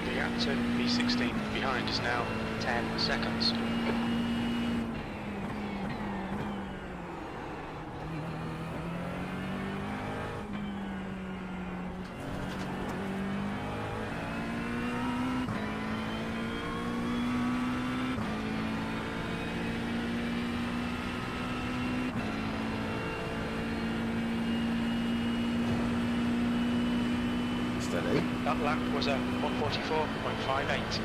The gap to B16 behind is now 10 seconds. Steady. That lap was a 144.58.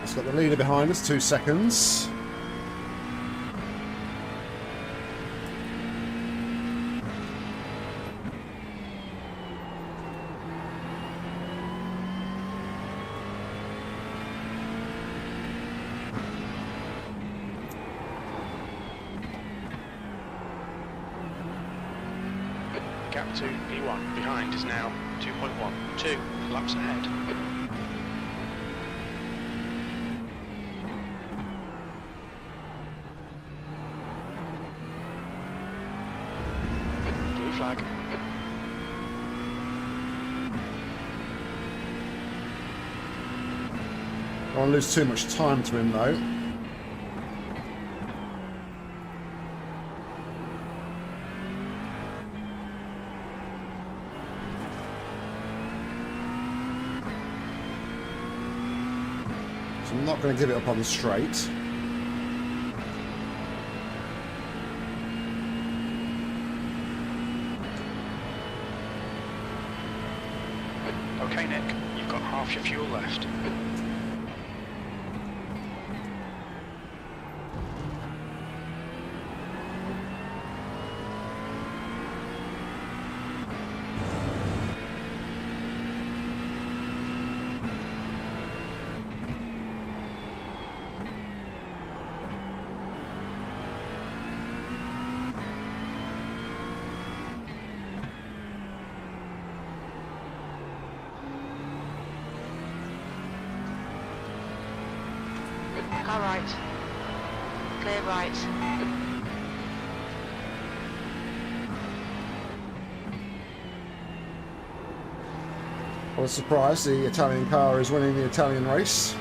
It's got the leader behind us, 2 seconds. The gap to B1 behind is now 2.1, 2 laps ahead. Blue flag. Don't want to lose too much time to him though. So I'm not going to give it up on the straight. Okay, Nick, you've got half your fuel left. Car right. Clear right. I was surprised the Italian car is winning the Italian race.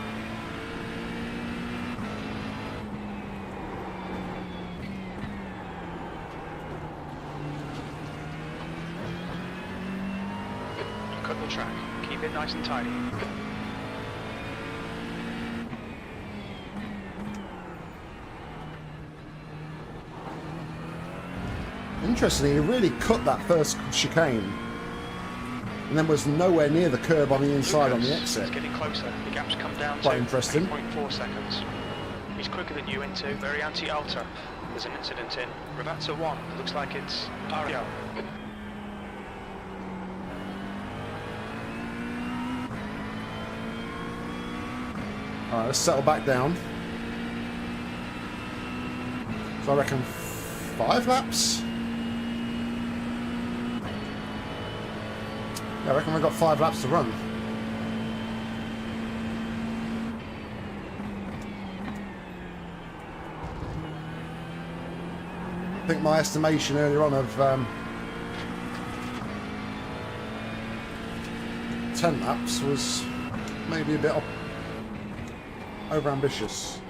You cut the track. Keep it nice and tidy. Interestingly, he really cut that first chicane and then was nowhere near the curb on the inside on the Lucas, exit. It's getting closer. The gap's come down Quite to interesting. 8.4 seconds. He's quicker than you into very anti-alter. There's an incident in Ravazza 1. Looks like it's Ario. Alright, let's settle back down. So I reckon 5 laps? Yeah, I reckon we've got 5 laps to run. I think my estimation earlier on of 10 laps was maybe a bit over ambitious.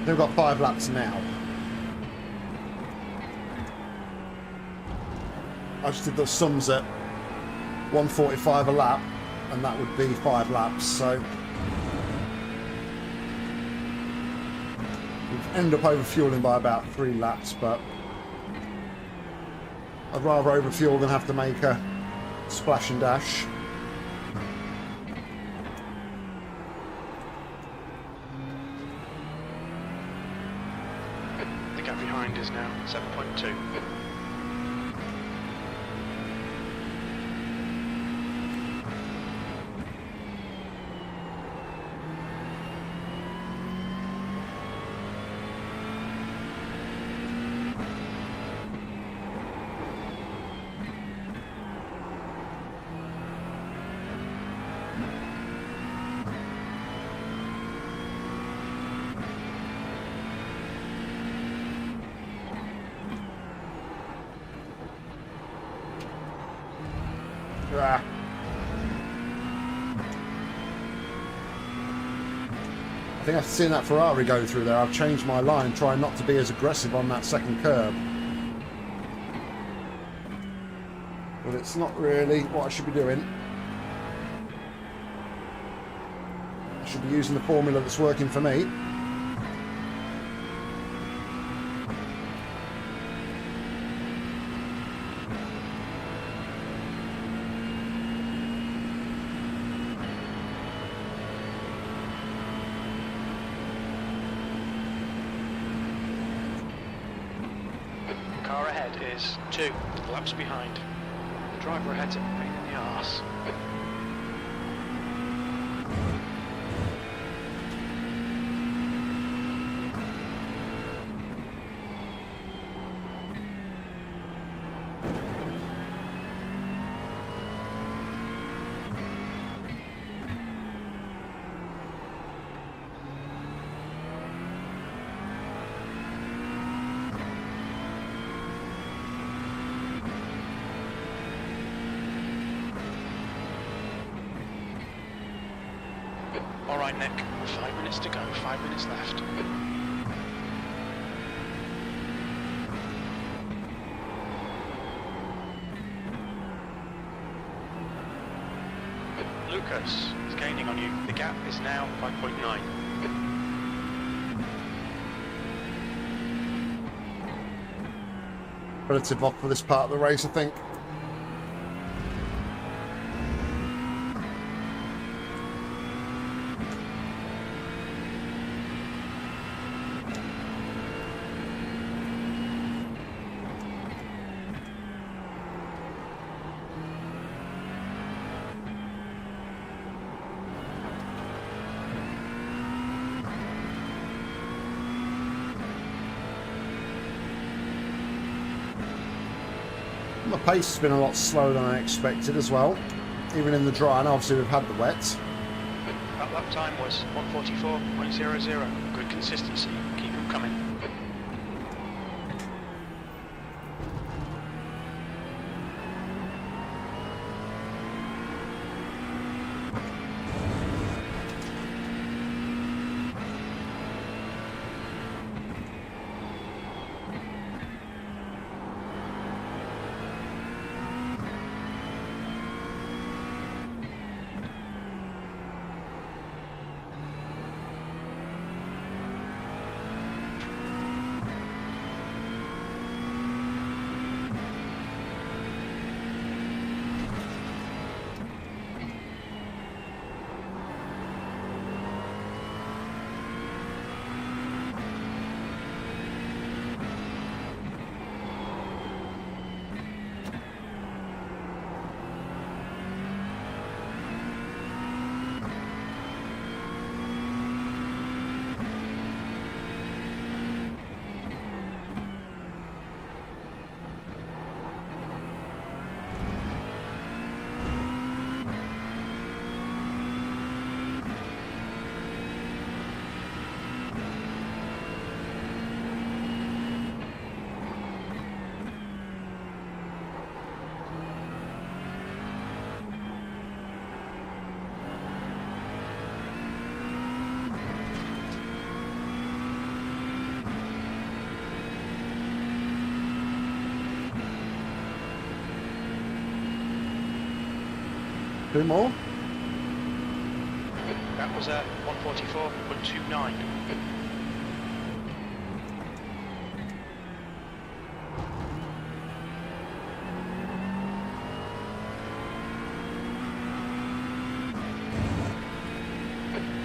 We've got 5 laps now. I just did the sums at 145 a lap, and that would be 5 laps, so we've ended up overfueling by about 3 laps, but I'd rather overfuel than have to make a splash and dash. The gap behind is now 7.2. Ah. I think I've seen that Ferrari go through there. I've changed my line, trying not to be as aggressive on that second curb. But it's not really what I should be doing. I should be using the formula that's working for me. Car ahead is 2 laps behind. The driver ahead's a pain in the arse. All right, Nick. 5 minutes to go. 5 minutes left. Lucas is gaining on you. The gap is now 5.9. Relative off for this part of the race, I think. My pace has been a lot slower than I expected as well, even in the dry, and obviously we've had the wet. That lap time was 1:44.00. Good consistency. Keep them coming. Two more. That was a 1:44.29.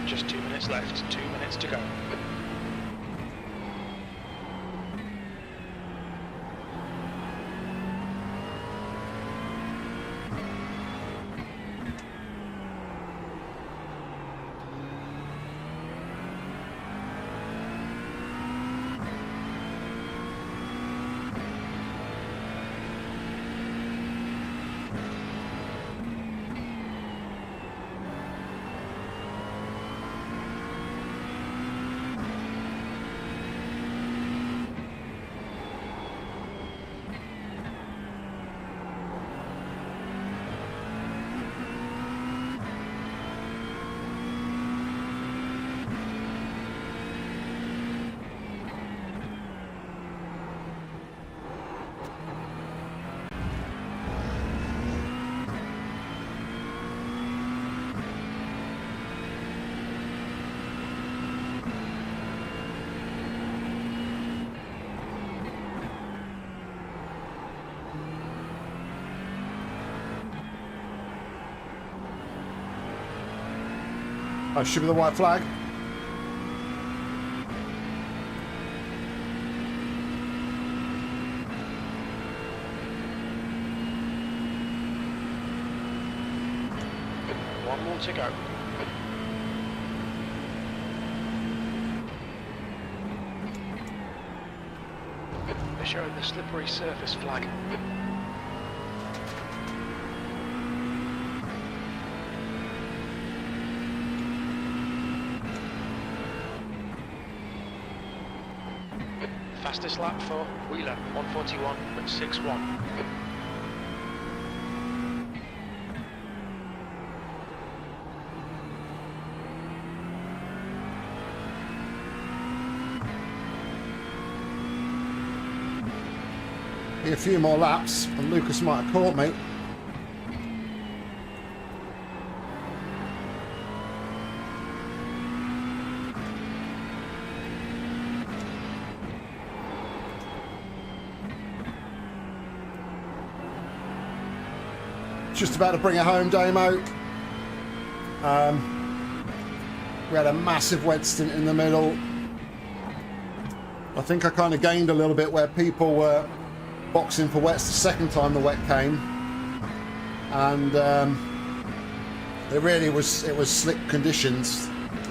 Just 2 minutes left. 2 minutes to go. Oh, should be the white flag. One more to go. They're showing the slippery surface flag. Fastest lap for Wheeler, 1:41.61. be a few more laps and Lucas might have caught me. Just about to bring it home, Damo. We had a massive wet stint in the middle. I think I kind of gained a little bit where people were boxing for wets the second time the wet came, and it was slick conditions.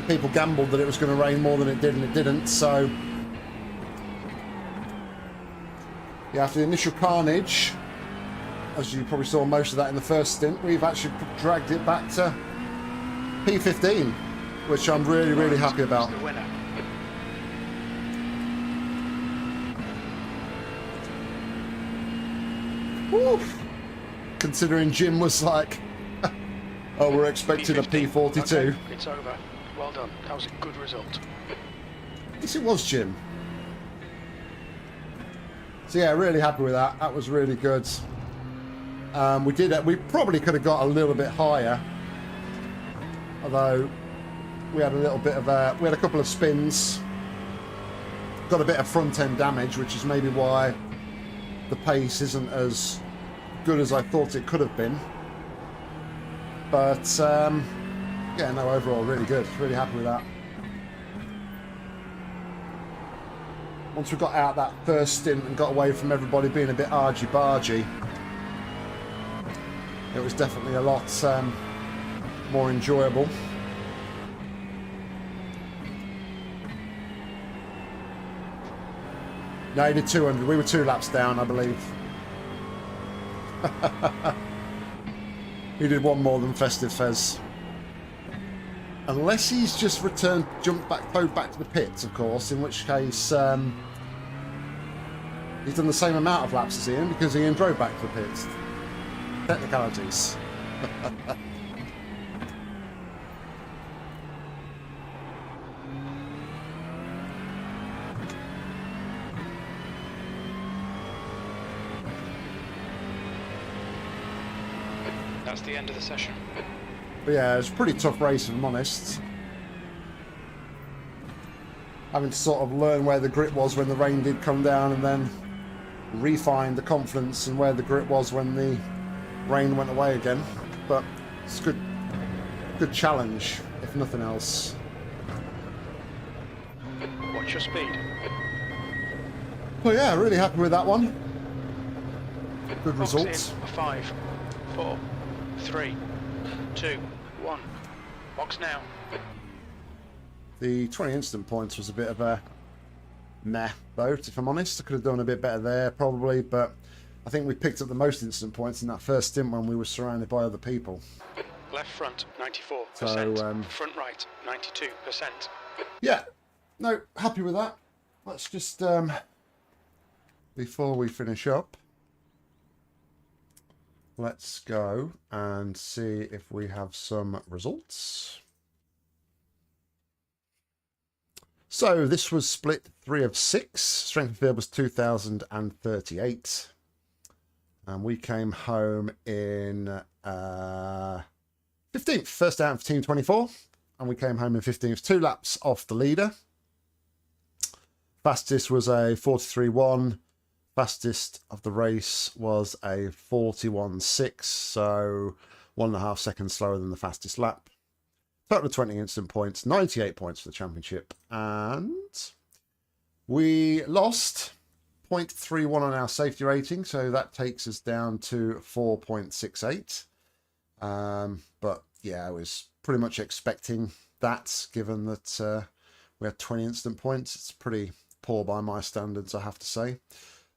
People gambled that it was going to rain more than it did, and it didn't. So yeah, after the initial carnage, as you probably saw most of that in the first stint, we've actually dragged it back to P15, which I'm really happy about. The winner. Woof. Considering Jim was like, oh, we're expecting a P42. Okay, it's over. Well done. That was a good result. Yes, it was, Jim. So yeah, really happy with that. That was really good. We probably could have got a little bit higher, although we had a little bit of we had a couple of spins, got a bit of front end damage, which is maybe why the pace isn't as good as I thought it could have been. But yeah, no, overall really good, really happy with that. Once we got out that first stint and got away from everybody being a bit argy-bargy, it was definitely a lot more enjoyable. No, he did 200. We were 2 laps down, I believe. He did one more than Festive Fez. Unless he's just towed back to the pits, of course, in which case he's done the same amount of laps as Ian, because Ian drove back to the pits. Technicalities. That's the end of the session. But yeah, it was a pretty tough race, if I'm honest. Having to sort of learn where the grip was when the rain did come down, and then refine the confidence and where the grip was when the rain went away again. But it's a good challenge, if nothing else. Watch your speed. Well, yeah, really happy with that one. Good Box results. in. 5, 4, 3, 2, 1. Box now. The 20 instant points was a bit of a meh boat, if I'm honest. I could have done a bit better there, probably, but I think we picked up the most instant points in that first stint when we were surrounded by other people. Left front, 94%. So, front right, 92%. Yeah, no, happy with that. Let's just, before we finish up, let's go and see if we have some results. So this was split 3 of 6. Strength of field was 2,038. And we came home in 15th, first out of Team 24. And we came home in 15th, 2 laps off the leader. Fastest was a 43.1. Fastest of the race was a 41.6. So 1.5 seconds slower than the fastest lap. Total of 20 instant points, 98 points for the championship. And we lost 0.31 on our safety rating, so that takes us down to 4.68. But yeah, I was pretty much expecting that, given that we had 20 instant points. It's pretty poor by my standards, I have to say.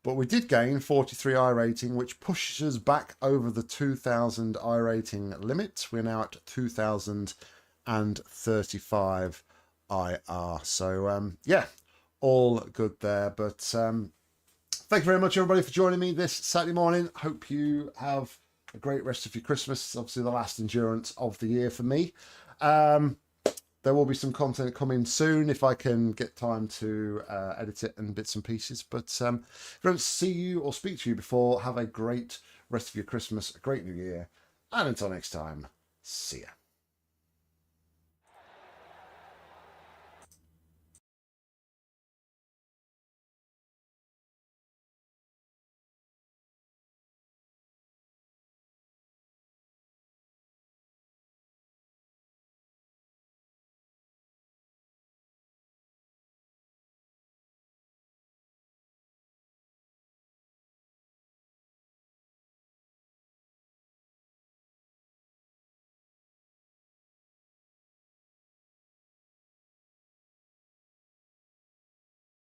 But we did gain 43 iRating, which pushes us back over the 2,000 iRating limit. We're now at 2,035 IR. So yeah, all good there. But thank you very much, everybody, for joining me this Saturday morning. Hope you have a great rest of your Christmas. Obviously the last endurance of the year for me. there will be some content coming soon if I can get time to edit it in bits and pieces. But if I don't see you or speak to you before, have a great rest of your Christmas, a great New Year, and until next time, see ya.